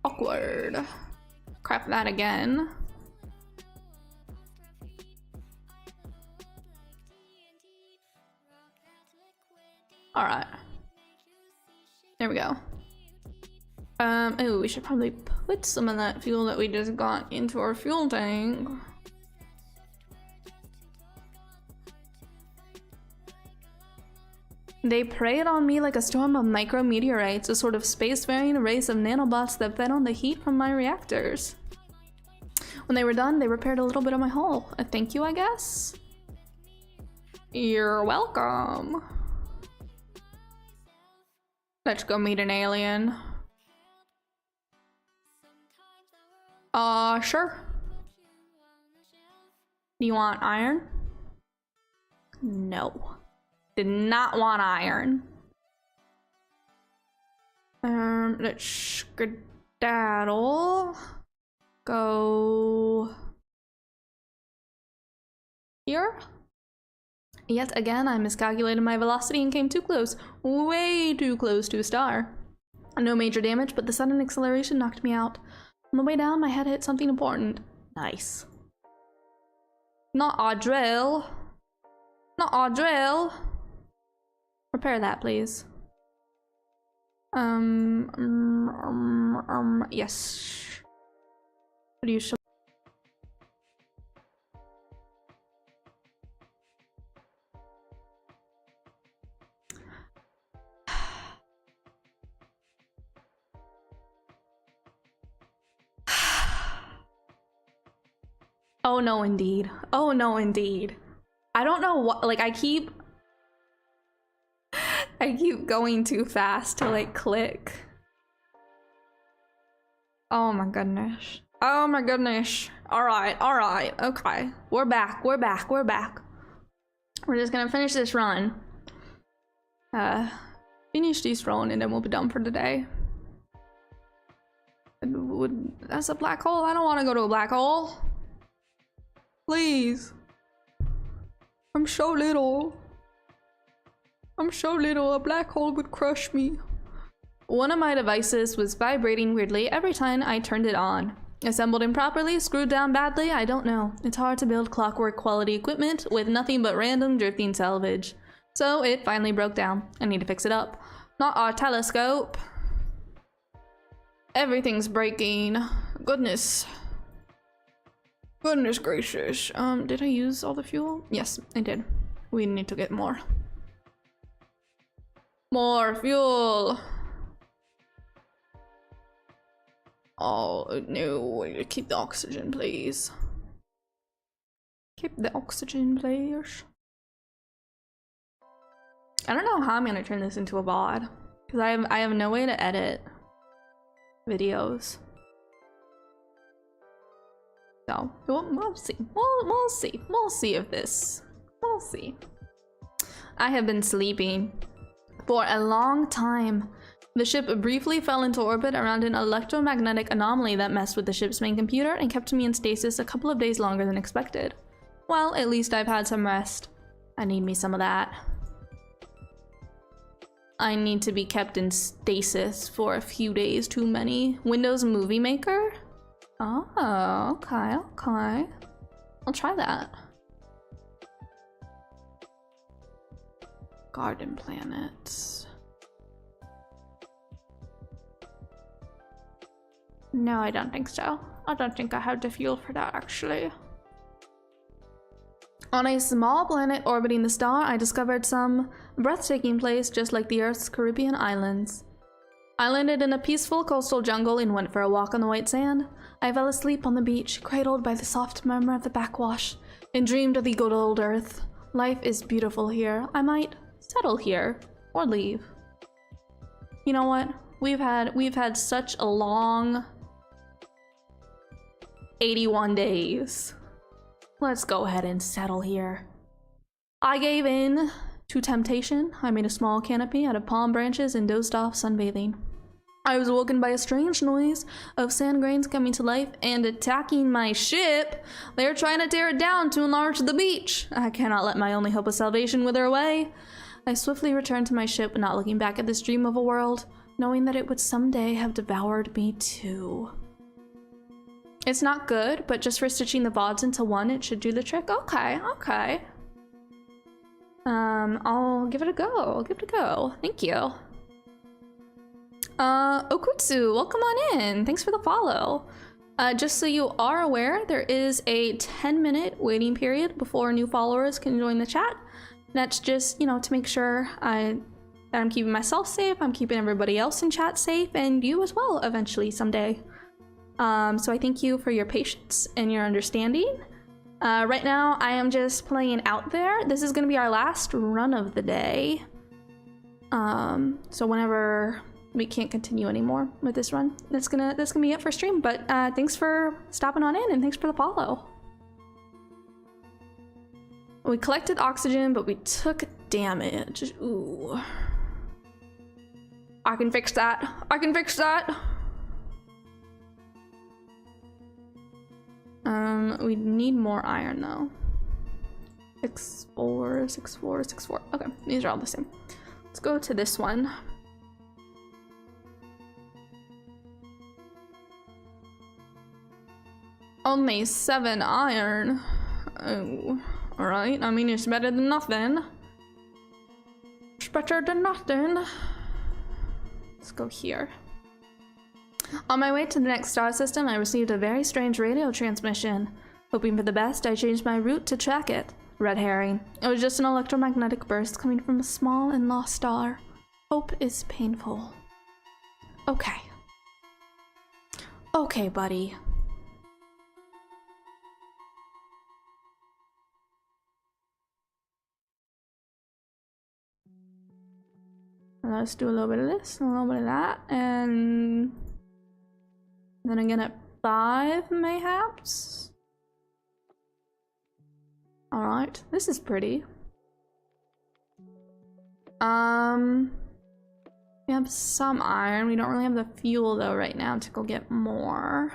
Awkward. Crap that again. Alright. There we go. Oh, we should probably put some of that fuel that we just got into our fuel tank. They preyed on me like a storm of micrometeorites, a sort of spacefaring race of nanobots that fed on the heat from my reactors. When they were done, they repaired a little bit of my hull. A thank you, I guess? You're welcome. Let's go meet an alien. Sure. Do you want iron? No. Did not want iron. Let's skedaddle. Go here. Yet again, I miscalculated my velocity and came too close. Way too close to a star. No major damage, but the sudden acceleration knocked me out. On the way down, my head hit something important. Nice. Not a drill. Not a drill. Repair that, please. Yes. What do you show? Oh no, indeed. Oh no, indeed. I don't know what, like, I keep going too fast to like click. Oh my goodness. Oh my goodness. All right, okay. We're back. We're just gonna finish this run. Finish this run and then we'll be done for today. That's a black hole. I don't want to go to a black hole. Please. I'm so little. A black hole would crush me. One of my devices was vibrating weirdly every time I turned it on. Assembled improperly, screwed down badly, I don't know. It's hard to build clockwork quality equipment with nothing but random drifting salvage. So it finally broke down. I need to fix it up. Not our telescope. Everything's breaking. Goodness. Goodness gracious. Did I use all the fuel? Yes, I did. We need to get more. More fuel. Oh no, keep the oxygen, please. Keep the oxygen, please. I don't know how I'm gonna turn this into a VOD, because I have no way to edit videos. So we'll see. We'll see. We'll see if this. We'll see. I have been sleeping for a long time. The ship briefly fell into orbit around an electromagnetic anomaly that messed with the ship's main computer and kept me in stasis a couple of days longer than expected. Well, at least I've had some rest. I need me some of that. I need to be kept in stasis for a few days too many. Windows Movie Maker? Oh, okay. I'll try that. Garden planets. No, I don't think so. I don't think I have the fuel for that, actually. On a small planet orbiting the star, I discovered some breathtaking place just like the Earth's Caribbean islands. I landed in a peaceful coastal jungle and went for a walk on the white sand. I fell asleep on the beach, cradled by the soft murmur of the backwash, and dreamed of the good old Earth. Life is beautiful here. I might settle here or leave. You know what? We've had such a long 81 days. Let's go ahead and settle here. I gave in to temptation. I made a small canopy out of palm branches and dozed off sunbathing. I was awoken by a strange noise of sand grains coming to life and attacking my ship. They were trying to tear it down to enlarge the beach. I cannot let my only hope of salvation wither away. I swiftly returned to my ship, not looking back at this dream of a world, knowing that it would someday have devoured me too. It's not good, but just for stitching the VODs into one, it should do the trick. Okay. I'll give it a go. Thank you. Okutsu, welcome on in. Thanks for the follow. Just so you are aware, there is a 10-minute waiting period before new followers can join the chat. That's just, you know, to make sure that I'm keeping myself safe, I'm keeping everybody else in chat safe, and you as well eventually someday. So I thank you for your patience and your understanding. Right now, I am just playing Out There. This is gonna be our last run of the day. So whenever we can't continue anymore with this run, that's gonna be it for stream. But thanks for stopping on in and thanks for the follow. We collected oxygen, but we took damage. Ooh. I can fix that. I can fix that. We need more iron though. 6, 4, 6, 4, 6, 4. Okay, these are all the same. Let's go to this one. Only 7 iron. Oh, alright. I mean, it's better than nothing. It's better than nothing. Let's go here. On my way to the next star system, I received a very strange radio transmission. Hoping for the best, I changed my route to track it. Red herring. It was just an electromagnetic burst coming from a small and lost star. Hope is painful. Okay. Okay, buddy. Let's do a little bit of this, a little bit of that, and then again at 5, mayhaps? Alright, this is pretty. We have some iron. We don't really have the fuel though right now to go get more.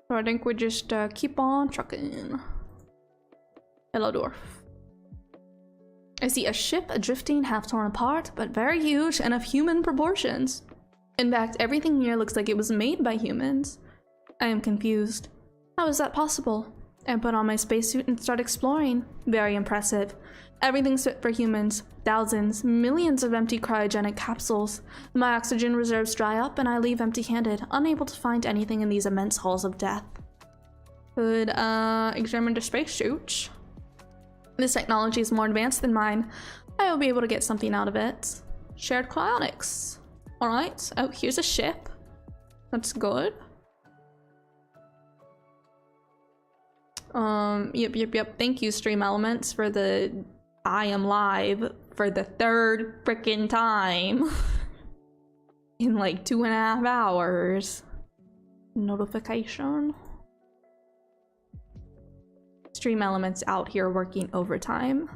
So I think we just keep on trucking. Hello, dwarf. I see a ship drifting, half torn apart, but very huge and of human proportions. In fact, everything here looks like it was made by humans. I am confused. How is that possible? I put on my spacesuit and start exploring. Very impressive. Everything's fit for humans. Thousands, millions of empty cryogenic capsules. My oxygen reserves dry up and I leave empty-handed, unable to find anything in these immense halls of death. Could examine the spacesuit. This technology is more advanced than mine. I will be able to get something out of it. Shared cryonics. Alright. Oh, here's a ship. That's good. Yep. Thank you, Stream Elements, for the I am live for the 3rd frickin' time in like 2.5 hours. Notification. Stream Elements out here working overtime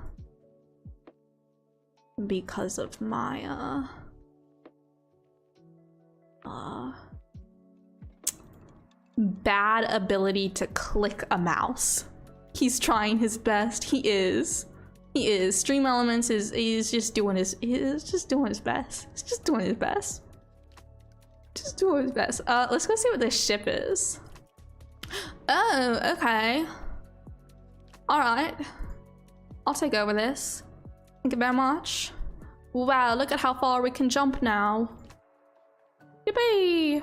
because of my bad ability to click a mouse. He's trying his best. He is. Stream Elements is just doing his best. He's just doing his best. Just doing his best. Let's go see what this ship is. Oh, okay. Alright. I'll take over this. Thank you very much. Wow, look at how far we can jump now. Yippee!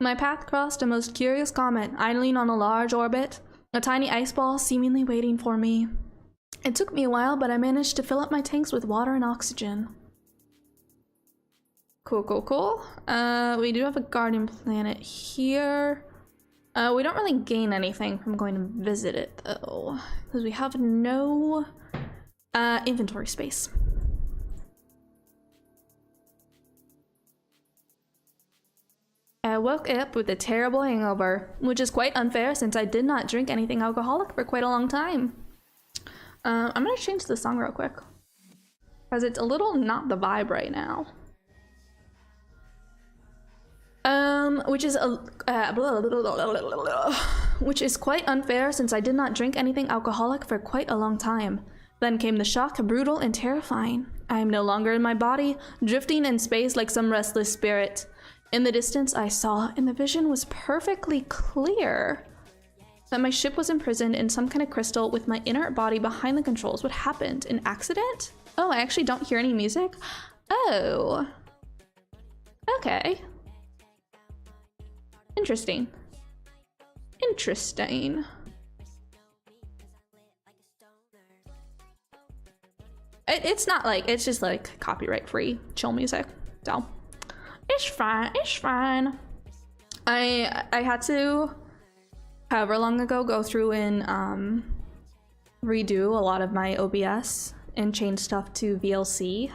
My path crossed a most curious comet, idling on a large orbit, a tiny ice ball seemingly waiting for me. It took me a while, but I managed to fill up my tanks with water and oxygen. Cool. We do have a garden planet here. We don't really gain anything from going to visit it, though, because we have no inventory space. I woke up with a terrible hangover, which is quite unfair since I did not drink anything alcoholic for quite a long time. I'm gonna change the song real quick, because it's a little not the vibe right now. Which is quite unfair since I did not drink anything alcoholic for quite a long time. Then came the shock, brutal and terrifying. I am no longer in my body, drifting in space like some restless spirit. In the distance I saw, and the vision was perfectly clear, that my ship was imprisoned in some kind of crystal with my inert body behind the controls. What happened? An accident? Oh, I actually don't hear any music? Oh. Okay. Interesting. It's not like, it's just like copyright free chill music, so it's fine. I had to, however long ago, go through and redo a lot of my OBS and change stuff to VLC,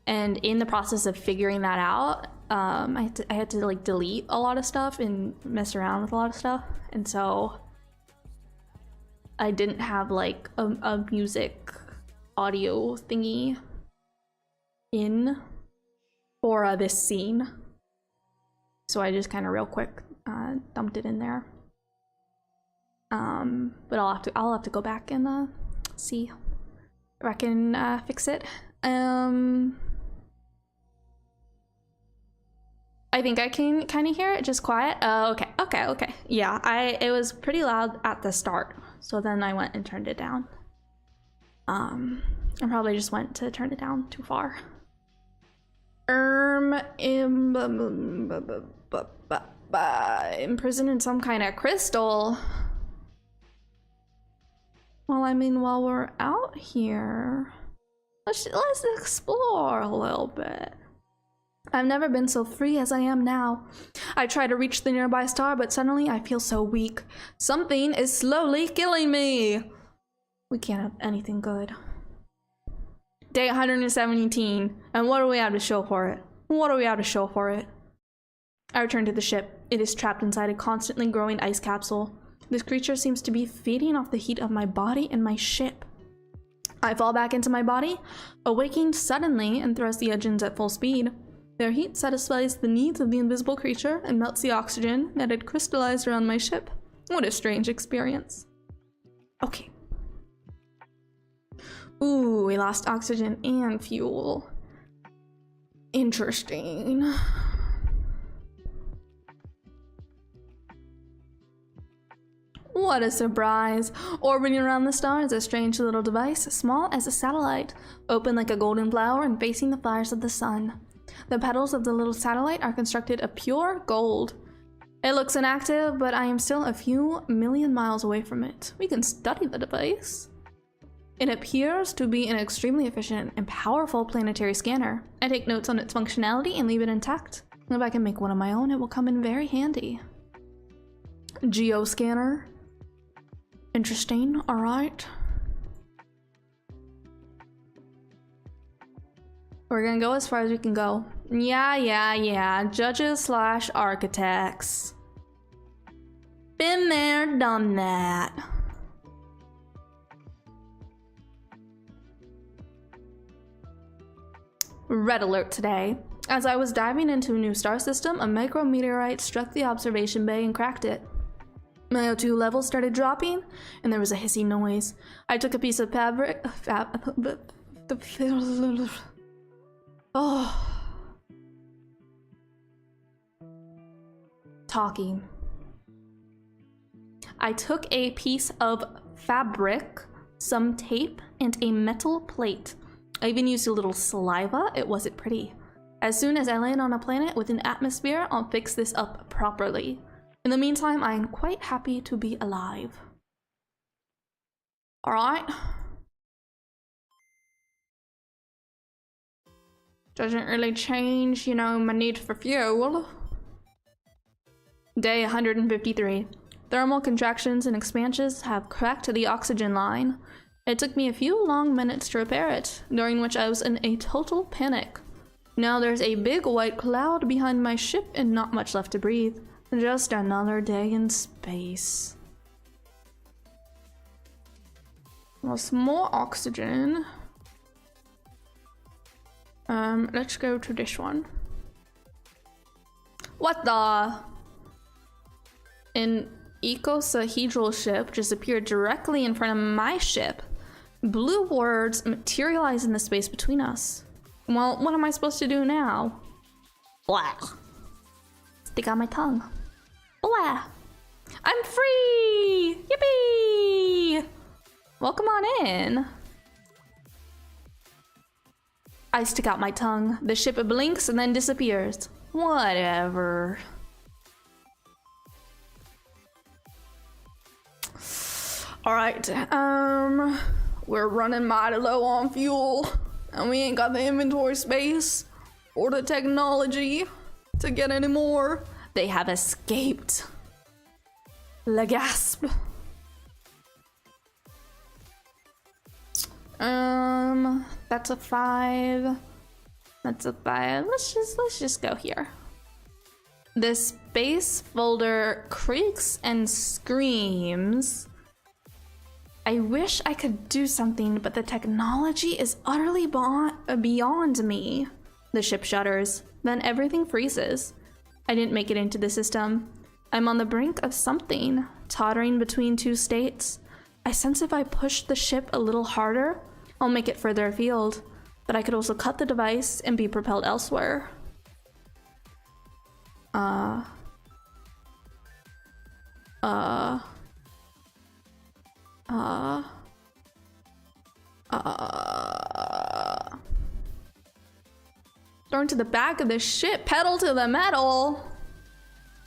and in the process of figuring that out, I had to like delete a lot of stuff and mess around with a lot of stuff, and so I didn't have like a music audio thingy in for this scene. So I just kind of real quick dumped it in there. But I'll have to go back and see if I can fix it. I think I can kind of hear it, just quiet. Oh, okay. Yeah, it was pretty loud at the start, so then I went and turned it down. I probably just went to turn it down too far. Imprisoned in some kind of crystal. Well, I mean, while we're out here, let's explore a little bit. I've never been so free as I am now. I try to reach the nearby star, but suddenly I feel so weak. Something is slowly killing me. We can't have anything good. Day 117, and what do we have to show for it? I return to the ship. It is trapped inside a constantly growing ice capsule. This creature seems to be feeding off the heat of my body and my ship. I fall back into my body, awaking suddenly, and thrust the engines at full speed. Their heat satisfies the needs of the invisible creature and melts the oxygen that had crystallized around my ship. What a strange experience. Okay. Ooh, we lost oxygen and fuel. Interesting. What a surprise! Orbiting around the star is a strange little device, small as a satellite, open like a golden flower and facing the fires of the sun. The petals of the little satellite are constructed of pure gold. It looks inactive, but I am still a few million miles away from it. We can study the device. It appears to be an extremely efficient and powerful planetary scanner. I take notes on its functionality and leave it intact. If I can make one of my own, it will come in very handy. Geoscanner. Interesting, alright. We're gonna go as far as we can go. Yeah. Judges / architects. Been there, done that. Red alert today. As I was diving into a new star system, a micrometeorite struck the observation bay and cracked it. My O2 levels started dropping, and there was a hissing noise. I took a piece of fabric. Talking. I took a piece of fabric, some tape, and a metal plate. I even used a little saliva. It wasn't pretty. As soon as I land on a planet with an atmosphere, I'll fix this up properly. In the meantime, I am quite happy to be alive. Alright. Doesn't really change, my need for fuel. Day 153. Thermal contractions and expansions have cracked the oxygen line. It took me a few long minutes to repair it, during which I was in a total panic. Now there's a big white cloud behind my ship and not much left to breathe. Just another day in space. Well, some more oxygen. Let's go to this one. What the? An icosahedral ship just appeared directly in front of my ship. Blue words materialize in the space between us. Well, what am I supposed to do now? Blah. Stick out my tongue. Blah. I'm free! Yippee! Welcome on in. I stick out my tongue. The ship blinks and then disappears. Whatever. Alright, we're running mighty low on fuel, and we ain't got the inventory space or the technology to get any more. They have escaped. Le gasp. That's a 5. That's a 5. Let's just go here. The space folder creaks and screams. I wish I could do something, but the technology is utterly beyond me. The ship shudders. Then everything freezes. I didn't make it into the system. I'm on the brink of something, tottering between two states. I sense if I push the ship a little harder, I'll make it further afield. But I could also cut the device and be propelled elsewhere. Thrown to the back of the ship, pedal to the metal.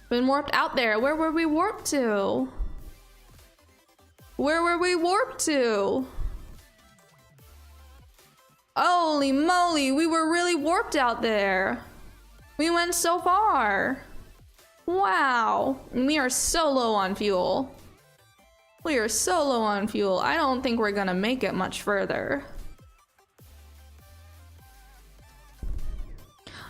Been warped out there. Where were we warped to? Where were we warped to? Holy moly, we were really warped out there. We went so far. Wow. We are so low on fuel. We are so low on fuel. I don't think we're gonna make it much further.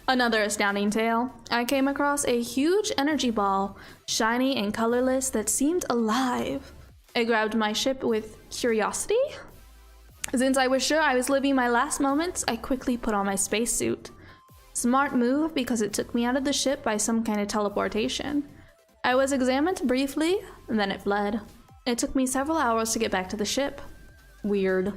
Another astounding tale. I came across a huge energy ball, shiny and colorless, that seemed alive. I grabbed my ship with curiosity. Since I was sure I was living my last moments, I quickly put on my spacesuit. Smart move, because it took me out of the ship by some kind of teleportation. I was examined briefly, and then it fled. It took me several hours to get back to the ship. Weird.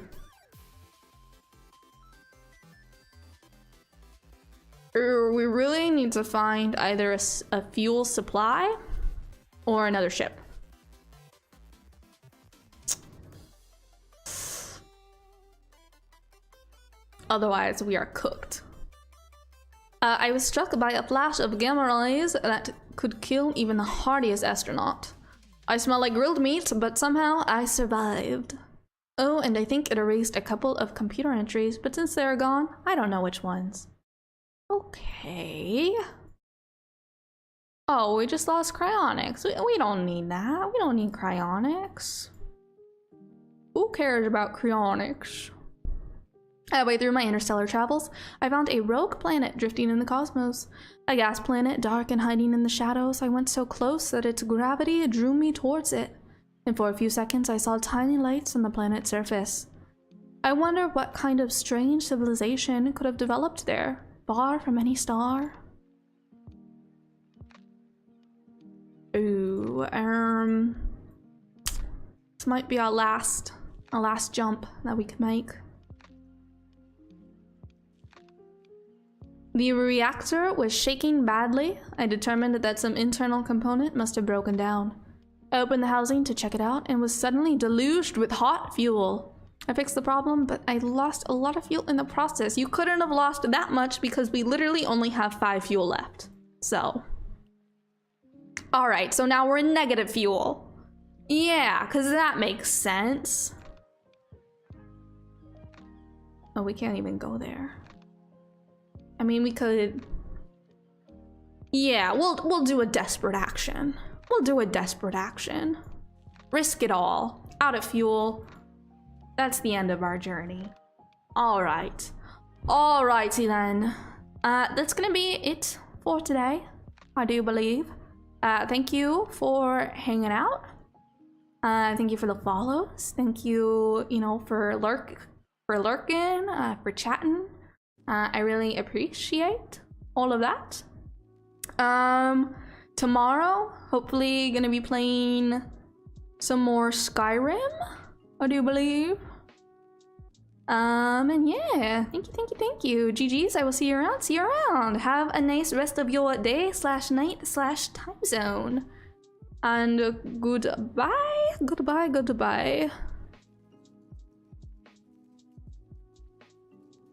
We really need to find either a fuel supply or another ship. Otherwise, we are cooked. I was struck by a flash of gamma rays that could kill even the hardiest astronaut. I smell like grilled meat, but somehow I survived. Oh, and I think it erased a couple of computer entries, but since they're gone, I don't know which ones. Okay. Oh, we just lost cryonics. We don't need that. We don't need cryonics. Who cares about cryonics? Halfway through my interstellar travels, I found a rogue planet drifting in the cosmos. A gas planet, dark and hiding in the shadows. I went so close that its gravity drew me towards it. And for a few seconds, I saw tiny lights on the planet's surface. I wonder what kind of strange civilization could have developed there, far from any star. Ooh, this might be our last jump that we could make. The reactor was shaking badly. I determined that some internal component must have broken down. I opened the housing to check it out and was suddenly deluged with hot fuel. I fixed the problem, but I lost a lot of fuel in the process. You couldn't have lost that much because we literally only have 5 fuel left. So. Alright, so now we're in negative fuel. Yeah, because that makes sense. Oh, we can't even go there. I mean, we could... Yeah, we'll do a desperate action. We'll do a desperate action. Risk it all. Out of fuel. That's the end of our journey. Alright. Alrighty then. That's gonna be it for today, I do believe. Thank you for hanging out. Thank you for the follows. Thank you, for lurking, for chatting. I really appreciate all of that. Tomorrow, hopefully gonna be playing some more Skyrim, I do believe. And yeah, thank you. GG's, I will see you around. Have a nice rest of your day / night / time zone. And goodbye.